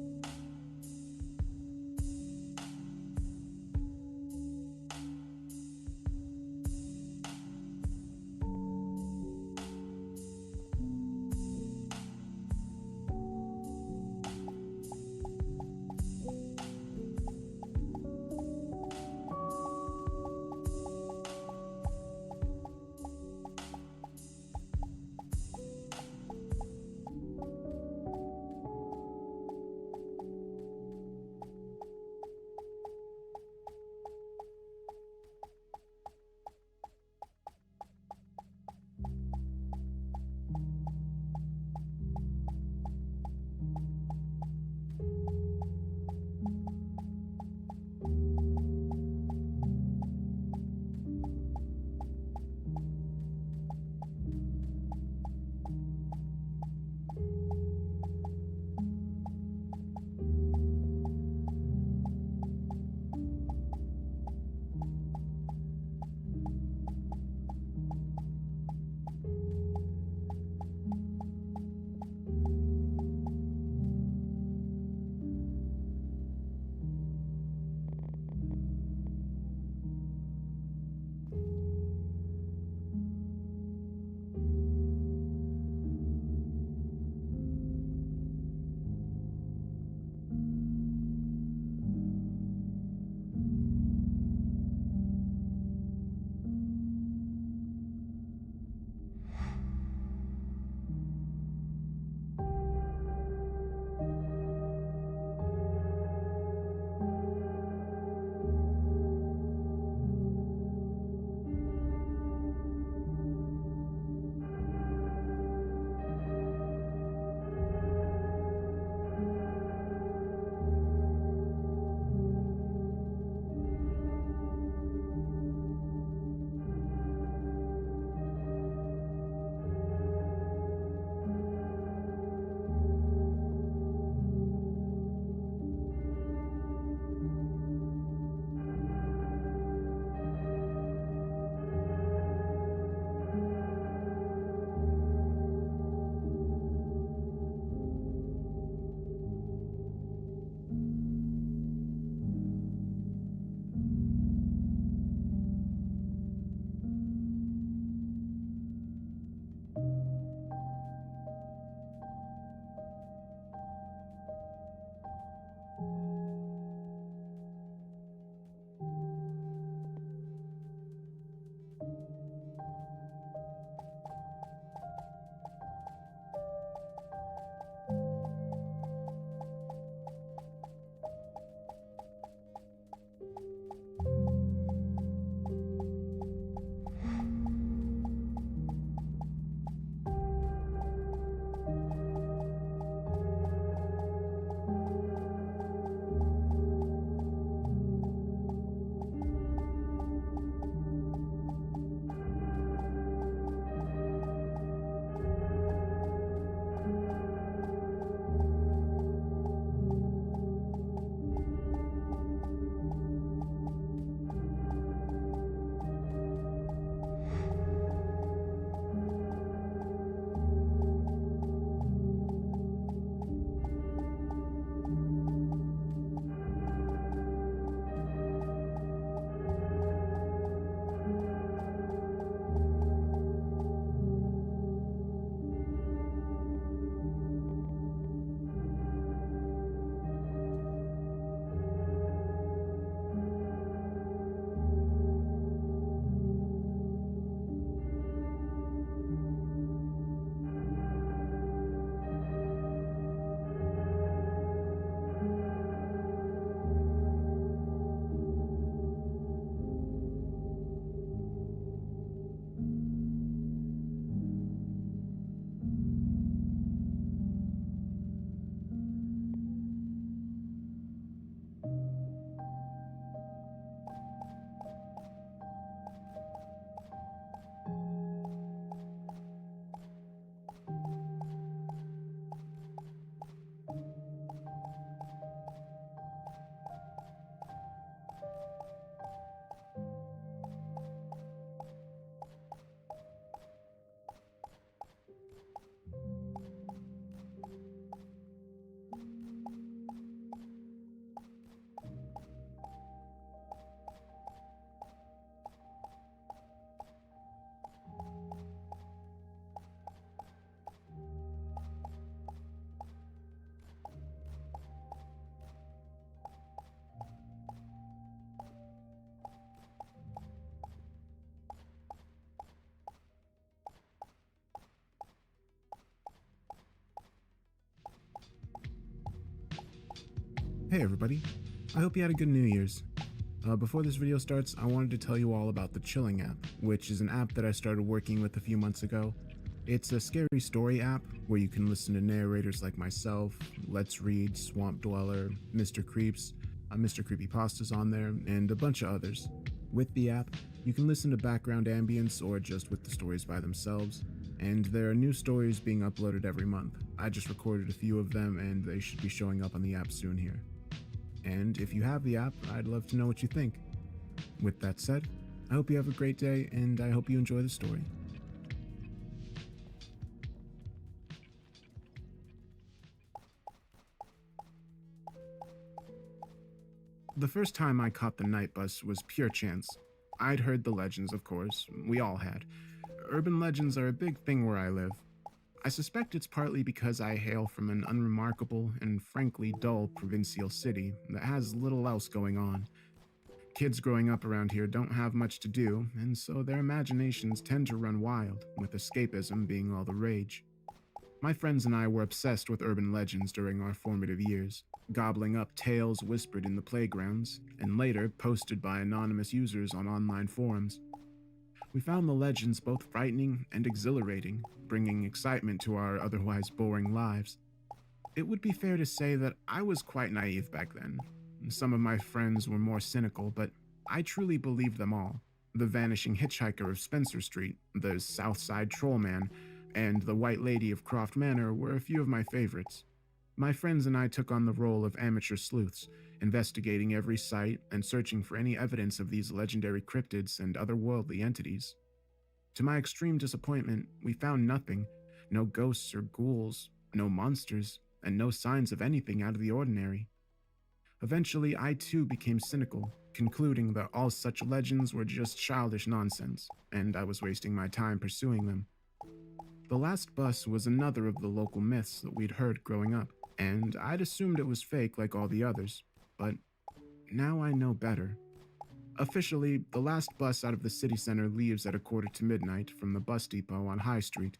Hey everybody, I hope you had a good New Year's. Before this video starts, I wanted to tell you all about the Chilling app, which is an app that I started working with a few months ago. It's a scary story app where you can listen to narrators like myself, Let's Read, Swamp Dweller, Mr. Creeps, Mr. Creepypasta's on there, and a bunch of others. With the app, you can listen to background ambience or just with the stories by themselves, and there are new stories being uploaded every month. I just recorded a few of them and they should be showing up on the app soon here. And if you have the app, I'd love to know what you think. With that said, I hope you have a great day and I hope you enjoy the story. The first time I caught the night bus was pure chance. I'd heard the legends, of course. We all had. Urban legends are a big thing where I live. I suspect it's partly because I hail from an unremarkable and frankly dull provincial city that has little else going on. Kids growing up around here don't have much to do, and so their imaginations tend to run wild, with escapism being all the rage. My friends and I were obsessed with urban legends during our formative years, gobbling up tales whispered in the playgrounds, and later posted by anonymous users on online forums. We found the legends both frightening and exhilarating, bringing excitement to our otherwise boring lives. It would be fair to say that I was quite naive back then. Some of my friends were more cynical, but I truly believed them all. The vanishing hitchhiker of Spencer Street, the Southside Trollman, and the White Lady of Croft Manor were a few of my favorites. My friends and I took on the role of amateur sleuths, investigating every site and searching for any evidence of these legendary cryptids and otherworldly entities. To my extreme disappointment, we found nothing, no ghosts or ghouls, no monsters, and no signs of anything out of the ordinary. Eventually, I too became cynical, concluding that all such legends were just childish nonsense, and I was wasting my time pursuing them. The last bus was another of the local myths that we'd heard growing up, and I'd assumed it was fake like all the others, but now I know better. Officially, the last bus out of the city center leaves at midnight from the bus depot on High Street.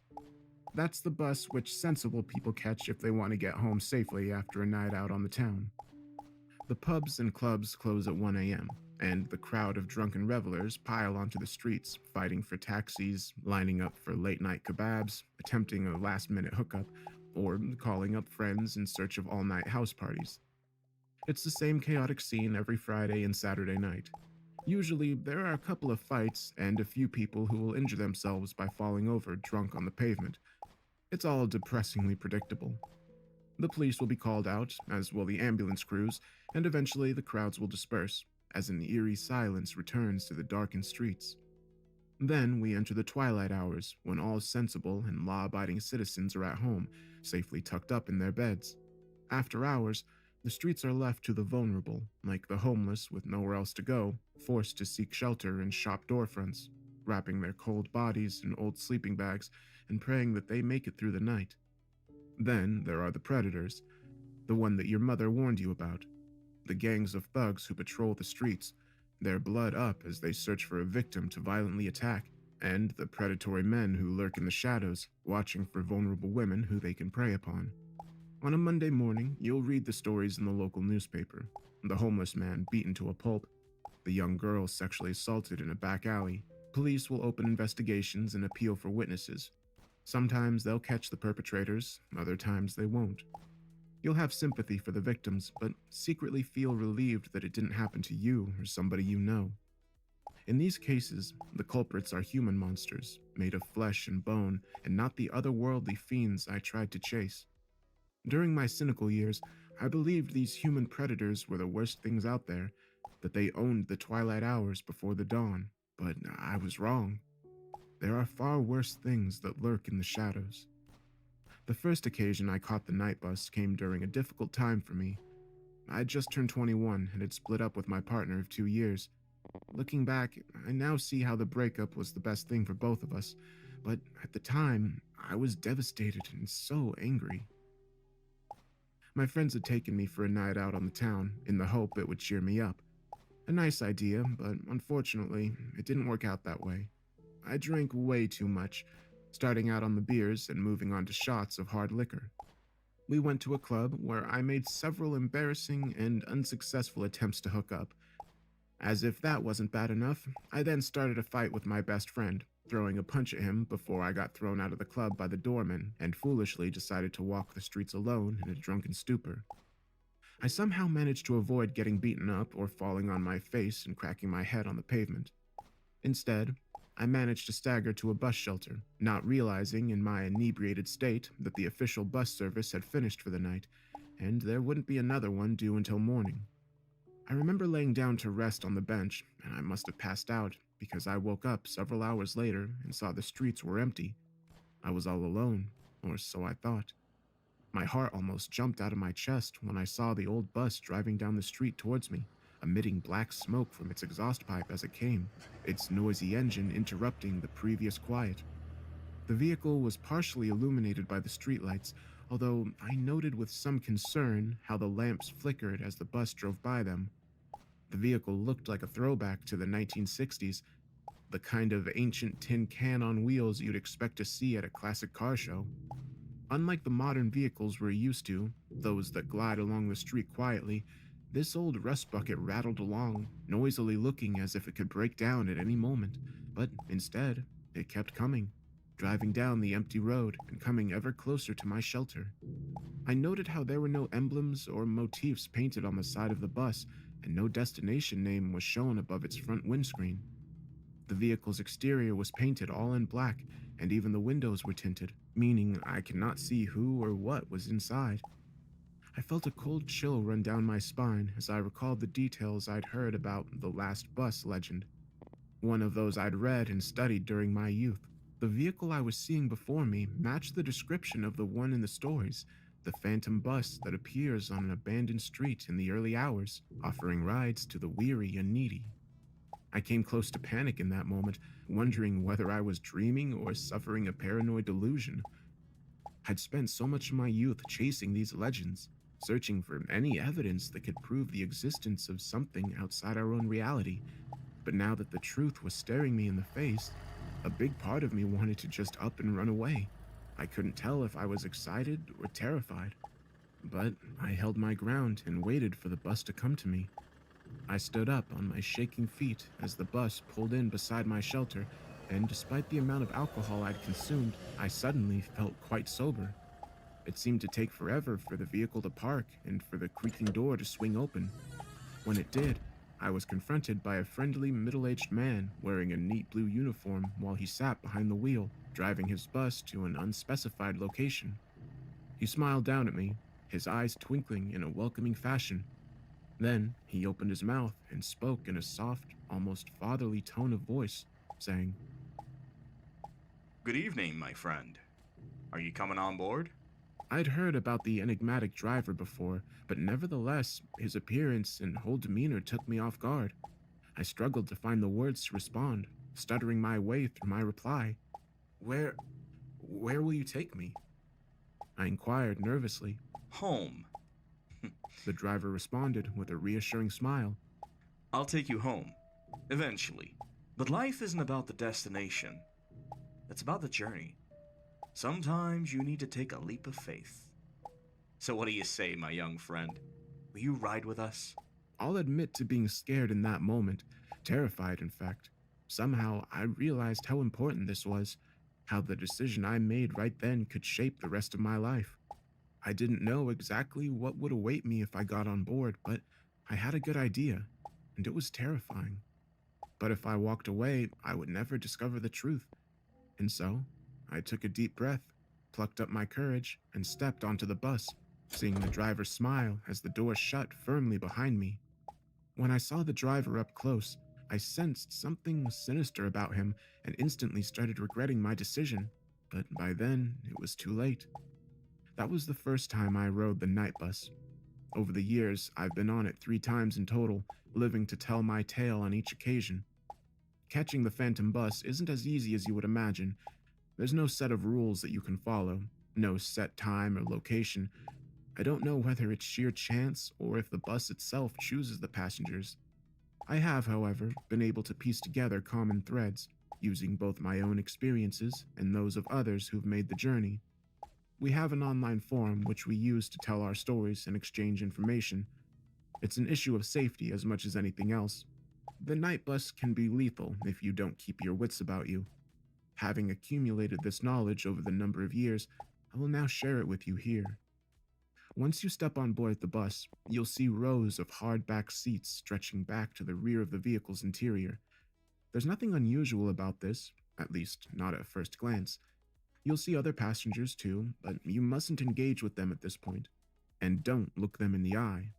That's the bus which sensible people catch if they want to get home safely after a night out on the town. The pubs and clubs close at 1 a.m., and the crowd of drunken revelers pile onto the streets, fighting for taxis, lining up for late-night kebabs, attempting a last-minute hookup, or calling up friends in search of all-night house parties. It's the same chaotic scene every Friday and Saturday night. Usually, there are a couple of fights and a few people who will injure themselves by falling over drunk on the pavement. It's all depressingly predictable. The police will be called out, as will the ambulance crews, and eventually the crowds will disperse, as an eerie silence returns to the darkened streets. Then we enter the twilight hours, when all sensible and law-abiding citizens are at home, safely tucked up in their beds. After hours, the streets are left to the vulnerable, like the homeless with nowhere else to go, forced to seek shelter in shop doorfronts, wrapping their cold bodies in old sleeping bags and praying that they make it through the night. Then there are the predators, the one that your mother warned you about, the gangs of thugs who patrol the streets, their blood up as they search for a victim to violently attack, and the predatory men who lurk in the shadows, watching for vulnerable women who they can prey upon. On a Monday morning, you'll read the stories in the local newspaper. The homeless man beaten to a pulp, the young girl sexually assaulted in a back alley. Police will open investigations and appeal for witnesses. Sometimes they'll catch the perpetrators, other times they won't. You'll have sympathy for the victims, but secretly feel relieved that it didn't happen to you or somebody you know. In these cases, the culprits are human monsters, made of flesh and bone, and not the otherworldly fiends I tried to chase. During my cynical years, I believed these human predators were the worst things out there, that they owned the twilight hours before the dawn, but I was wrong. There are far worse things that lurk in the shadows. The first occasion I caught the night bus came during a difficult time for me. I had just turned 21 and had split up with my partner of 2 years. Looking back, I now see how the breakup was the best thing for both of us, but at the time, I was devastated and so angry. My friends had taken me for a night out on the town in the hope it would cheer me up. A nice idea, but unfortunately, it didn't work out that way. I drank way too much, starting out on the beers and moving on to shots of hard liquor. We went to a club where I made several embarrassing and unsuccessful attempts to hook up. As if that wasn't bad enough, I then started a fight with my best friend, throwing a punch at him before I got thrown out of the club by the doorman and foolishly decided to walk the streets alone in a drunken stupor. I somehow managed to avoid getting beaten up or falling on my face and cracking my head on the pavement. Instead, I managed to stagger to a bus shelter, not realizing in my inebriated state that the official bus service had finished for the night, and there wouldn't be another one due until morning. I remember laying down to rest on the bench, and I must have passed out because I woke up several hours later and saw the streets were empty. I was all alone, or so I thought. My heart almost jumped out of my chest when I saw the old bus driving down the street towards me, emitting black smoke from its exhaust pipe as it came, its noisy engine interrupting the previous quiet. The vehicle was partially illuminated by the streetlights, although I noted with some concern how the lamps flickered as the bus drove by them. The vehicle looked like a throwback to the 1960s, the kind of ancient tin can on wheels you'd expect to see at a classic car show. Unlike the modern vehicles we're used to, those that glide along the street quietly, this old rust bucket rattled along, noisily looking as if it could break down at any moment, but instead, it kept coming, driving down the empty road and coming ever closer to my shelter. I noted how there were no emblems or motifs painted on the side of the bus, and no destination name was shown above its front windscreen. The vehicle's exterior was painted all in black, and even the windows were tinted, meaning I could not see who or what was inside. I felt a cold chill run down my spine as I recalled the details I'd heard about the last bus legend, one of those I'd read and studied during my youth. The vehicle I was seeing before me matched the description of the one in the stories, the phantom bus that appears on an abandoned street in the early hours, offering rides to the weary and needy. I came close to panic in that moment, wondering whether I was dreaming or suffering a paranoid delusion. I'd spent so much of my youth chasing these legends, searching for any evidence that could prove the existence of something outside our own reality. But now that the truth was staring me in the face, a big part of me wanted to just up and run away. I couldn't tell if I was excited or terrified, but I held my ground and waited for the bus to come to me. I stood up on my shaking feet as the bus pulled in beside my shelter, and despite the amount of alcohol I'd consumed, I suddenly felt quite sober. It seemed to take forever for the vehicle to park and for the creaking door to swing open. When it did, I was confronted by a friendly middle-aged man wearing a neat blue uniform while he sat behind the wheel, driving his bus to an unspecified location. He smiled down at me, his eyes twinkling in a welcoming fashion. Then he opened his mouth and spoke in a soft, almost fatherly tone of voice, saying, "Good evening, my friend. Are you coming on board?" I'd heard about the enigmatic driver before, but nevertheless, his appearance and whole demeanor took me off guard. I struggled to find the words to respond, stuttering my way through my reply. Where will you take me?" I inquired nervously. "Home. The driver responded with a reassuring smile. I'll take you home. Eventually. But life isn't about the destination. It's about the journey. Sometimes you need to take a leap of faith. So what do you say, my young friend? Will you ride with us?" I'll admit to being scared in that moment, terrified in fact. Somehow I realized how important this was, how the decision I made right then could shape the rest of my life. I didn't know exactly what would await me if I got on board, but I had a good idea, and it was terrifying. But if I walked away, I would never discover the truth. And so, I took a deep breath, plucked up my courage, and stepped onto the bus, seeing the driver smile as the door shut firmly behind me. When I saw the driver up close, I sensed something sinister about him and instantly started regretting my decision, but by then it was too late. That was the first time I rode the night bus. Over the years, I've been on it 3 times in total, living to tell my tale on each occasion. Catching the phantom bus isn't as easy as you would imagine. There's no set of rules that you can follow, no set time or location. I don't know whether it's sheer chance or if the bus itself chooses the passengers. I have, however, been able to piece together common threads, using both my own experiences and those of others who've made the journey. We have an online forum which we use to tell our stories and exchange information. It's an issue of safety as much as anything else. The night bus can be lethal if you don't keep your wits about you. Having accumulated this knowledge over the number of years, I will now share it with you here. Once you step on board the bus, you'll see rows of hard-back seats stretching back to the rear of the vehicle's interior. There's nothing unusual about this, at least not at first glance. You'll see other passengers too, but you mustn't engage with them at this point. And don't look them in the eye.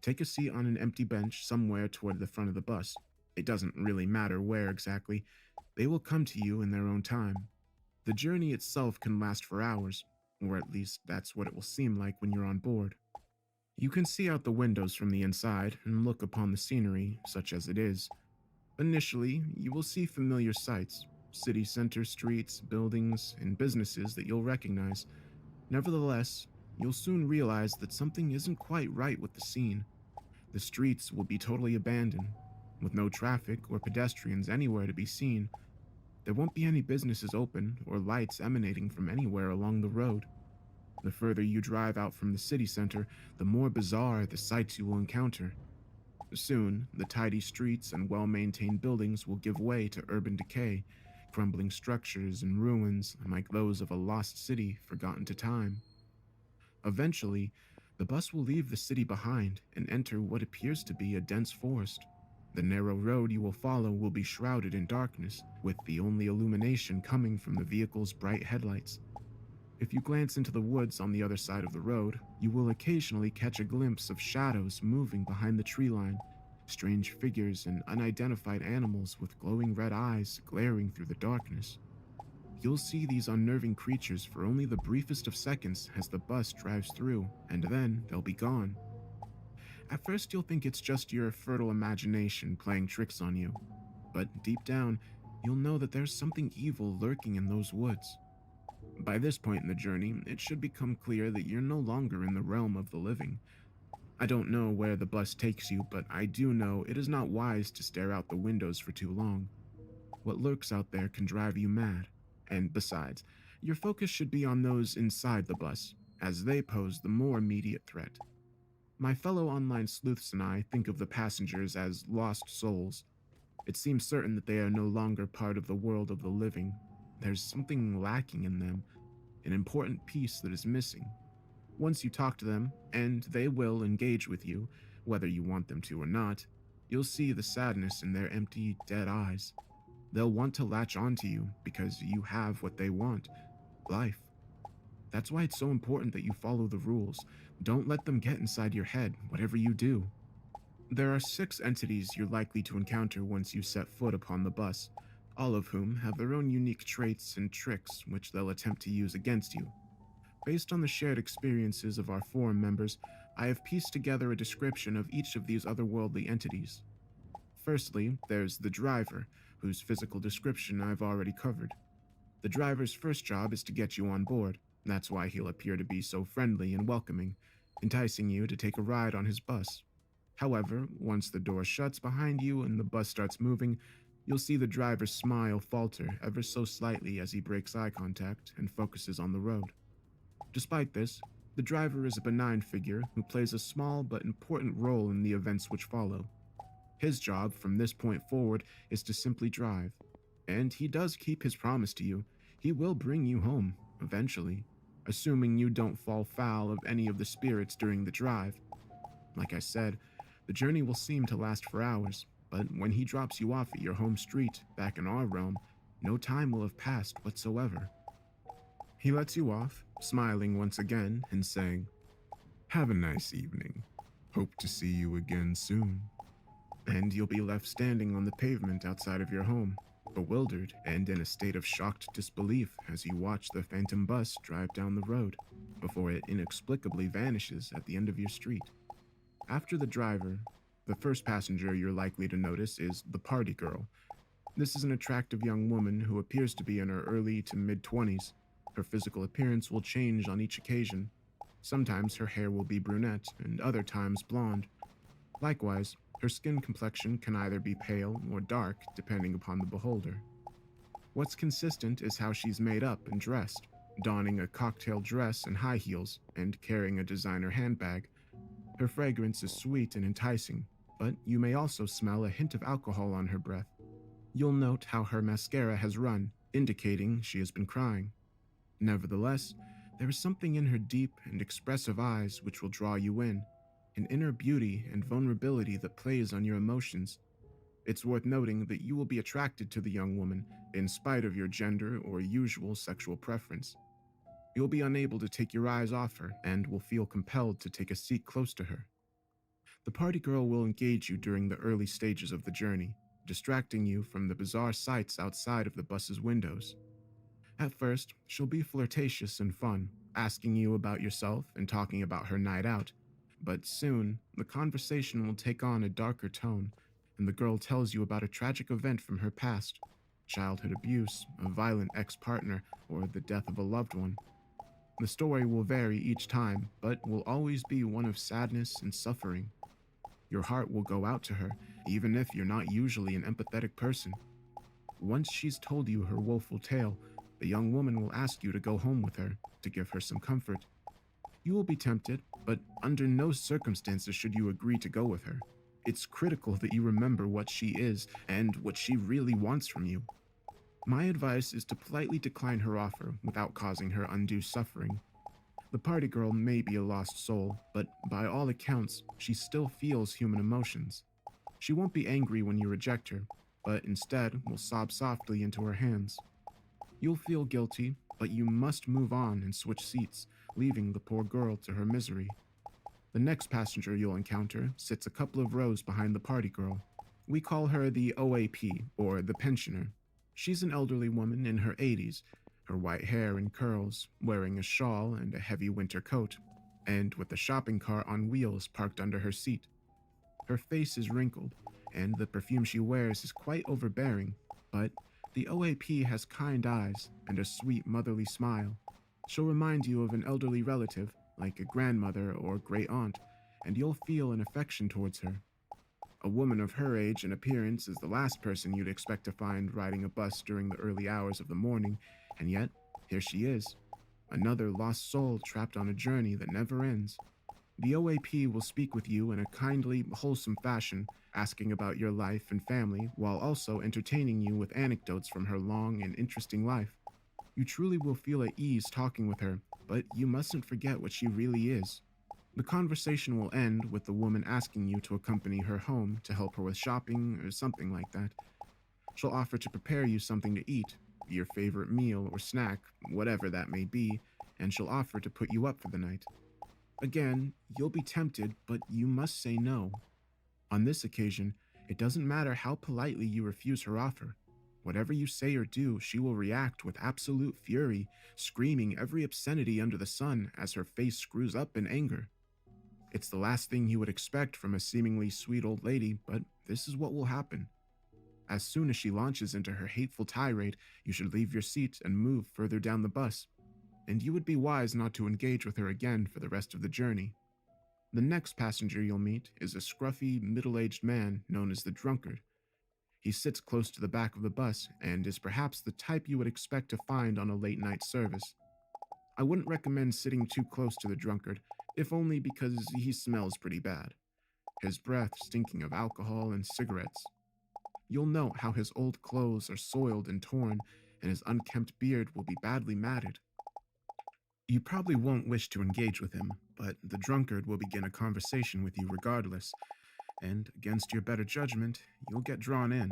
Take a seat on an empty bench somewhere toward the front of the bus. It doesn't really matter where exactly. They will come to you in their own time. The journey itself can last for hours, or at least that's what it will seem like when you're on board. You can see out the windows from the inside and look upon the scenery, such as it is. Initially, you will see familiar sights, city center streets, buildings, and businesses that you'll recognize. Nevertheless, you'll soon realize that something isn't quite right with the scene. The streets will be totally abandoned, with no traffic or pedestrians anywhere to be seen. There won't be any businesses open or lights emanating from anywhere along the road. The further you drive out from the city center, the more bizarre the sights you will encounter. Soon, the tidy streets and well-maintained buildings will give way to urban decay, crumbling structures and ruins like those of a lost city forgotten to time. Eventually, the bus will leave the city behind and enter what appears to be a dense forest. The narrow road you will follow will be shrouded in darkness, with the only illumination coming from the vehicle's bright headlights. If you glance into the woods on the other side of the road, you will occasionally catch a glimpse of shadows moving behind the tree line, strange figures and unidentified animals with glowing red eyes glaring through the darkness. You'll see these unnerving creatures for only the briefest of seconds as the bus drives through, and then they'll be gone. At first you'll think it's just your fertile imagination playing tricks on you, but deep down, you'll know that there's something evil lurking in those woods. By this point in the journey, it should become clear that you're no longer in the realm of the living. I don't know where the bus takes you, but I do know it is not wise to stare out the windows for too long. What lurks out there can drive you mad, and besides, your focus should be on those inside the bus, as they pose the more immediate threat. My fellow online sleuths and I think of the passengers as lost souls. It seems certain that they are no longer part of the world of the living. There's something lacking in them, an important piece that is missing. Once you talk to them, and they will engage with you, whether you want them to or not, you'll see the sadness in their empty, dead eyes. They'll want to latch onto you because you have what they want, life. That's why it's so important that you follow the rules. Don't let them get inside your head, whatever you do. There are 6 entities you're likely to encounter once you set foot upon the bus, all of whom have their own unique traits and tricks which they'll attempt to use against you. Based on the shared experiences of our forum members, I have pieced together a description of each of these otherworldly entities. Firstly, there's the driver, whose physical description I've already covered. The driver's first job is to get you on board. That's why he'll appear to be so friendly and welcoming, enticing you to take a ride on his bus. However, once the door shuts behind you and the bus starts moving, you'll see the driver's smile falter ever so slightly as he breaks eye contact and focuses on the road. Despite this, the driver is a benign figure who plays a small but important role in the events which follow. His job from this point forward is to simply drive, and he does keep his promise to you. He will bring you home, eventually, assuming you don't fall foul of any of the spirits during the drive. Like I said, the journey will seem to last for hours, but when he drops you off at your home street, back in our realm, no time will have passed whatsoever. He lets you off, smiling once again and saying, "Have a nice evening. Hope to see you again soon." And you'll be left standing on the pavement outside of your home, bewildered and in a state of shocked disbelief as you watch the phantom bus drive down the road, before it inexplicably vanishes at the end of your street. After the driver, the first passenger you're likely to notice is the party girl. This is an attractive young woman who appears to be in her early to mid-20s. Her physical appearance will change on each occasion. Sometimes her hair will be brunette and other times blonde. Likewise, her skin complexion can either be pale or dark depending upon the beholder. What's consistent is how she's made up and dressed. donning a cocktail dress and high heels and carrying a designer handbag. Her fragrance is sweet and enticing, but you may also smell a hint of alcohol on her breath. You'll note how her mascara has run, indicating she has been crying. Nevertheless, there is something in her deep and expressive eyes which will draw you in, an inner beauty and vulnerability that plays on your emotions. It's worth noting that you will be attracted to the young woman in spite of your gender or usual sexual preference. You'll be unable to take your eyes off her and will feel compelled to take a seat close to her. The party girl will engage you during the early stages of the journey, distracting you from the bizarre sights outside of the bus's windows. At first, she'll be flirtatious and fun, asking you about yourself and talking about her night out. But soon, the conversation will take on a darker tone, and the girl tells you about a tragic event from her past: childhood abuse, a violent ex-partner, or the death of a loved one. The story will vary each time, but will always be one of sadness and suffering. Your heart will go out to her, even if you're not usually an empathetic person. Once she's told you her woeful tale, the young woman will ask you to go home with her, to give her some comfort. You will be tempted, but under no circumstances should you agree to go with her. It's critical that you remember what she is and what she really wants from you. My advice is to politely decline her offer without causing her undue suffering. The party girl may be a lost soul, but by all accounts, she still feels human emotions. She won't be angry when you reject her, but instead will sob softly into her hands. You'll feel guilty, but you must move on and switch seats, leaving the poor girl to her misery. The next passenger you'll encounter sits a couple of rows behind the party girl. We call her the OAP, or the pensioner. She's an elderly woman in her 80s, her white hair in curls, wearing a shawl and a heavy winter coat, and with a shopping cart on wheels parked under her seat. Her face is wrinkled, and the perfume she wears is quite overbearing, but the OAP has kind eyes and a sweet motherly smile. She'll remind you of an elderly relative, like a grandmother or great aunt, and you'll feel an affection towards her. A woman of her age and appearance is the last person you'd expect to find riding a bus during the early hours of the morning, and yet, here she is, another lost soul trapped on a journey that never ends. The OAP will speak with you in a kindly, wholesome fashion, asking about your life and family, while also entertaining you with anecdotes from her long and interesting life. You truly will feel at ease talking with her, but you mustn't forget what she really is. The conversation will end with the woman asking you to accompany her home to help her with shopping or something like that. She'll offer to prepare you something to eat, your favorite meal or snack, whatever that may be, and she'll offer to put you up for the night. Again, you'll be tempted, but you must say no. On this occasion, it doesn't matter how politely you refuse her offer. Whatever you say or do, she will react with absolute fury, screaming every obscenity under the sun as her face screws up in anger. It's the last thing you would expect from a seemingly sweet old lady, but this is what will happen. As soon as she launches into her hateful tirade, you should leave your seat and move further down the bus, and you would be wise not to engage with her again for the rest of the journey. The next passenger you'll meet is a scruffy, middle-aged man known as the drunkard. He sits close to the back of the bus and is perhaps the type you would expect to find on a late-night service. I wouldn't recommend sitting too close to the drunkard, if only because he smells pretty bad, his breath stinking of alcohol and cigarettes. You'll note how his old clothes are soiled and torn, and his unkempt beard will be badly matted. You probably won't wish to engage with him, but the drunkard will begin a conversation with you regardless, and against your better judgment, you'll get drawn in.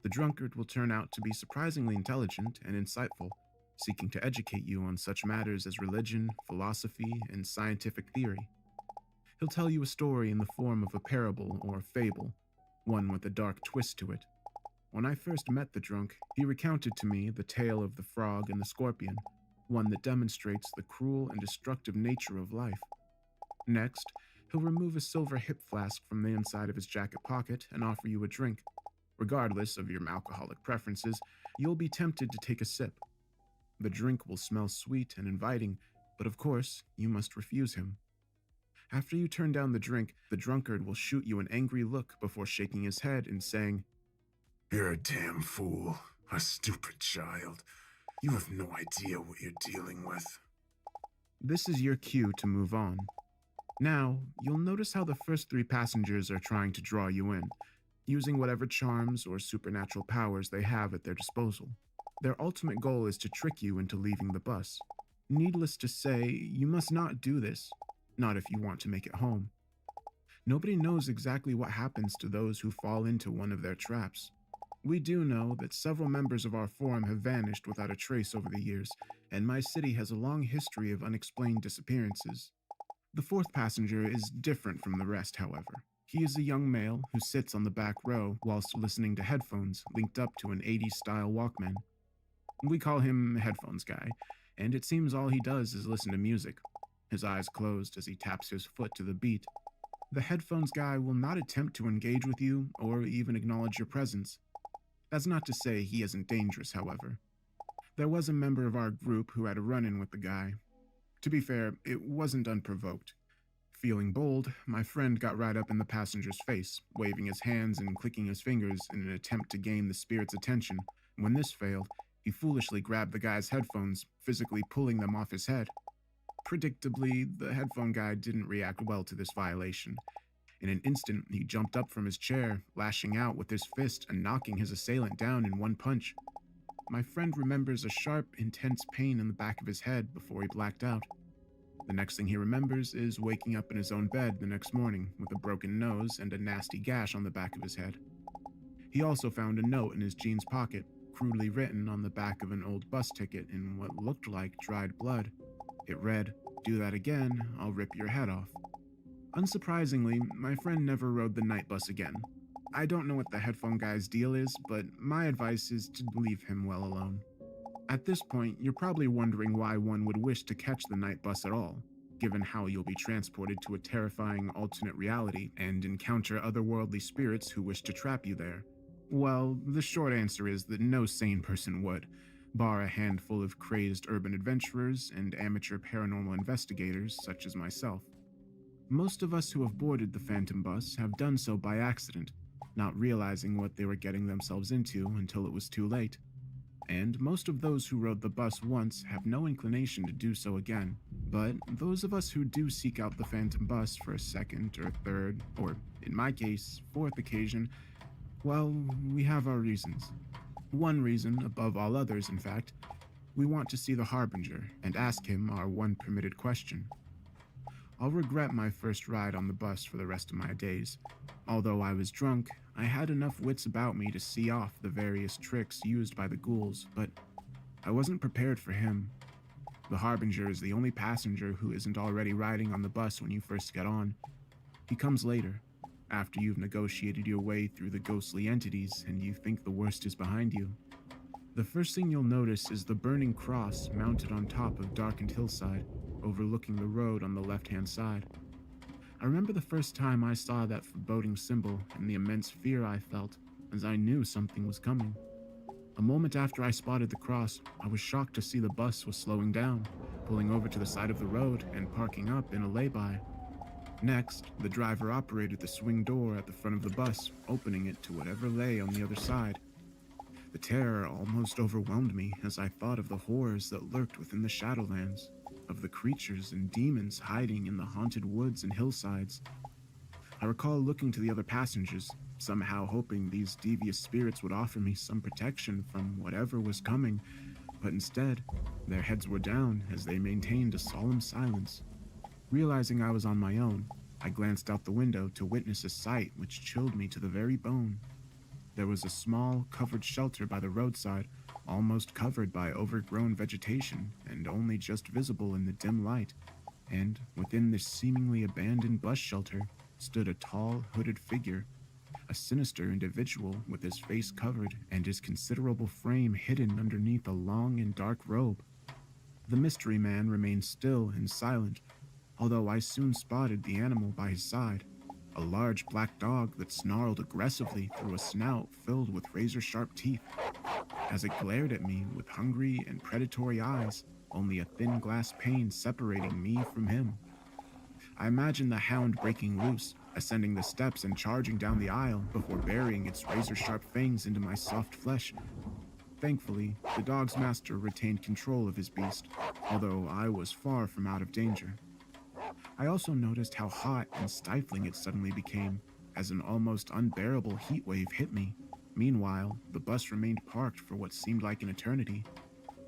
The drunkard will turn out to be surprisingly intelligent and insightful, seeking to educate you on such matters as religion, philosophy, and scientific theory. He'll tell you a story in the form of a parable or fable, one with a dark twist to it. When I first met the drunk, he recounted to me the tale of the frog and the scorpion, one that demonstrates the cruel and destructive nature of life. Next, he'll remove a silver hip flask from the inside of his jacket pocket and offer you a drink. Regardless of your alcoholic preferences, you'll be tempted to take a sip. The drink will smell sweet and inviting, but of course, you must refuse him. After you turn down the drink, the drunkard will shoot you an angry look before shaking his head and saying, You're a damn fool, a stupid child. You have no idea what you're dealing with. This is your cue to move on. Now, you'll notice how the first 3 passengers are trying to draw you in, using whatever charms or supernatural powers they have at their disposal. Their ultimate goal is to trick you into leaving the bus. Needless to say, you must not do this, not if you want to make it home. Nobody knows exactly what happens to those who fall into one of their traps. We do know that several members of our forum have vanished without a trace over the years, and my city has a long history of unexplained disappearances. The 4th passenger is different from the rest, however. He is a young male who sits on the back row whilst listening to headphones linked up to an 80s-style Walkman. We call him Headphones Guy, and it seems all he does is listen to music, his eyes closed as he taps his foot to the beat. The Headphones Guy will not attempt to engage with you or even acknowledge your presence. That's not to say he isn't dangerous, however. There was a member of our group who had a run-in with the guy. To be fair, it wasn't unprovoked. Feeling bold, my friend got right up in the passenger's face, waving his hands and clicking his fingers in an attempt to gain the spirit's attention. When this failed, he foolishly grabbed the guy's headphones, physically pulling them off his head. Predictably, the headphone guy didn't react well to this violation. In an instant, he jumped up from his chair, lashing out with his fist and knocking his assailant down in one punch. My friend remembers a sharp, intense pain in the back of his head before he blacked out. The next thing he remembers is waking up in his own bed the next morning with a broken nose and a nasty gash on the back of his head. He also found a note in his jeans pocket, crudely written on the back of an old bus ticket in what looked like dried blood. It read, "Do that again, I'll rip your head off." Unsurprisingly, my friend never rode the night bus again. I don't know what the headphone guy's deal is, but my advice is to leave him well alone. At this point, you're probably wondering why one would wish to catch the night bus at all, given how you'll be transported to a terrifying alternate reality and encounter otherworldly spirits who wish to trap you there. Well, the short answer is that no sane person would, bar a handful of crazed urban adventurers and amateur paranormal investigators such as myself. Most of us who have boarded the Phantom Bus have done so by accident, not realizing what they were getting themselves into until it was too late. And most of those who rode the bus once have no inclination to do so again. But those of us who do seek out the Phantom Bus for a second or third, or in my case, 4th occasion, well, we have our reasons. One reason, above all others in fact, we want to see the Harbinger and ask him our one permitted question. I'll regret my first ride on the bus for the rest of my days. Although I was drunk, I had enough wits about me to see off the various tricks used by the ghouls, but I wasn't prepared for him. The Harbinger is the only passenger who isn't already riding on the bus when you first get on. He comes later, after you've negotiated your way through the ghostly entities and you think the worst is behind you. The first thing you'll notice is the burning cross mounted on top of darkened hillside, overlooking the road on the left-hand side. I remember the first time I saw that foreboding symbol and the immense fear I felt, as I knew something was coming. A moment after I spotted the cross, I was shocked to see the bus was slowing down, pulling over to the side of the road and parking up in a lay-by. Next, the driver operated the swing door at the front of the bus, opening it to whatever lay on the other side. The terror almost overwhelmed me as I thought of the horrors that lurked within the Shadowlands, of the creatures and demons hiding in the haunted woods and hillsides. I recall looking to the other passengers, somehow hoping these devious spirits would offer me some protection from whatever was coming, but instead, their heads were down as they maintained a solemn silence. Realizing I was on my own, I glanced out the window to witness a sight which chilled me to the very bone. There was a small, covered shelter by the roadside, almost covered by overgrown vegetation and only just visible in the dim light. And within this seemingly abandoned bus shelter stood a tall, hooded figure, a sinister individual with his face covered and his considerable frame hidden underneath a long and dark robe. The mystery man remained still and silent, although I soon spotted the animal by his side, a large black dog that snarled aggressively through a snout filled with razor-sharp teeth. As it glared at me with hungry and predatory eyes, only a thin glass pane separating me from him. I imagined the hound breaking loose, ascending the steps and charging down the aisle before burying its razor-sharp fangs into my soft flesh. Thankfully, the dog's master retained control of his beast, although I was far from out of danger. I also noticed how hot and stifling it suddenly became, as an almost unbearable heat wave hit me. Meanwhile, the bus remained parked for what seemed like an eternity,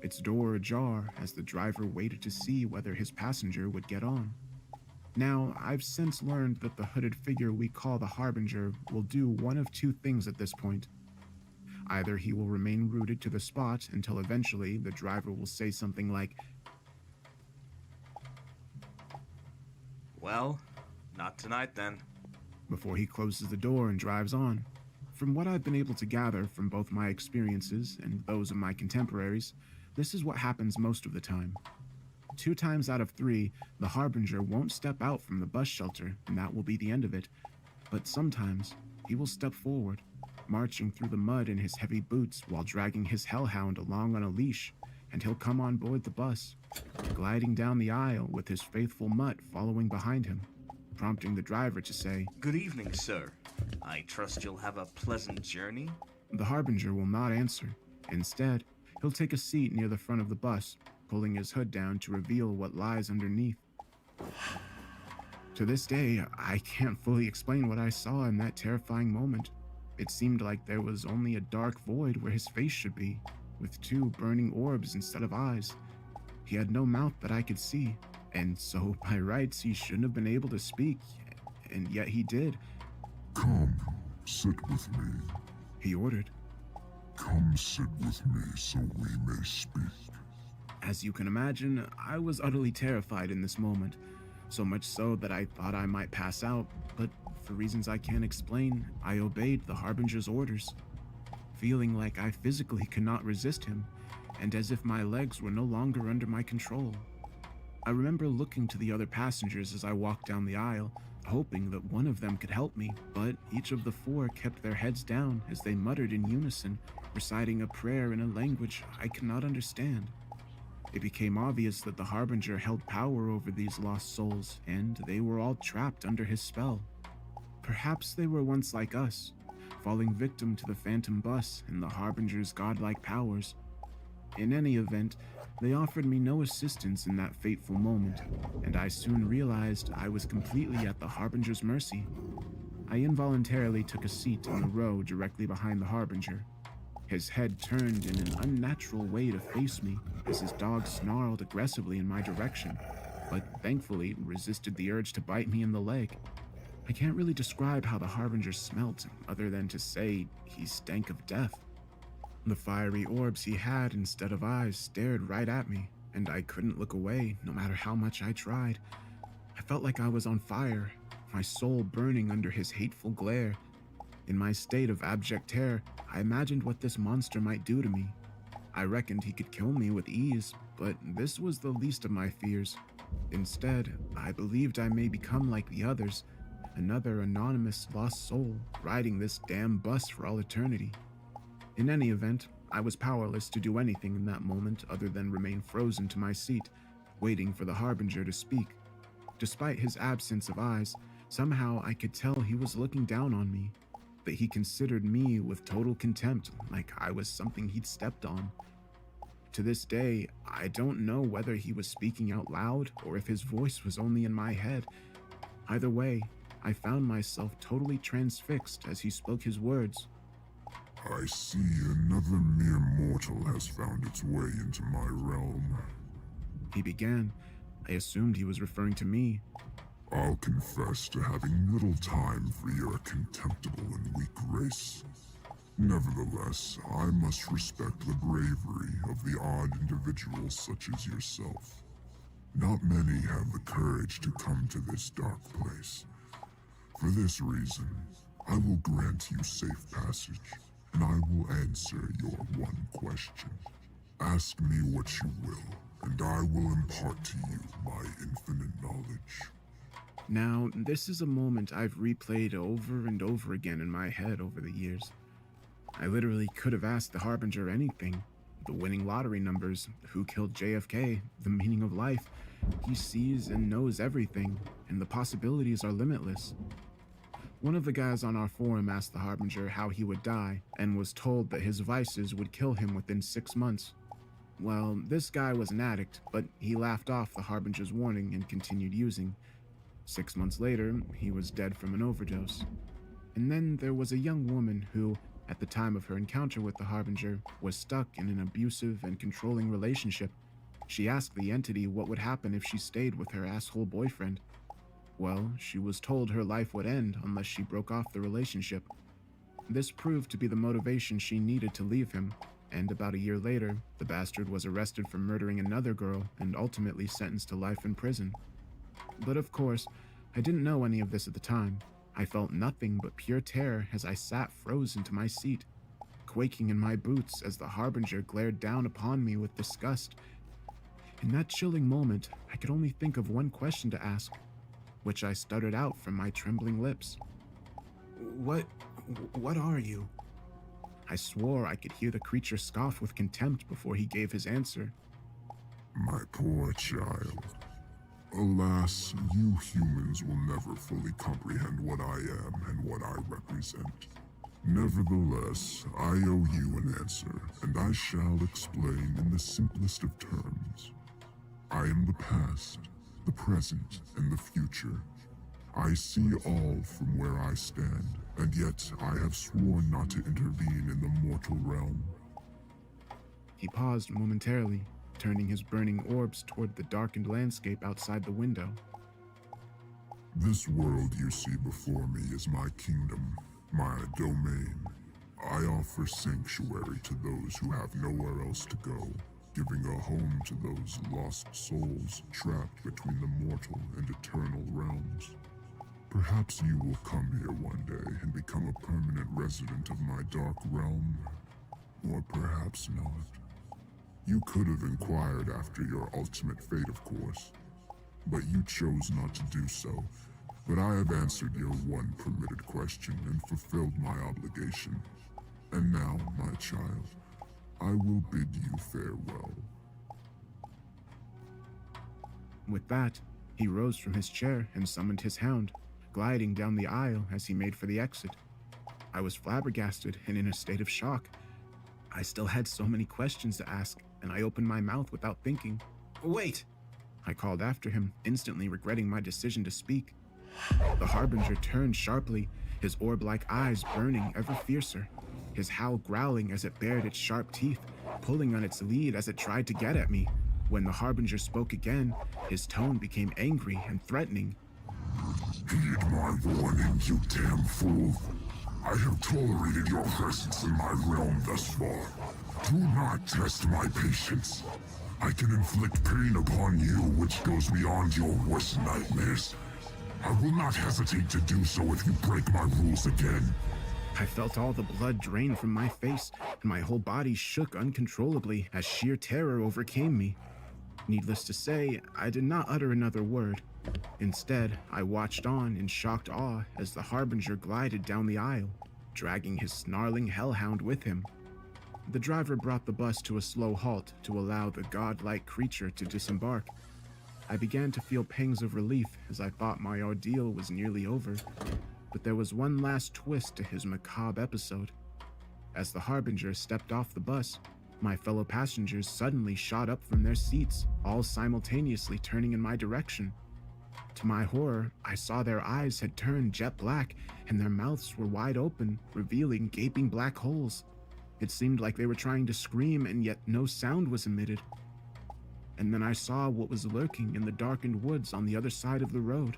its door ajar as the driver waited to see whether his passenger would get on. Now, I've since learned that the hooded figure we call the Harbinger will do one of two things at this point. Either he will remain rooted to the spot until eventually the driver will say something like, Well, not tonight then. before he closes the door and drives on. From what I've been able to gather from both my experiences and those of my contemporaries, this is what happens most of the time. 2 times out of 3, the Harbinger won't step out from the bus shelter, and that will be the end of it. But sometimes, he will step forward, marching through the mud in his heavy boots while dragging his hellhound along on a leash, and he'll come on board the bus, gliding down the aisle with his faithful mutt following behind him, prompting the driver to say, Good evening, sir. I trust you'll have a pleasant journey. The Harbinger will not answer. Instead, he'll take a seat near the front of the bus, pulling his hood down to reveal what lies underneath. To this day, I can't fully explain what I saw in that terrifying moment. It seemed like there was only a dark void where his face should be, with 2 burning orbs instead of eyes. He had no mouth that I could see, and so by rights he shouldn't have been able to speak, and yet he did. Come, sit with me. He ordered. Come sit with me so we may speak. As you can imagine, I was utterly terrified in this moment, so much so that I thought I might pass out, but for reasons I can't explain, I obeyed the Harbinger's orders, feeling like I physically could not resist him, and as if my legs were no longer under my control. I remember looking to the other passengers as I walked down the aisle, hoping that one of them could help me, but each of the 4 kept their heads down as they muttered in unison, reciting a prayer in a language I could not understand. It became obvious that the Harbinger held power over these lost souls, and they were all trapped under his spell. Perhaps they were once like us, falling victim to the phantom bus and the Harbinger's godlike powers. In any event, they offered me no assistance in that fateful moment, and I soon realized I was completely at the Harbinger's mercy. I involuntarily took a seat in the row directly behind the Harbinger. His head turned in an unnatural way to face me as his dog snarled aggressively in my direction, but thankfully resisted the urge to bite me in the leg. I can't really describe how the Harbinger smelt, other than to say he stank of death. The fiery orbs he had instead of eyes stared right at me, and I couldn't look away no matter how much I tried. I felt like I was on fire, my soul burning under his hateful glare. In my state of abject terror, I imagined what this monster might do to me. I reckoned he could kill me with ease, but this was the least of my fears. Instead, I believed I may become like the others, another anonymous lost soul riding this damn bus for all eternity. In any event, I was powerless to do anything in that moment other than remain frozen to my seat, waiting for the Harbinger to speak. Despite his absence of eyes, somehow I could tell he was looking down on me, that he considered me with total contempt, like I was something he'd stepped on. To this day, I don't know whether he was speaking out loud or if his voice was only in my head. Either way, I found myself totally transfixed as he spoke his words. I see another mere mortal has found its way into my realm. He began. I assumed he was referring to me. I'll confess to having little time for your contemptible and weak race. Nevertheless, I must respect the bravery of the odd individuals such as yourself. Not many have the courage to come to this dark place. For this reason, I will grant you safe passage, and I will answer your one question. Ask me what you will, and I will impart to you my infinite knowledge. Now, this is a moment I've replayed over and over again in my head over the years. I literally could have asked the Harbinger anything. The winning lottery numbers, who killed JFK, the meaning of life. He sees and knows everything, and the possibilities are limitless. One of the guys on our forum asked the Harbinger how he would die and was told that his vices would kill him within 6 months. Well, this guy was an addict, but he laughed off the Harbinger's warning and continued using. 6 months later, he was dead from an overdose. And then there was a young woman who, at the time of her encounter with the Harbinger, was stuck in an abusive and controlling relationship. She asked the entity what would happen if she stayed with her asshole boyfriend. Well, she was told her life would end unless she broke off the relationship. This proved to be the motivation she needed to leave him, and about a year later, the bastard was arrested for murdering another girl and ultimately sentenced to life in prison. But of course, I didn't know any of this at the time. I felt nothing but pure terror as I sat frozen to my seat, quaking in my boots as the Harbinger glared down upon me with disgust. In that chilling moment, I could only think of one question to ask, which I stuttered out from my trembling lips. What are you?" I swore I could hear the creature scoff with contempt before he gave his answer. My poor child. Alas, you humans will never fully comprehend what I am and what I represent. Nevertheless, I owe you an answer, and I shall explain in the simplest of terms. I am the past, the present, and the future. I see all from where I stand, and yet I have sworn not to intervene in the mortal realm. He paused momentarily, turning his burning orbs toward the darkened landscape outside the window. This world you see before me is my kingdom, my domain. I offer sanctuary to those who have nowhere else to go, giving a home to those lost souls trapped between the mortal and eternal realms. Perhaps you will come here one day and become a permanent resident of my dark realm, or perhaps not. You could have inquired after your ultimate fate, of course, but you chose not to do so. But I have answered your one permitted question and fulfilled my obligation. And now, my child, I will bid you farewell. With that, he rose from his chair and summoned his hound, gliding down the aisle as he made for the exit. I was flabbergasted and in a state of shock. I still had so many questions to ask, and I opened my mouth without thinking. "Wait!" I called after him, instantly regretting my decision to speak. The Harbinger turned sharply, his orb-like eyes burning ever fiercer, his howl growling as it bared its sharp teeth, pulling on its lead as it tried to get at me. When the Harbinger spoke again, his tone became angry and threatening. Heed my warning, you damn fool. I have tolerated your presence in my realm thus far. Do not test my patience. I can inflict pain upon you which goes beyond your worst nightmares. I will not hesitate to do so if you break my rules again. I felt all the blood drain from my face, and my whole body shook uncontrollably as sheer terror overcame me. Needless to say, I did not utter another word. Instead, I watched on in shocked awe as the Harbinger glided down the aisle, dragging his snarling hellhound with him. The driver brought the bus to a slow halt to allow the godlike creature to disembark. I began to feel pangs of relief as I thought my ordeal was nearly over, but there was one last twist to his macabre episode. As the Harbinger stepped off the bus, my fellow passengers suddenly shot up from their seats, all simultaneously turning in my direction. To my horror, I saw their eyes had turned jet black and their mouths were wide open, revealing gaping black holes. It seemed like they were trying to scream and yet no sound was emitted. And then I saw what was lurking in the darkened woods on the other side of the road.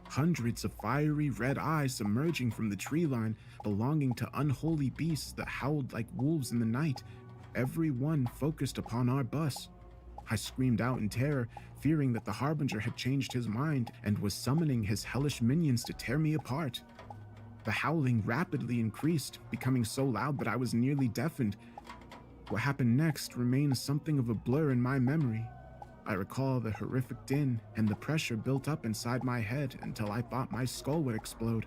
Hundreds of fiery red eyes emerging from the tree line, belonging to unholy beasts that howled like wolves in the night, every one focused upon our bus. I screamed out in terror, fearing that the Harbinger had changed his mind and was summoning his hellish minions to tear me apart. The howling rapidly increased, becoming so loud that I was nearly deafened. What happened next remains something of a blur in my memory. I recall the horrific din and the pressure built up inside my head until I thought my skull would explode.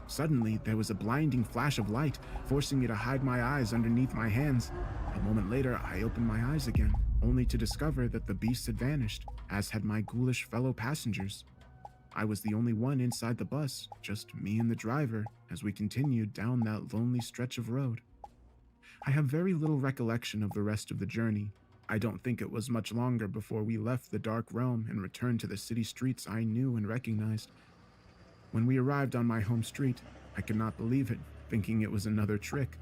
Suddenly, there was a blinding flash of light, forcing me to hide my eyes underneath my hands. A moment later, I opened my eyes again, only to discover that the beast had vanished, as had my ghoulish fellow passengers. I was the only one inside the bus, just me and the driver, as we continued down that lonely stretch of road. I have very little recollection of the rest of the journey. I don't think it was much longer before we left the dark realm and returned to the city streets I knew and recognized. When we arrived on my home street, I could not believe it, thinking it was another trick.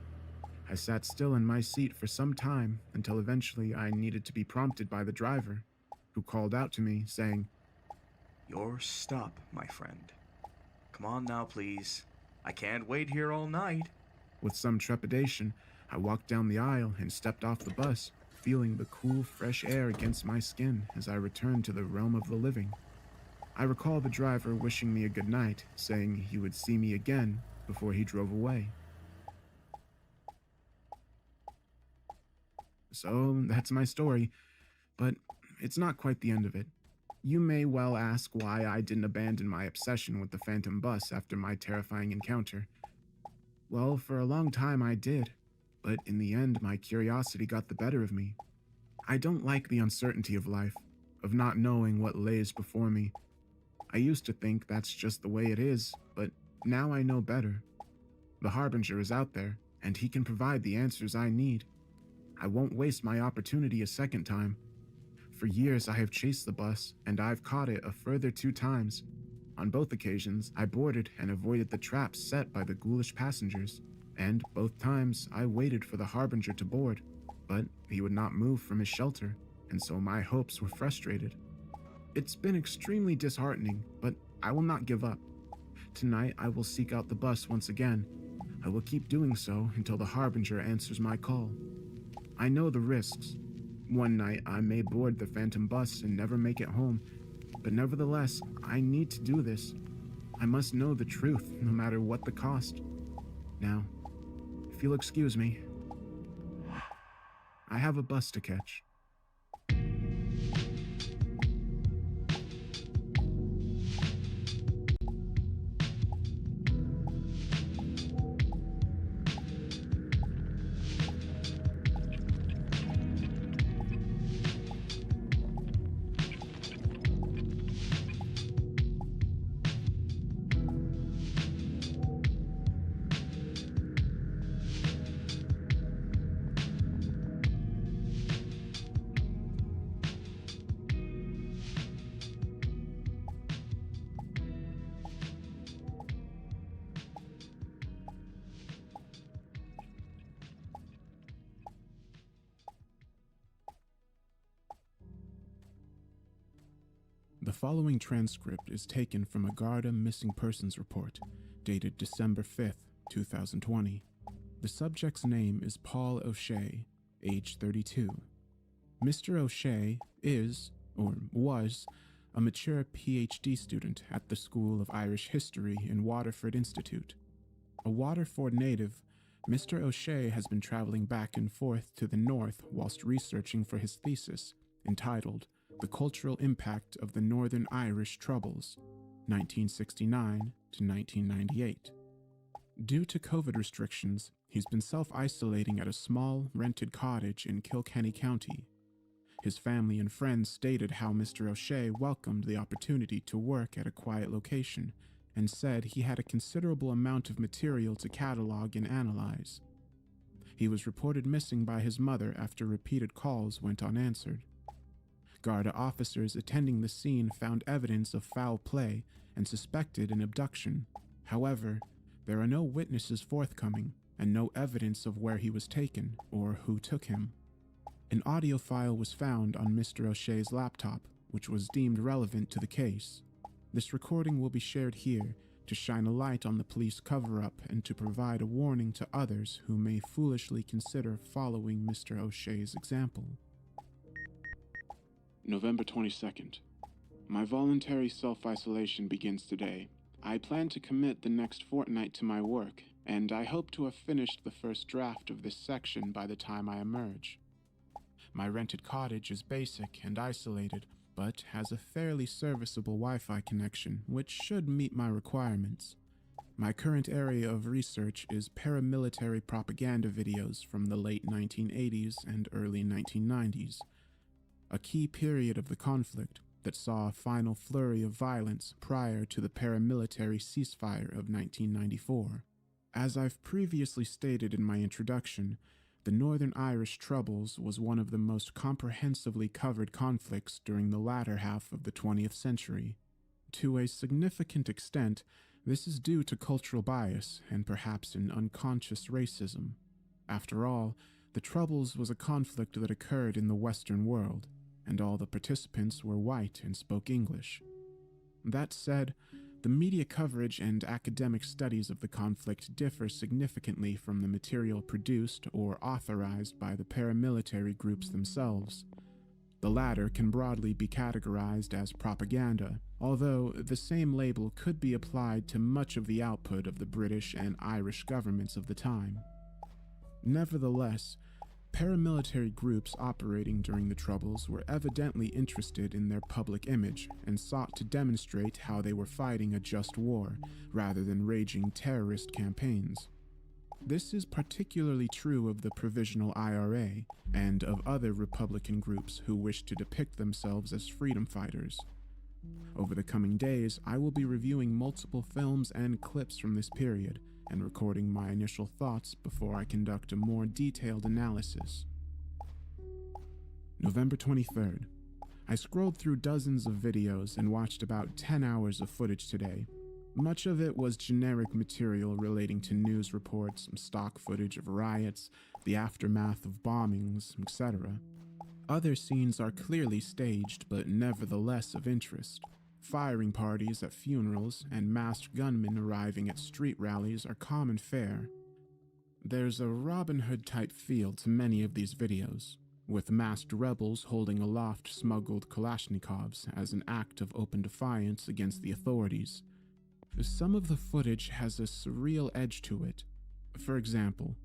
I sat still in my seat for some time until eventually I needed to be prompted by the driver, who called out to me, saying, Your stop, my friend. Come on now, please. I can't wait here all night. With some trepidation, I walked down the aisle and stepped off the bus, feeling the cool, fresh air against my skin as I returned to the realm of the living. I recall the driver wishing me a good night, saying he would see me again before he drove away. So that's my story, but it's not quite the end of it. You may well ask why I didn't abandon my obsession with the Phantom Bus after my terrifying encounter. Well, for a long time I did, but in the end my curiosity got the better of me. I don't like the uncertainty of life, of not knowing what lays before me. I used to think that's just the way it is, but now I know better. The Harbinger is out there, and he can provide the answers I need. I won't waste my opportunity a second time. For years I have chased the bus, and I've caught it a further 2 times. On both occasions, I boarded and avoided the traps set by the ghoulish passengers, and both times I waited for the Harbinger to board, but he would not move from his shelter, and so my hopes were frustrated. It's been extremely disheartening, but I will not give up. Tonight I will seek out the bus once again. I will keep doing so until the Harbinger answers my call. I know the risks. One night I may board the Phantom Bus and never make it home, but nevertheless, I need to do this. I must know the truth, no matter what the cost. Now, if you'll excuse me, I have a bus to catch. The following transcript is taken from a Garda missing persons report, dated December 5th, 2020. The subject's name is Paul O'Shea, age 32. Mr. O'Shea is, or was, a mature PhD student at the School of Irish History in Waterford Institute. A Waterford native, Mr. O'Shea has been traveling back and forth to the north whilst researching for his thesis, entitled The Cultural Impact of the Northern Irish Troubles, 1969 to 1998. Due to COVID restrictions, he's been self-isolating at a small, rented cottage in Kilkenny County. His family and friends stated how Mr. O'Shea welcomed the opportunity to work at a quiet location and said he had a considerable amount of material to catalog and analyze. He was reported missing by his mother after repeated calls went unanswered. Garda officers attending the scene found evidence of foul play and suspected an abduction. However, there are no witnesses forthcoming and no evidence of where he was taken or who took him. An audio file was found on Mr. O'Shea's laptop, which was deemed relevant to the case. This recording will be shared here to shine a light on the police cover-up and to provide a warning to others who may foolishly consider following Mr. O'Shea's example. November 22nd. My voluntary self-isolation begins today. I plan to commit the next fortnight to my work, and I hope to have finished the first draft of this section by the time I emerge. My rented cottage is basic and isolated, but has a fairly serviceable Wi-Fi connection, which should meet my requirements. My current area of research is paramilitary propaganda videos from the late 1980s and early 1990s. A key period of the conflict, that saw a final flurry of violence prior to the paramilitary ceasefire of 1994. As I've previously stated in my introduction, the Northern Irish Troubles was one of the most comprehensively covered conflicts during the latter half of the 20th century. To a significant extent, this is due to cultural bias and perhaps an unconscious racism. After all, the Troubles was a conflict that occurred in the Western world, and all the participants were white and spoke English. That said, the media coverage and academic studies of the conflict differ significantly from the material produced or authorized by the paramilitary groups themselves. The latter can broadly be categorized as propaganda, although the same label could be applied to much of the output of the British and Irish governments of the time. Nevertheless, paramilitary groups operating during the Troubles were evidently interested in their public image and sought to demonstrate how they were fighting a just war rather than raging terrorist campaigns. This is particularly true of the Provisional IRA and of other Republican groups who wish to depict themselves as freedom fighters. Over the coming days, I will be reviewing multiple films and clips from this period and recording my initial thoughts before I conduct a more detailed analysis. November 23rd. I scrolled through dozens of videos and watched about 10 hours of footage today. Much of it was generic material relating to news reports, stock footage of riots, the aftermath of bombings, etc. Other scenes are clearly staged but nevertheless of interest. Firing parties at funerals and masked gunmen arriving at street rallies are common fare. There's a Robin Hood type feel to many of these videos, with masked rebels holding aloft smuggled Kalashnikovs as an act of open defiance against the authorities. Some of the footage has a surreal edge to it. For example,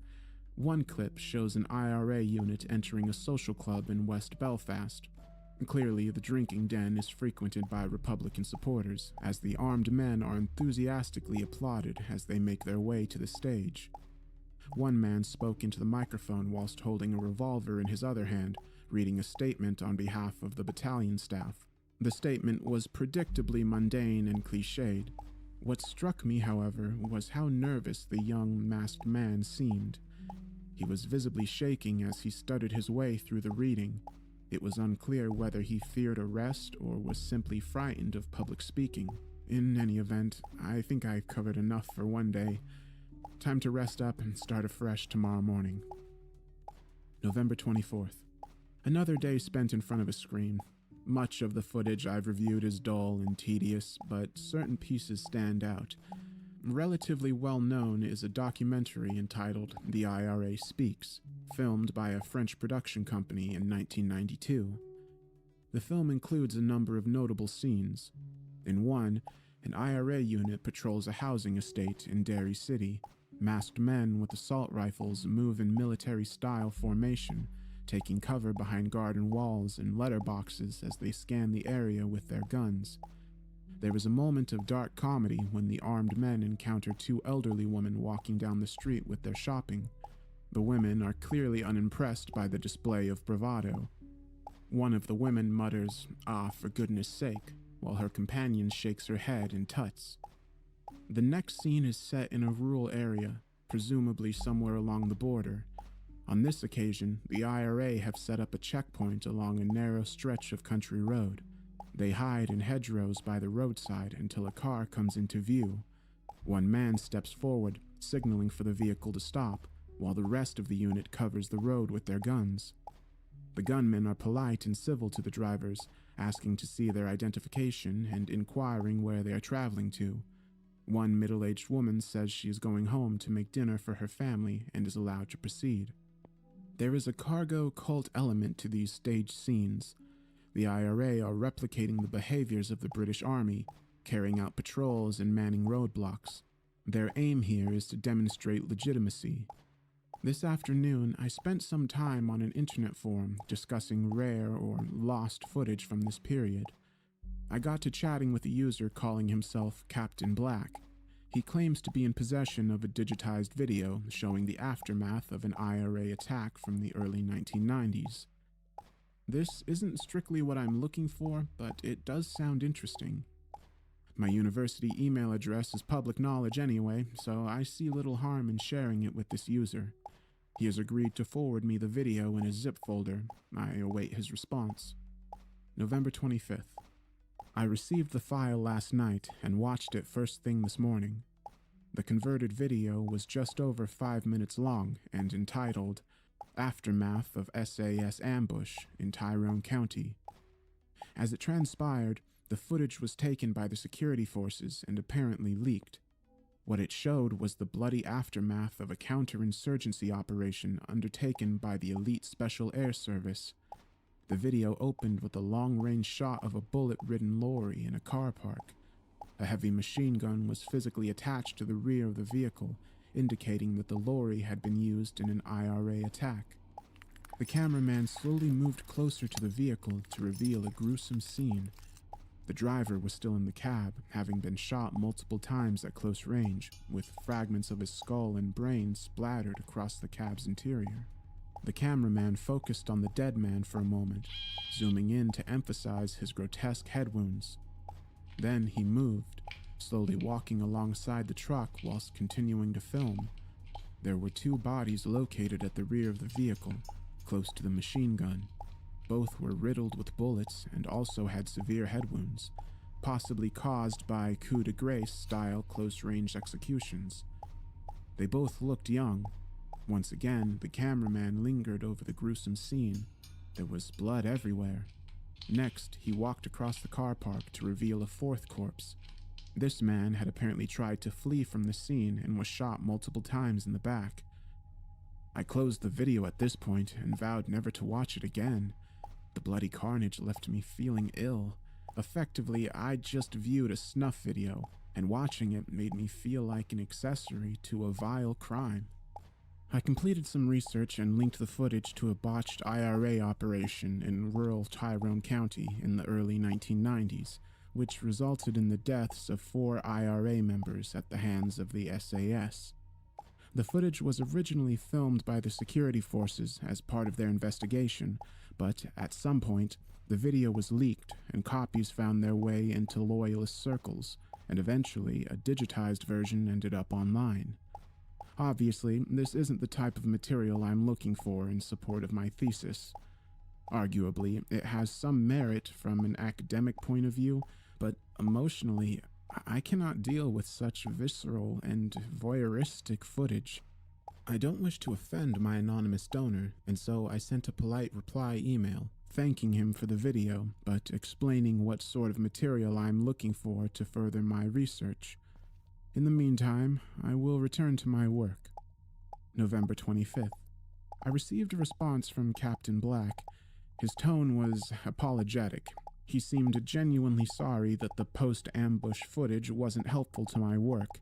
one clip shows an IRA unit entering a social club in West Belfast. Clearly, the drinking den is frequented by Republican supporters, as the armed men are enthusiastically applauded as they make their way to the stage. One man spoke into the microphone whilst holding a revolver in his other hand, reading a statement on behalf of the battalion staff. The statement was predictably mundane and cliched. What struck me, however, was how nervous the young masked man seemed. He was visibly shaking as he stuttered his way through the reading. It was unclear whether he feared arrest or was simply frightened of public speaking. In any event, I think I've covered enough for one day. Time to rest up and start afresh tomorrow morning. November 24th. Another day spent in front of a screen. Much of the footage I've reviewed is dull and tedious, but certain pieces stand out. Relatively well known is a documentary entitled The IRA Speaks, filmed by a French production company in 1992. The film includes a number of notable scenes. In one, an IRA unit patrols a housing estate in Derry City. Masked men with assault rifles move in military-style formation, taking cover behind garden walls and letterboxes as they scan the area with their guns. There is a moment of dark comedy when the armed men encounter two elderly women walking down the street with their shopping. The women are clearly unimpressed by the display of bravado. One of the women mutters, "Ah, for goodness sake," while her companion shakes her head and tuts. The next scene is set in a rural area, presumably somewhere along the border. On this occasion, the IRA have set up a checkpoint along a narrow stretch of country road. They hide in hedgerows by the roadside until a car comes into view. One man steps forward, signaling for the vehicle to stop, while the rest of the unit covers the road with their guns. The gunmen are polite and civil to the drivers, asking to see their identification and inquiring where they are traveling to. One middle-aged woman says she is going home to make dinner for her family and is allowed to proceed. There is a cargo cult element to these staged scenes. The IRA are replicating the behaviors of the British Army, carrying out patrols and manning roadblocks. Their aim here is to demonstrate legitimacy. This afternoon, I spent some time on an internet forum discussing rare or lost footage from this period. I got to chatting with a user calling himself Captain Black. He claims to be in possession of a digitized video showing the aftermath of an IRA attack from the early 1990s. This isn't strictly what I'm looking for, but it does sound interesting. My university email address is public knowledge anyway, so I see little harm in sharing it with this user. He has agreed to forward me the video in a zip folder. I await his response. November 25th. I received the file last night and watched it first thing this morning. The converted video was just over 5 minutes long and entitled Aftermath of SAS Ambush in Tyrone County. As it transpired, the footage was taken by the security forces and apparently leaked. What it showed was the bloody aftermath of a counterinsurgency operation undertaken by the elite Special Air Service. The video opened with a long-range shot of a bullet-ridden lorry in a car park. A heavy machine gun was physically attached to the rear of the vehicle, indicating that the lorry had been used in an IRA attack. The cameraman slowly moved closer to the vehicle to reveal a gruesome scene. The driver was still in the cab, having been shot multiple times at close range, with fragments of his skull and brain splattered across the cab's interior. The cameraman focused on the dead man for a moment, zooming in to emphasize his grotesque head wounds. Then he moved, slowly walking alongside the truck whilst continuing to film. There were 2 bodies located at the rear of the vehicle, close to the machine gun. Both were riddled with bullets and also had severe head wounds, possibly caused by coup de grace-style close-range executions. They both looked young. Once again, the cameraman lingered over the gruesome scene. There was blood everywhere. Next, he walked across the car park to reveal a 4th corpse. This man had apparently tried to flee from the scene and was shot multiple times in the back. I closed the video at this point and vowed never to watch it again. The bloody carnage left me feeling ill. Effectively, I just viewed a snuff video, and watching it made me feel like an accessory to a vile crime. I completed some research and linked the footage to a botched IRA operation in rural Tyrone County in the early 1990s, which resulted in the deaths of 4 IRA members at the hands of the SAS. The footage was originally filmed by the security forces as part of their investigation, but at some point, the video was leaked and copies found their way into loyalist circles, and eventually a digitized version ended up online. Obviously, this isn't the type of material I'm looking for in support of my thesis. Arguably, it has some merit from an academic point of view, but emotionally, I cannot deal with such visceral and voyeuristic footage. I don't wish to offend my anonymous donor, and so I sent a polite reply email, thanking him for the video, but explaining what sort of material I'm looking for to further my research. In the meantime, I will return to my work. November 25th. I received a response from Captain Black. His tone was apologetic. He seemed genuinely sorry that the post-ambush footage wasn't helpful to my work.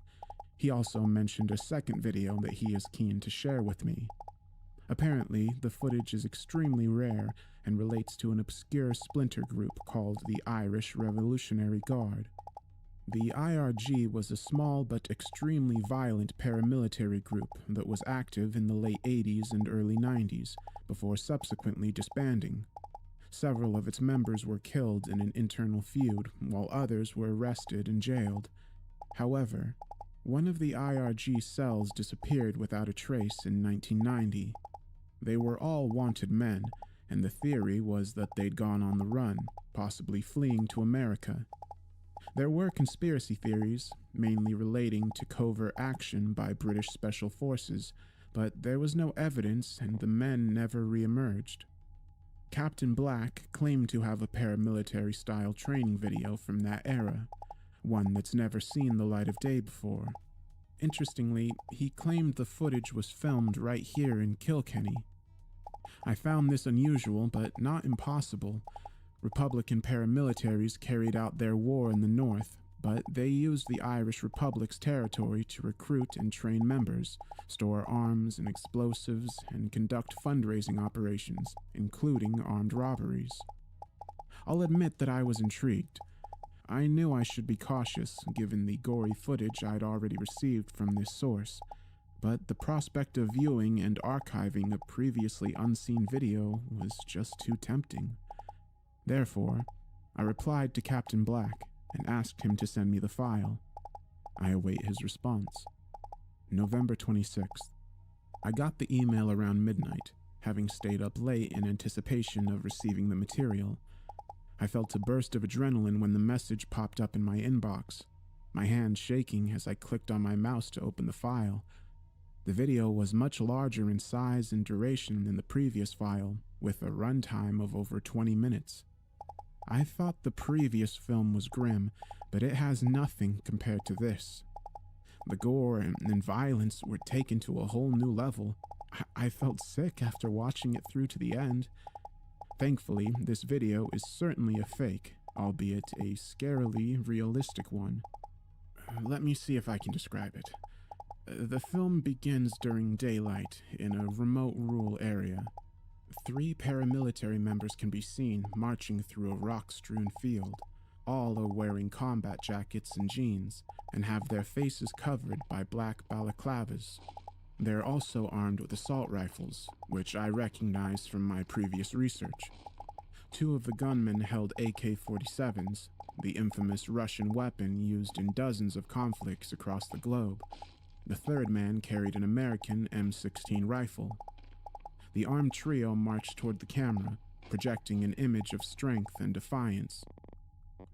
He also mentioned a second video that he is keen to share with me. Apparently, the footage is extremely rare and relates to an obscure splinter group called the Irish Revolutionary Guard. The IRG was a small but extremely violent paramilitary group that was active in the late 80s and early 90s, before subsequently disbanding. Several of its members were killed in an internal feud, while others were arrested and jailed. However, one of the IRG cells disappeared without a trace in 1990. They were all wanted men, and the theory was that they'd gone on the run, possibly fleeing to America. There were conspiracy theories, mainly relating to covert action by British Special Forces, but there was no evidence and the men never re-emerged. Captain Black claimed to have a paramilitary-style training video from that era, one that's never seen the light of day before. Interestingly, he claimed the footage was filmed right here in Kilkenny. I found this unusual, but not impossible. Republican paramilitaries carried out their war in the north, but they used the Irish Republic's territory to recruit and train members, store arms and explosives, and conduct fundraising operations, including armed robberies. I'll admit that I was intrigued. I knew I should be cautious, given the gory footage I'd already received from this source, but the prospect of viewing and archiving a previously unseen video was just too tempting. Therefore, I replied to Captain Black and asked him to send me the file. I await his response. November 26th. I got the email around midnight, having stayed up late in anticipation of receiving the material. I felt a burst of adrenaline when the message popped up in my inbox, my hand shaking as I clicked on my mouse to open the file. The video was much larger in size and duration than the previous file, with a runtime of over 20 minutes. I thought the previous film was grim, but it has nothing compared to this. The gore and violence were taken to a whole new level. I felt sick after watching it through to the end. Thankfully, this video is certainly a fake, albeit a scarily realistic one. Let me see if I can describe it. The film begins during daylight in a remote rural area. 3 paramilitary members can be seen marching through a rock-strewn field. All are wearing combat jackets and jeans, and have their faces covered by black balaclavas. They're also armed with assault rifles, which I recognize from my previous research. 2 of the gunmen held AK-47s, the infamous Russian weapon used in dozens of conflicts across the globe. The 3rd man carried an American M16 rifle. The armed trio marched toward the camera, projecting an image of strength and defiance.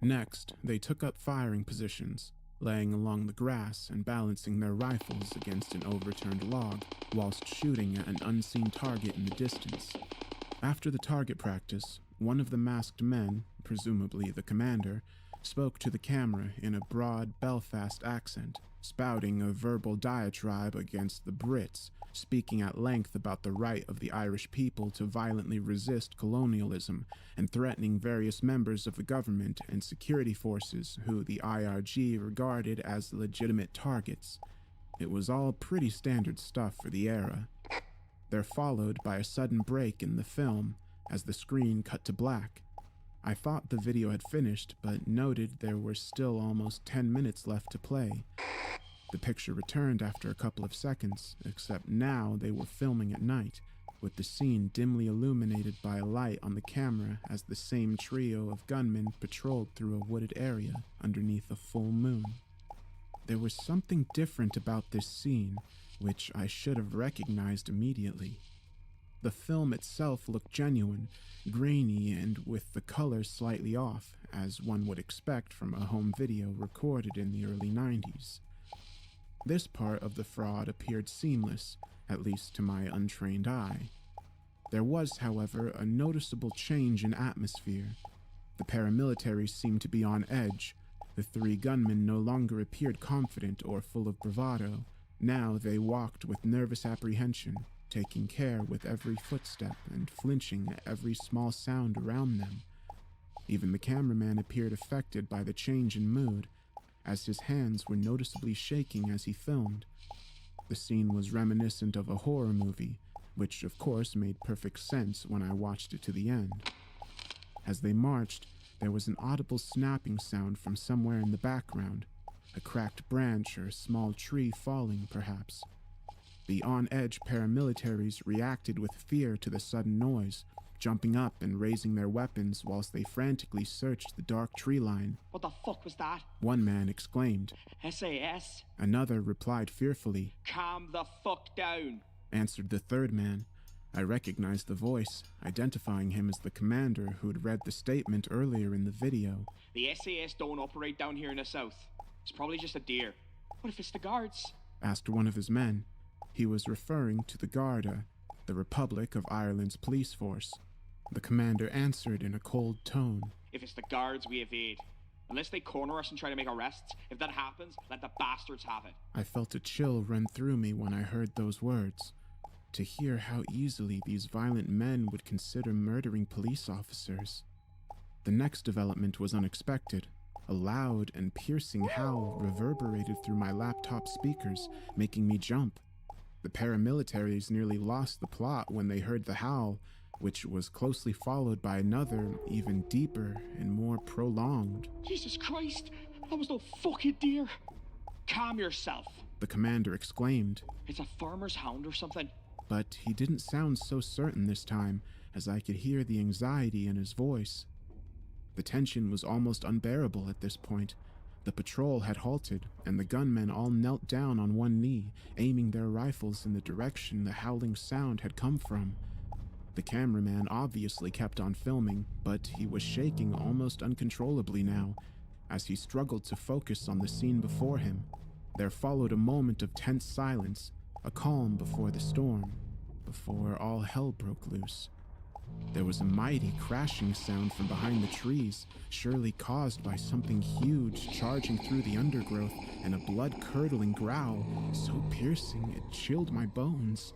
Next, they took up firing positions, laying along the grass and balancing their rifles against an overturned log, whilst shooting at an unseen target in the distance. After the target practice, one of the masked men, presumably the commander, spoke to the camera in a broad Belfast accent, spouting a verbal diatribe against the Brits, speaking at length about the right of the Irish people to violently resist colonialism, and threatening various members of the government and security forces who the IRG regarded as legitimate targets. It was all pretty standard stuff for the era. They're followed by a sudden break in the film as the screen cut to black. I thought the video had finished, but noted there were still almost 10 minutes left to play. The picture returned after a couple of seconds, except now they were filming at night, with the scene dimly illuminated by a light on the camera as the same trio of gunmen patrolled through a wooded area underneath a full moon. There was something different about this scene, which I should have recognized immediately. The film itself looked genuine, grainy, and with the colors slightly off, as one would expect from a home video recorded in the early 90s. This part of the fraud appeared seamless, at least to my untrained eye. There was, however, a noticeable change in atmosphere. The paramilitaries seemed to be on edge. The 3 gunmen no longer appeared confident or full of bravado. Now they walked with nervous apprehension, taking care with every footstep and flinching at every small sound around them. Even the cameraman appeared affected by the change in mood, as his hands were noticeably shaking as he filmed. The scene was reminiscent of a horror movie, which of course made perfect sense when I watched it to the end. As they marched, there was an audible snapping sound from somewhere in the background, a cracked branch or a small tree falling, perhaps. The on-edge paramilitaries reacted with fear to the sudden noise, jumping up and raising their weapons whilst they frantically searched the dark tree line. What the fuck was that? One man exclaimed. SAS? Another replied fearfully. Calm the fuck down, answered the 3rd man. I recognized the voice, identifying him as the commander who had read the statement earlier in the video. The SAS don't operate down here in the south. It's probably just a deer. What if it's the guards? Asked one of his men. He was referring to the Garda, the Republic of Ireland's police force. The commander answered in a cold tone. If it's the guards, we evade. Unless they corner us and try to make arrests, if that happens, let the bastards have it. I felt a chill run through me when I heard those words. To hear how easily these violent men would consider murdering police officers. The next development was unexpected. A loud and piercing howl reverberated through my laptop speakers, making me jump. The paramilitaries nearly lost the plot when they heard the howl, which was closely followed by another, even deeper and more prolonged. Jesus Christ, that was no fucking deer. Calm yourself. the commander exclaimed. It's a farmer's hound or something. But he didn't sound so certain this time, as I could hear the anxiety in his voice. The tension was almost unbearable at this point. The patrol had halted, and the gunmen all knelt down on one knee, aiming their rifles in the direction the howling sound had come from. The cameraman obviously kept on filming, but he was shaking almost uncontrollably now, as he struggled to focus on the scene before him. There followed a moment of tense silence, a calm before the storm, before all hell broke loose. There was a mighty crashing sound from behind the trees, surely caused by something huge charging through the undergrowth, and a blood-curdling growl, so piercing it chilled my bones.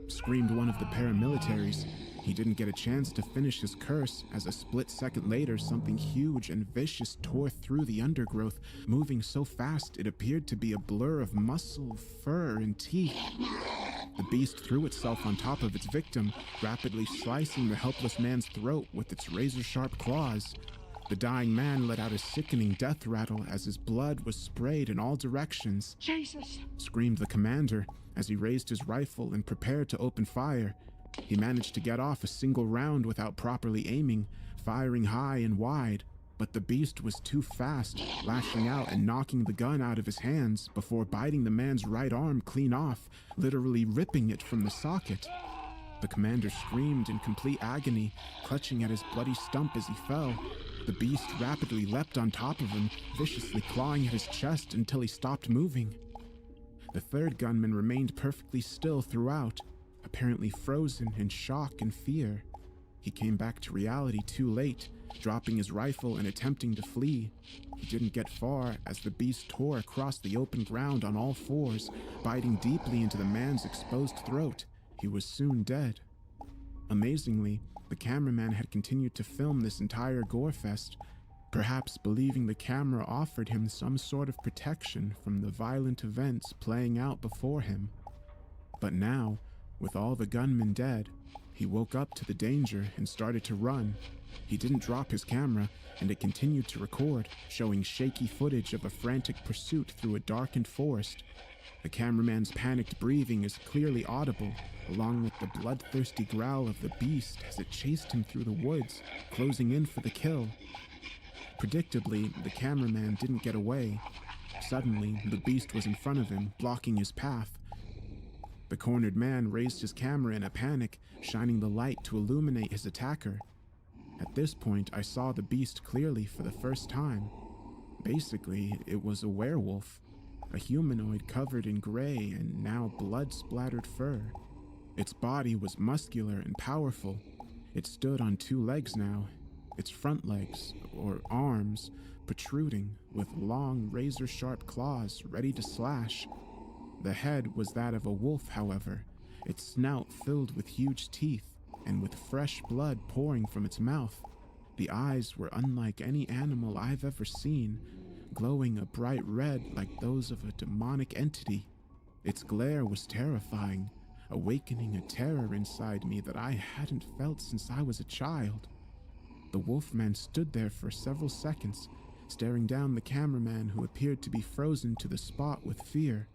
Screamed one of the paramilitaries. He didn't get a chance to finish his curse, as a split second later something huge and vicious tore through the undergrowth, moving so fast it appeared to be a blur of muscle, fur, and teeth. The beast threw itself on top of its victim, rapidly slicing the helpless man's throat with its razor-sharp claws. The dying man let out a sickening death rattle as his blood was sprayed in all directions. Jesus! Screamed the commander as he raised his rifle and prepared to open fire. He managed to get off a single round without properly aiming, firing high and wide, but the beast was too fast, lashing out and knocking the gun out of his hands before biting the man's right arm clean off, literally ripping it from the socket. The commander screamed in complete agony, clutching at his bloody stump as he fell. The beast rapidly leapt on top of him, viciously clawing at his chest until he stopped moving. The third gunman remained perfectly still throughout, apparently frozen in shock and fear. He came back to reality too late, dropping his rifle and attempting to flee. He didn't get far as the beast tore across the open ground on all fours, biting deeply into the man's exposed throat. He was soon dead. Amazingly, the cameraman had continued to film this entire gore fest, perhaps believing the camera offered him some sort of protection from the violent events playing out before him. But now, with all the gunmen dead, he woke up to the danger and started to run. He didn't drop his camera, and it continued to record, showing shaky footage of a frantic pursuit through a darkened forest. The cameraman's panicked breathing is clearly audible, along with the bloodthirsty growl of the beast as it chased him through the woods, closing in for the kill. Predictably, the cameraman didn't get away. Suddenly, the beast was in front of him, blocking his path. The cornered man raised his camera in a panic, shining the light to illuminate his attacker. At this point, I saw the beast clearly for the first time. Basically, it was a werewolf, a humanoid covered in gray and now blood-splattered fur. Its body was muscular and powerful. It stood on two legs now, its front legs, or arms, protruding with long, razor-sharp claws ready to slash. The head was that of a wolf, however, its snout filled with huge teeth, and with fresh blood pouring from its mouth. The eyes were unlike any animal I've ever seen, glowing a bright red like those of a demonic entity. Its glare was terrifying, awakening a terror inside me that I hadn't felt since I was a child. The wolfman stood there for several seconds, staring down the cameraman who appeared to be frozen to the spot with fear.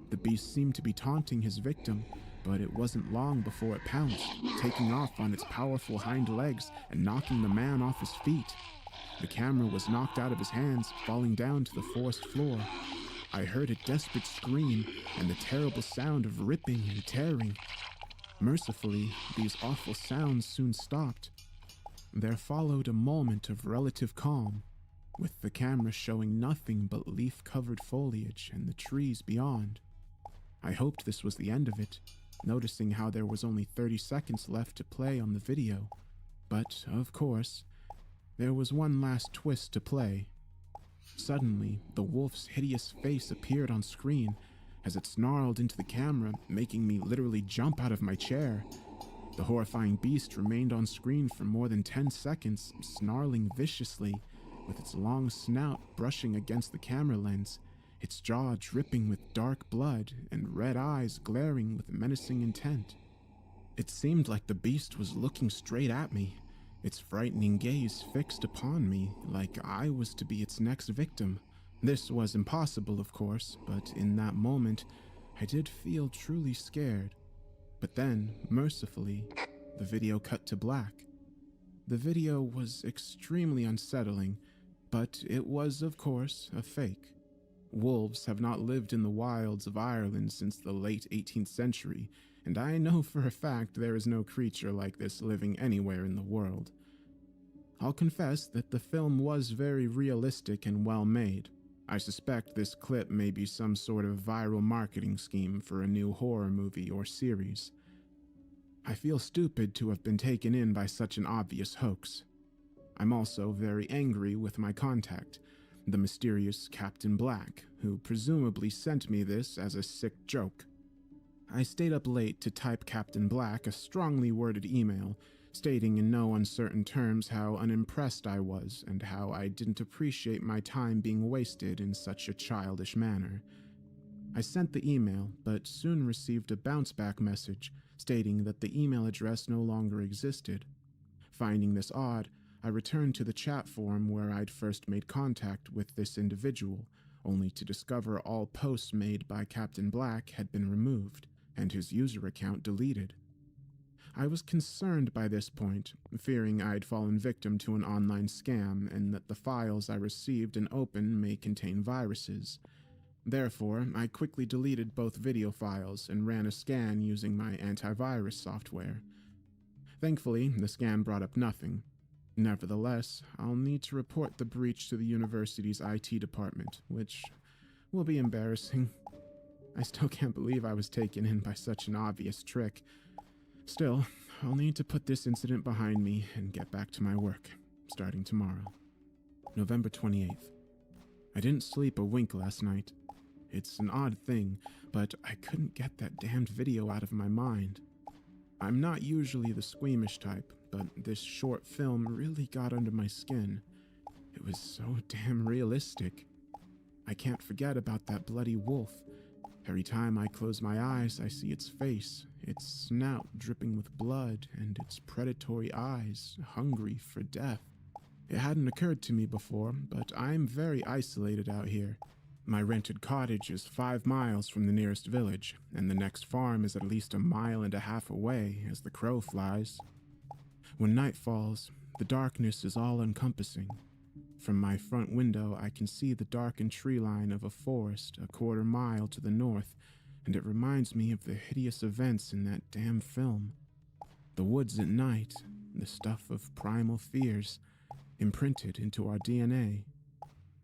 The beast seemed to be taunting his victim, but it wasn't long before it pounced, taking off on its powerful hind legs and knocking the man off his feet. The camera was knocked out of his hands, falling down to the forest floor. I heard a desperate scream and the terrible sound of ripping and tearing. Mercifully, these awful sounds soon stopped. There followed a moment of relative calm, with the camera showing nothing but leaf-covered foliage and the trees beyond. I hoped this was the end of it, noticing how there was only 30 seconds left to play on the video. But, of course, there was one last twist to play. Suddenly, the wolf's hideous face appeared on screen as it snarled into the camera, making me literally jump out of my chair. The horrifying beast remained on screen for more than 10 seconds, snarling viciously, with its long snout brushing against the camera lens, its jaw dripping with dark blood and red eyes glaring with menacing intent. It seemed like the beast was looking straight at me, its frightening gaze fixed upon me like I was to be its next victim. This was impossible, of course, but in that moment, I did feel truly scared. But then, mercifully, the video cut to black. The video was extremely unsettling, but it was, of course, a fake. Wolves have not lived in the wilds of Ireland since the late 18th century, and I know for a fact there is no creature like this living anywhere in the world. I'll confess that the film was very realistic and well made. I suspect this clip may be some sort of viral marketing scheme for a new horror movie or series. I feel stupid to have been taken in by such an obvious hoax. I'm also very angry with my contact, the mysterious Captain Black, who presumably sent me this as a sick joke. I stayed up late to type Captain Black a strongly worded email, stating in no uncertain terms how unimpressed I was and how I didn't appreciate my time being wasted in such a childish manner. I sent the email, but soon received a bounce-back message stating that the email address no longer existed. Finding this odd, I returned to the chat forum where I'd first made contact with this individual, only to discover all posts made by Captain Black had been removed, and his user account deleted. I was concerned by this point, fearing I'd fallen victim to an online scam and that the files I received and opened may contain viruses. Therefore, I quickly deleted both video files and ran a scan using my antivirus software. Thankfully, the scan brought up nothing. Nevertheless, I'll need to report the breach to the university's IT department, which will be embarrassing. I still can't believe I was taken in by such an obvious trick. Still, I'll need to put this incident behind me and get back to my work, starting tomorrow. November 28th. I didn't sleep a wink last night. It's an odd thing, but I couldn't get that damned video out of my mind. I'm not usually the squeamish type, but this short film really got under my skin. It was so damn realistic. I can't forget about that bloody wolf. Every time I close my eyes, I see its face, its snout dripping with blood, and its predatory eyes, hungry for death. It hadn't occurred to me before, but I'm very isolated out here. My rented cottage is 5 miles from the nearest village, and the next farm is at least 1.5 miles away as the crow flies. When night falls, the darkness is all-encompassing. From my front window, I can see the darkened tree line of a forest 1/4 mile to the north, and it reminds me of the hideous events in that damn film. The woods at night, the stuff of primal fears, imprinted into our DNA.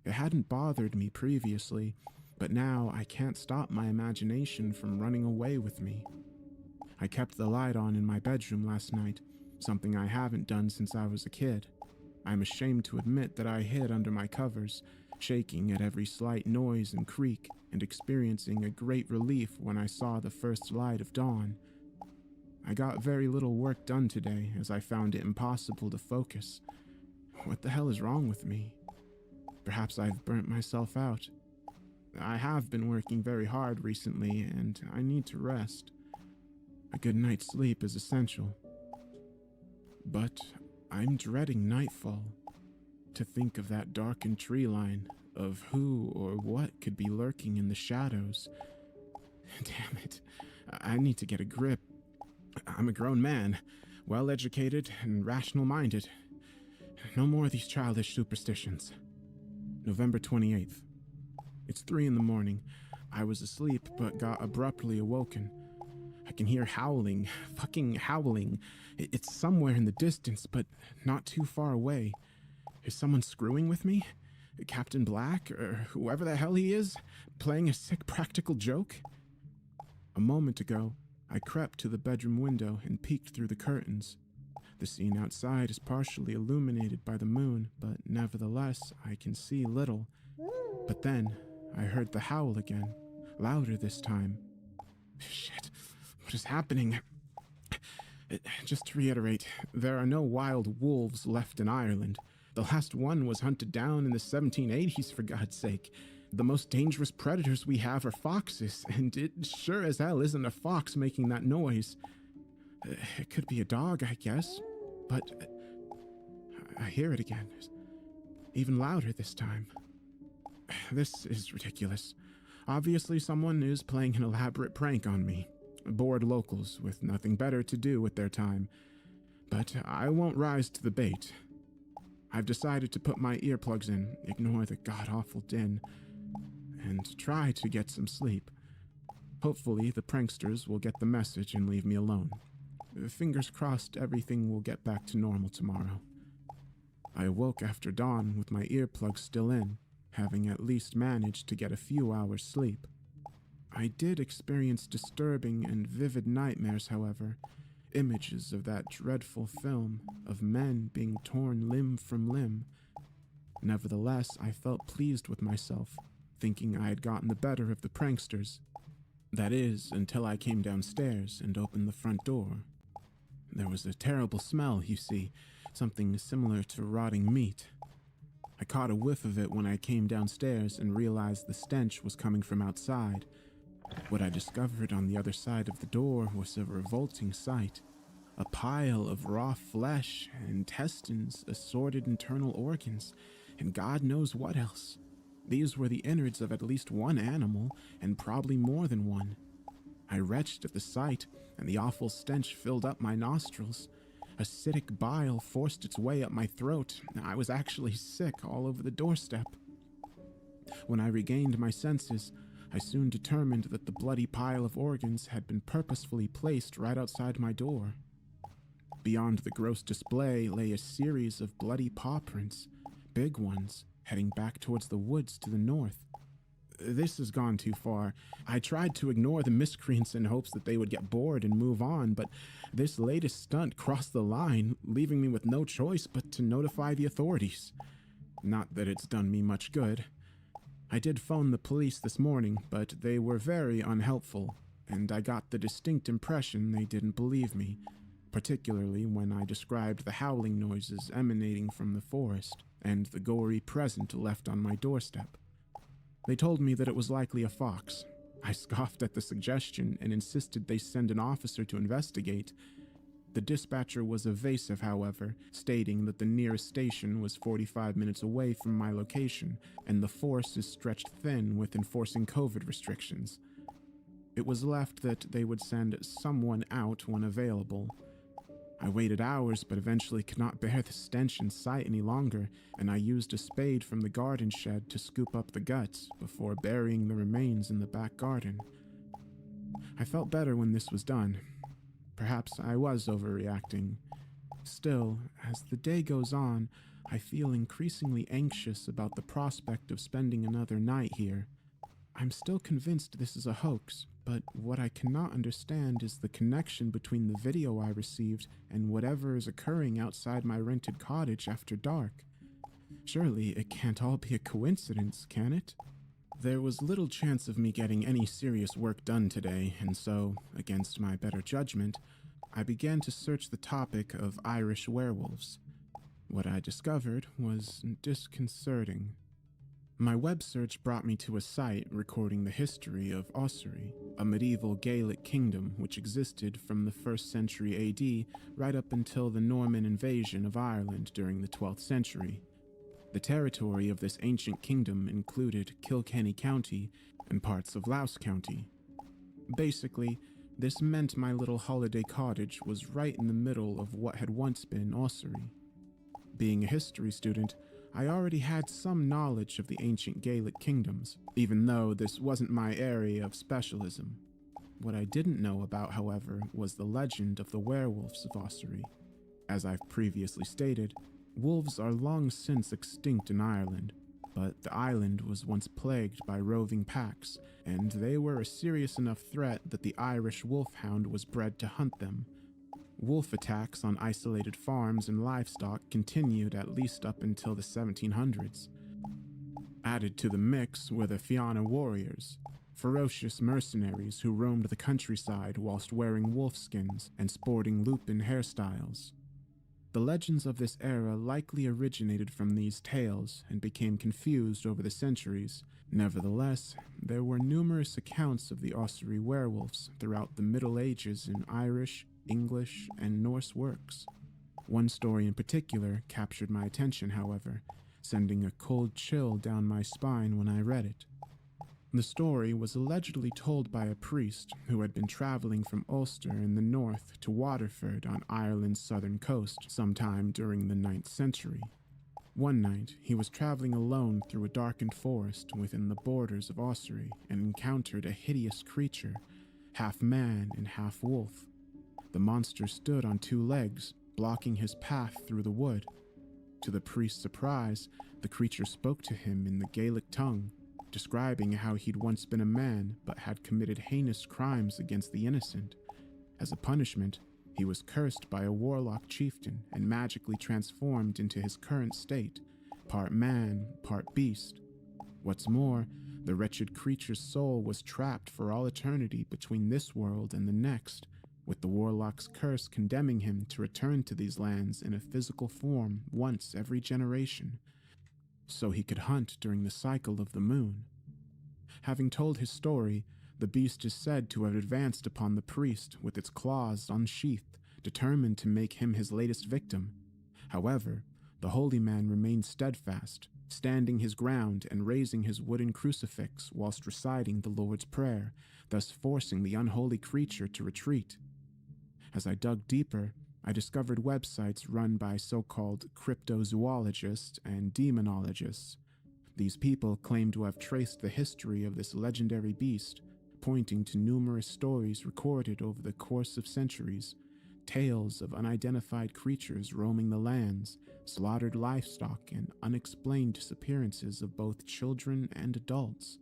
It hadn't bothered me previously, but now I can't stop my imagination from running away with me. I kept the light on in my bedroom last night, something I haven't done since I was a kid. I'm ashamed to admit that I hid under my covers, shaking at every slight noise and creak, and experiencing a great relief when I saw the first light of dawn. I got very little work done today, as I found it impossible to focus. What the hell is wrong with me? Perhaps I've burnt myself out. I have been working very hard recently, and I need to rest. A good night's sleep is essential. But I'm dreading nightfall. To think of that darkened tree line, of who or what could be lurking in the shadows. Damn it. I need to get a grip. I'm a grown man, well-educated and rational-minded. No more of these childish superstitions. November 28th. It's 3 a.m. I was asleep but got abruptly awoken. I can hear howling, fucking howling. It's somewhere in the distance, but not too far away. Is someone screwing with me? Captain Black, or whoever the hell he is, playing a sick practical joke? A moment ago, I crept to the bedroom window and peeked through the curtains. The scene outside is partially illuminated by the moon, but nevertheless, I can see little. But then, I heard the howl again, louder this time. Shit, what is happening? Just to reiterate, there are no wild wolves left in Ireland. The last one was hunted down in the 1780s, for God's sake. The most dangerous predators we have are foxes, and it sure as hell isn't a fox making that noise. It could be a dog, I guess, but I hear it again, even louder this time. This is ridiculous. Obviously, someone is playing an elaborate prank on me. Bored locals with nothing better to do with their time. But I won't rise to the bait. I've decided to put my earplugs in, ignore the god-awful din, and try to get some sleep. Hopefully, the pranksters will get the message and leave me alone. Fingers crossed everything will get back to normal tomorrow. I awoke after dawn with my earplugs still in, having at least managed to get a few hours sleep. I did experience disturbing and vivid nightmares, however, images of that dreadful film of men being torn limb from limb. Nevertheless, I felt pleased with myself, thinking I had gotten the better of the pranksters. That is, until I came downstairs and opened the front door. There was a terrible smell, you see, something similar to rotting meat. I caught a whiff of it when I came downstairs and realized the stench was coming from outside. What I discovered on the other side of the door was a revolting sight. A pile of raw flesh, intestines, assorted internal organs, and God knows what else. These were the innards of at least one animal, and probably more than one. I retched at the sight, and the awful stench filled up my nostrils. Acidic bile forced its way up my throat. I was actually sick all over the doorstep. When I regained my senses, I soon determined that the bloody pile of organs had been purposefully placed right outside my door. Beyond the gross display lay a series of bloody paw prints, big ones, heading back towards the woods to the north. This has gone too far. I tried to ignore the miscreants in hopes that they would get bored and move on, but this latest stunt crossed the line, leaving me with no choice but to notify the authorities. Not that it's done me much good. I did phone the police this morning, but they were very unhelpful, and I got the distinct impression they didn't believe me, particularly when I described the howling noises emanating from the forest and the gory present left on my doorstep. They told me that it was likely a fox. I scoffed at the suggestion and insisted they send an officer to investigate. The dispatcher was evasive, however, stating that the nearest station was 45 minutes away from my location, and the force is stretched thin with enforcing COVID restrictions. It was left that they would send someone out when available. I waited hours, but eventually could not bear the stench in sight any longer, and I used a spade from the garden shed to scoop up the guts before burying the remains in the back garden. I felt better when this was done. Perhaps I was overreacting. Still, as the day goes on, I feel increasingly anxious about the prospect of spending another night here. I'm still convinced this is a hoax, but what I cannot understand is the connection between the video I received and whatever is occurring outside my rented cottage after dark. Surely it can't all be a coincidence, can it? There was little chance of me getting any serious work done today, and so, against my better judgment, I began to search the topic of Irish werewolves. What I discovered was disconcerting. My web search brought me to a site recording the history of Ossory, a medieval Gaelic kingdom which existed from the 1st century AD right up until the Norman invasion of Ireland during the 12th century. The territory of this ancient kingdom included Kilkenny County and parts of Louth County. Basically, this meant my little holiday cottage was right in the middle of what had once been Ossory. Being a history student, I already had some knowledge of the ancient Gaelic kingdoms, even though this wasn't my area of specialism. What I didn't know about, however, was the legend of the werewolves of Ossory. As I've previously stated, wolves are long since extinct in Ireland, but the island was once plagued by roving packs, and they were a serious enough threat that the Irish wolfhound was bred to hunt them. Wolf attacks on isolated farms and livestock continued at least up until the 1700s. Added to the mix were the Fianna warriors, ferocious mercenaries who roamed the countryside whilst wearing wolfskins and sporting lupin hairstyles. The legends of this era likely originated from these tales and became confused over the centuries. Nevertheless, there were numerous accounts of the Ossory werewolves throughout the Middle Ages in Irish, English, and Norse works. One story in particular captured my attention, however, sending a cold chill down my spine when I read it. The story was allegedly told by a priest who had been traveling from Ulster in the north to Waterford on Ireland's southern coast sometime during the 9th century. One night, he was traveling alone through a darkened forest within the borders of Ossory and encountered a hideous creature, half man and half wolf. The monster stood on 2 legs, blocking his path through the wood. To the priest's surprise, the creature spoke to him in the Gaelic tongue, describing how he'd once been a man but had committed heinous crimes against the innocent. As a punishment, he was cursed by a warlock chieftain and magically transformed into his current state, part man, part beast. What's more, the wretched creature's soul was trapped for all eternity between this world and the next, with the warlock's curse condemning him to return to these lands in a physical form once every generation, so he could hunt during the cycle of the moon. Having told his story, the beast is said to have advanced upon the priest with its claws unsheathed, determined to make him his latest victim. However, the holy man remained steadfast, standing his ground and raising his wooden crucifix whilst reciting the Lord's Prayer, thus forcing the unholy creature to retreat. As I dug deeper, I discovered websites run by so-called cryptozoologists and demonologists. These people claim to have traced the history of this legendary beast, pointing to numerous stories recorded over the course of centuries, tales of unidentified creatures roaming the lands, slaughtered livestock, and unexplained disappearances of both children and adults.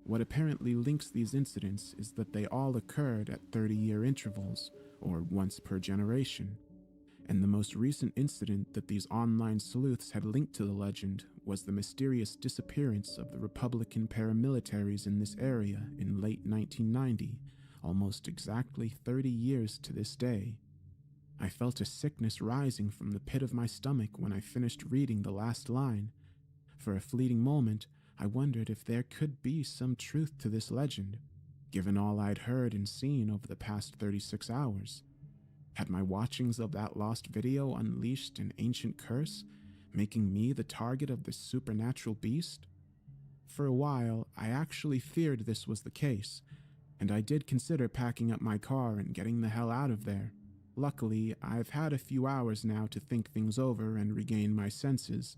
What apparently links these incidents is that they all occurred at 30-year intervals, or once per generation. And the most recent incident that these online sleuths had linked to the legend was the mysterious disappearance of the Republican paramilitaries in this area in late 1990, almost exactly 30 years to this day. I felt a sickness rising from the pit of my stomach when I finished reading the last line. For a fleeting moment, I wondered if there could be some truth to this legend, given all I'd heard and seen over the past 36 hours. Had my watchings of that lost video unleashed an ancient curse, making me the target of this supernatural beast? For a while, I actually feared this was the case, and I did consider packing up my car and getting the hell out of there. Luckily, I've had a few hours now to think things over and regain my senses.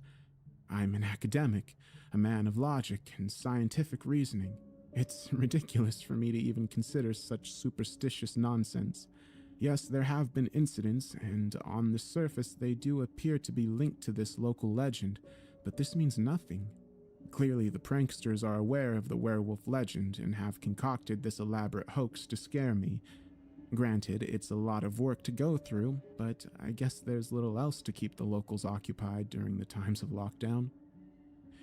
I'm an academic, a man of logic and scientific reasoning. It's ridiculous for me to even consider such superstitious nonsense. Yes, there have been incidents, and on the surface they do appear to be linked to this local legend, but this means nothing. Clearly, the pranksters are aware of the werewolf legend and have concocted this elaborate hoax to scare me. Granted, it's a lot of work to go through, but I guess there's little else to keep the locals occupied during the times of lockdown.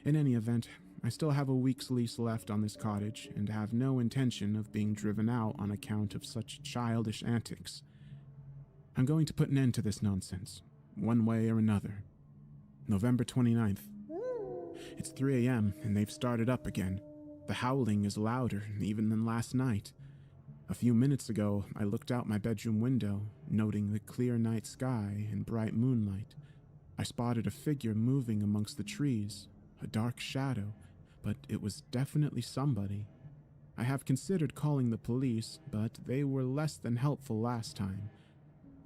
In any event, I still have a week's lease left on this cottage and have no intention of being driven out on account of such childish antics. I'm going to put an end to this nonsense, one way or another. November 29th. It's 3 a.m. and they've started up again. The howling is louder even than last night. A few minutes ago, I looked out my bedroom window, noting the clear night sky and bright moonlight. I spotted a figure moving amongst the trees, a dark shadow, but it was definitely somebody. I have considered calling the police, but they were less than helpful last time.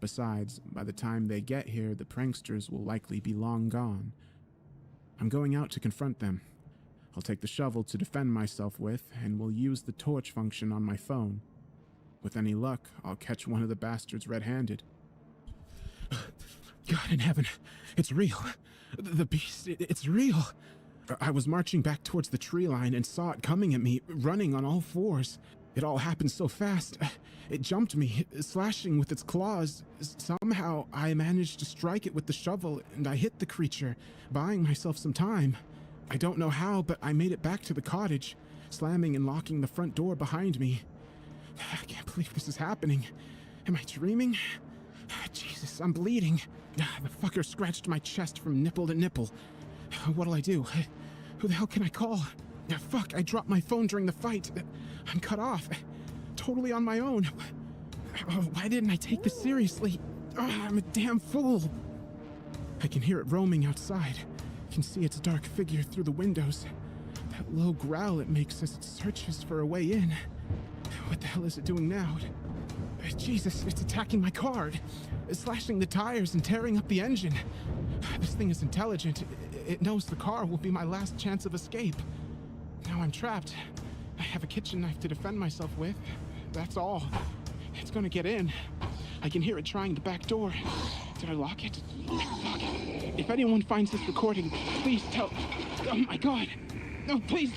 Besides, by the time they get here, the pranksters will likely be long gone. I'm going out to confront them. I'll take the shovel to defend myself with, and will use the torch function on my phone. With any luck, I'll catch one of the bastards red-handed. God in heaven, it's real. The beast, it's real. I was marching back towards the tree line and saw it coming at me, running on all fours. It all happened so fast. It jumped me, slashing with its claws. Somehow, I managed to strike it with the shovel, and I hit the creature, buying myself some time. I don't know how, but I made it back to the cottage, slamming and locking the front door behind me. I can't believe this is happening. Am I dreaming? Jesus, I'm bleeding. The fucker scratched my chest from nipple to nipple. What'll I do? Who the hell can I call? Fuck, I dropped my phone during the fight. I'm cut off. Totally on my own. Why didn't I take this seriously? I'm a damn fool. I can hear it roaming outside. I can see its dark figure through the windows. That low growl it makes as it searches for a way in. What the hell is it doing now? Jesus, it's attacking my car. It's slashing the tires and tearing up the engine. This thing is intelligent. It knows the car will be my last chance of escape. Now I'm trapped. I have a kitchen knife to defend myself with. That's all. It's gonna get in. I can hear it trying the back door. Did I lock it? Fuck. If anyone finds this recording, please tell... Oh my god! No, please!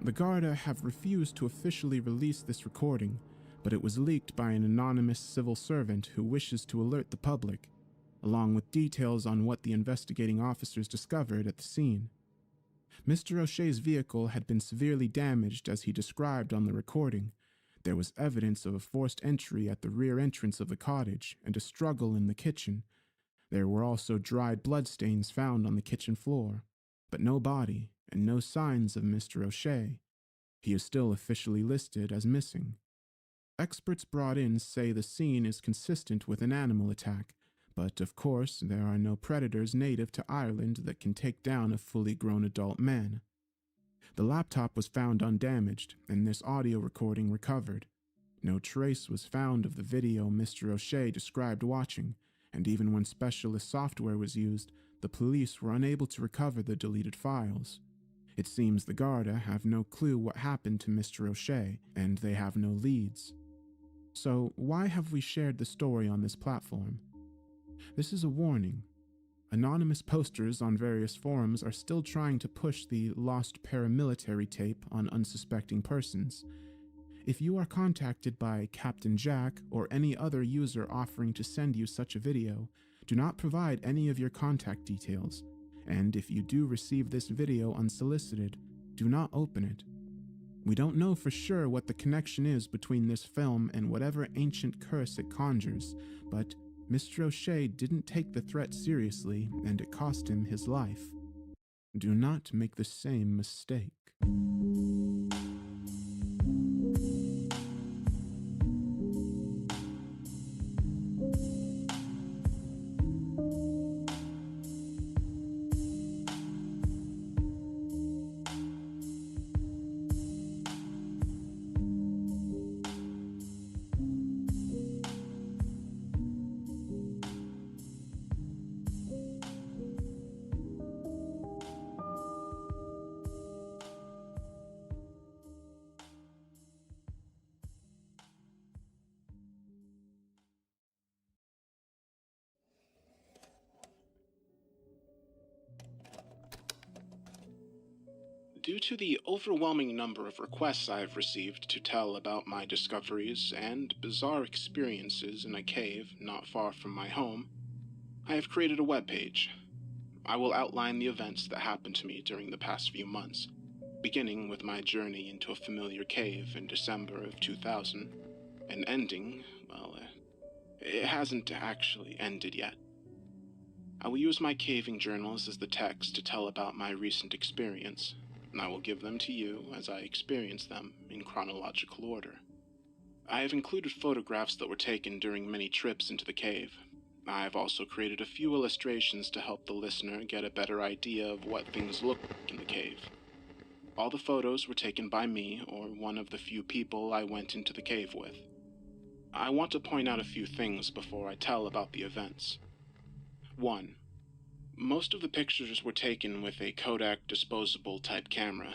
The Garda have refused to officially release this recording, but it was leaked by an anonymous civil servant who wishes to alert the public, along with details on what the investigating officers discovered at the scene. Mr. O'Shea's vehicle had been severely damaged as he described on the recording. There was evidence of a forced entry at the rear entrance of the cottage and a struggle in the kitchen. There were also dried bloodstains found on the kitchen floor, but no body and no signs of Mr. O'Shea. He is still officially listed as missing. Experts brought in say the scene is consistent with an animal attack, but of course there are no predators native to Ireland that can take down a fully grown adult man. The laptop was found undamaged, and this audio recording recovered. No trace was found of the video Mr. O'Shea described watching, and even when specialist software was used, the police were unable to recover the deleted files. It seems the Garda have no clue what happened to Mr. O'Shea, and they have no leads. So why have we shared the story on this platform? This is a warning. Anonymous posters on various forums are still trying to push the lost paramilitary tape on unsuspecting persons. If you are contacted by Captain Jack or any other user offering to send you such a video, do not provide any of your contact details, and if you do receive this video unsolicited, do not open it. We don't know for sure what the connection is between this film and whatever ancient curse it conjures, but Mr. O'Shea didn't take the threat seriously, and it cost him his life. Do not make the same mistake. Due to the overwhelming number of requests I have received to tell about my discoveries and bizarre experiences in a cave not far from my home, I have created a webpage. I will outline the events that happened to me during the past few months, beginning with my journey into a familiar cave in December of 2000, and ending, well, it hasn't actually ended yet. I will use my caving journals as the text to tell about my recent experience, and I will give them to you as I experience them in chronological order. I have included photographs that were taken during many trips into the cave. I have also created a few illustrations to help the listener get a better idea of what things look like in the cave. All the photos were taken by me or one of the few people I went into the cave with. I want to point out a few things before I tell about the events. 1. Most of the pictures were taken with a Kodak disposable type camera.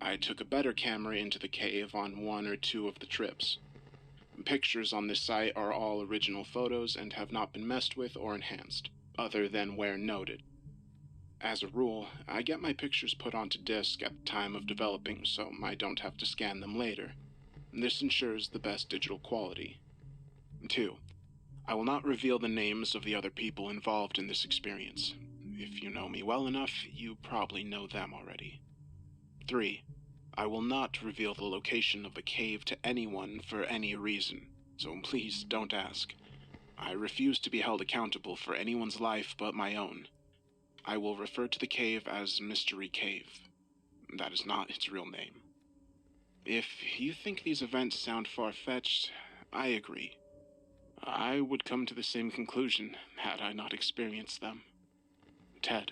I took a better camera into the cave on 1 or 2 of the trips. Pictures on this site are all original photos and have not been messed with or enhanced, other than where noted. As a rule, I get my pictures put onto disk at the time of developing, so I don't have to scan them later. This ensures the best digital quality. 2. I will not reveal the names of the other people involved in this experience. If you know me well enough, you probably know them already. 3. I will not reveal the location of the cave to anyone for any reason, so please don't ask. I refuse to be held accountable for anyone's life but my own. I will refer to the cave as Mystery Cave. That is not its real name. If you think these events sound far-fetched, I agree. I would come to the same conclusion had I not experienced them. Ted.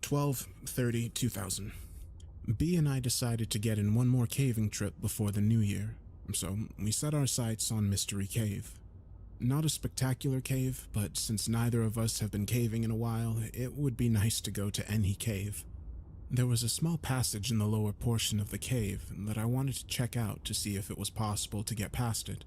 (12/30/2000). B and I decided to get in one more caving trip before the new year, so we set our sights on Mystery Cave. Not a spectacular cave, but since neither of us have been caving in a while, it would be nice to go to any cave. There was a small passage in the lower portion of the cave that I wanted to check out to see if it was possible to get past it.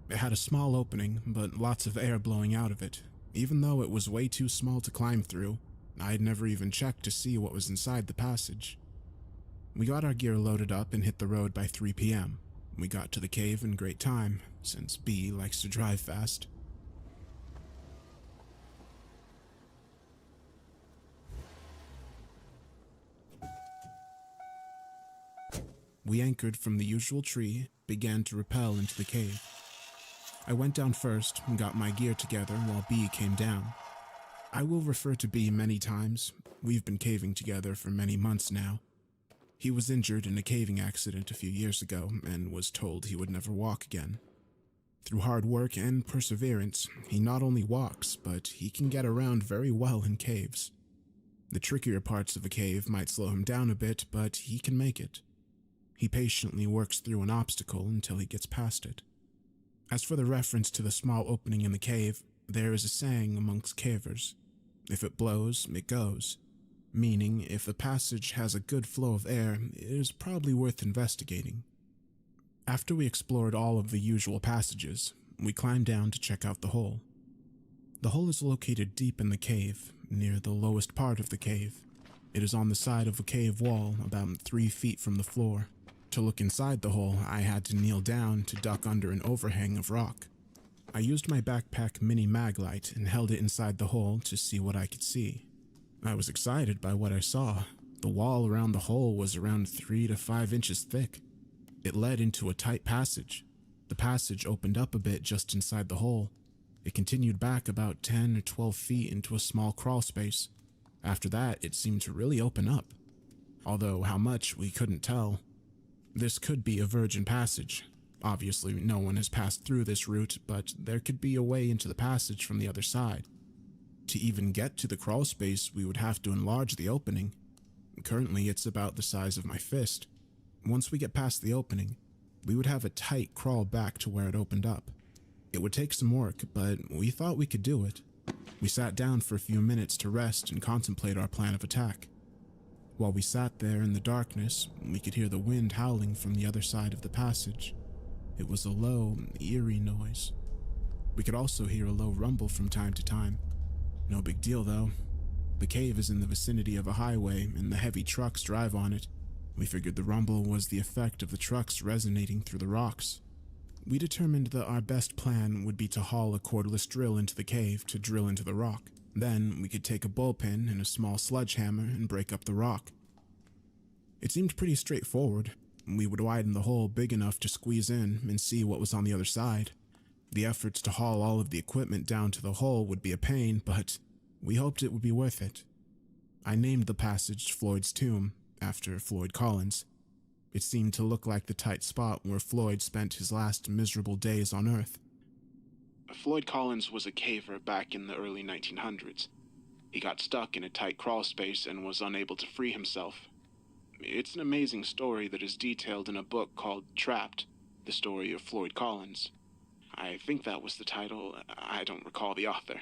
It had a small opening, but lots of air blowing out of it. Even though it was way too small to climb through, I had never even checked to see what was inside the passage. We got our gear loaded up and hit the road by 3 p.m. We got to the cave in great time, since B likes to drive fast. We anchored from the usual tree, began to rappel into the cave. I went down first and got my gear together while B came down. I will refer to B many times. We've been caving together for many months now. He was injured in a caving accident a few years ago and was told he would never walk again. Through hard work and perseverance, he not only walks, but he can get around very well in caves. The trickier parts of a cave might slow him down a bit, but he can make it. He patiently works through an obstacle until he gets past it. As for the reference to the small opening in the cave, there is a saying amongst cavers: if it blows, it goes. Meaning, if the passage has a good flow of air, it is probably worth investigating. After we explored all of the usual passages, we climbed down to check out the hole. The hole is located deep in the cave, near the lowest part of the cave. It is on the side of a cave wall, about 3 feet from the floor. To look inside the hole, I had to kneel down to duck under an overhang of rock. I used my backpack mini mag light and held it inside the hole to see what I could see. I was excited by what I saw. The wall around the hole was around 3 to 5 inches thick. It led into a tight passage. The passage opened up a bit just inside the hole. It continued back about 10 or 12 feet into a small crawl space. After that, it seemed to really open up. Although how much, we couldn't tell. This could be a virgin passage. Obviously, no one has passed through this route, but there could be a way into the passage from the other side. To even get to the crawl space, we would have to enlarge the opening. Currently, it's about the size of my fist. Once we get past the opening, we would have a tight crawl back to where it opened up. It would take some work, but we thought we could do it. We sat down for a few minutes to rest and contemplate our plan of attack. While we sat there in the darkness, we could hear the wind howling from the other side of the passage. It was a low, eerie noise. We could also hear a low rumble from time to time. No big deal, though. The cave is in the vicinity of a highway, and the heavy trucks drive on it. We figured the rumble was the effect of the trucks resonating through the rocks. We determined that our best plan would be to haul a cordless drill into the cave to drill into the rock. Then we could take a bullpen and a small sledgehammer and break up the rock. It seemed pretty straightforward. We would widen the hole big enough to squeeze in and see what was on the other side. The efforts to haul all of the equipment down to the hole would be a pain, but we hoped it would be worth it. I named the passage Floyd's Tomb, after Floyd Collins. It seemed to look like the tight spot where Floyd spent his last miserable days on Earth. Floyd Collins was a caver back in the early 1900s. He got stuck in a tight crawl space and was unable to free himself. It's an amazing story that is detailed in a book called Trapped, the story of Floyd Collins. I think that was the title. I don't recall the author.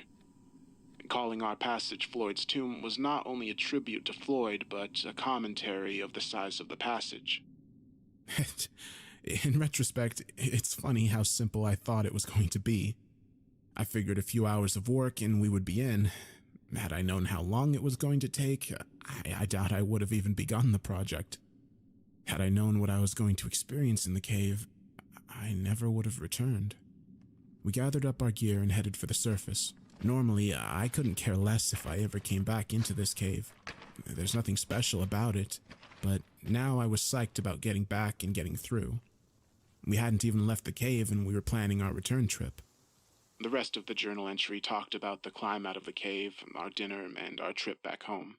Calling our passage Floyd's Tomb was not only a tribute to Floyd, but a commentary of the size of the passage. In retrospect, it's funny how simple I thought it was going to be. I figured a few hours of work and we would be in. Had I known how long it was going to take, I doubt I would have even begun the project. Had I known what I was going to experience in the cave, I never would have returned. We gathered up our gear and headed for the surface. Normally, I couldn't care less if I ever came back into this cave. There's nothing special about it, but now I was psyched about getting back and getting through. We hadn't even left the cave and we were planning our return trip. The rest of the journal entry talked about the climb out of the cave, our dinner, and our trip back home.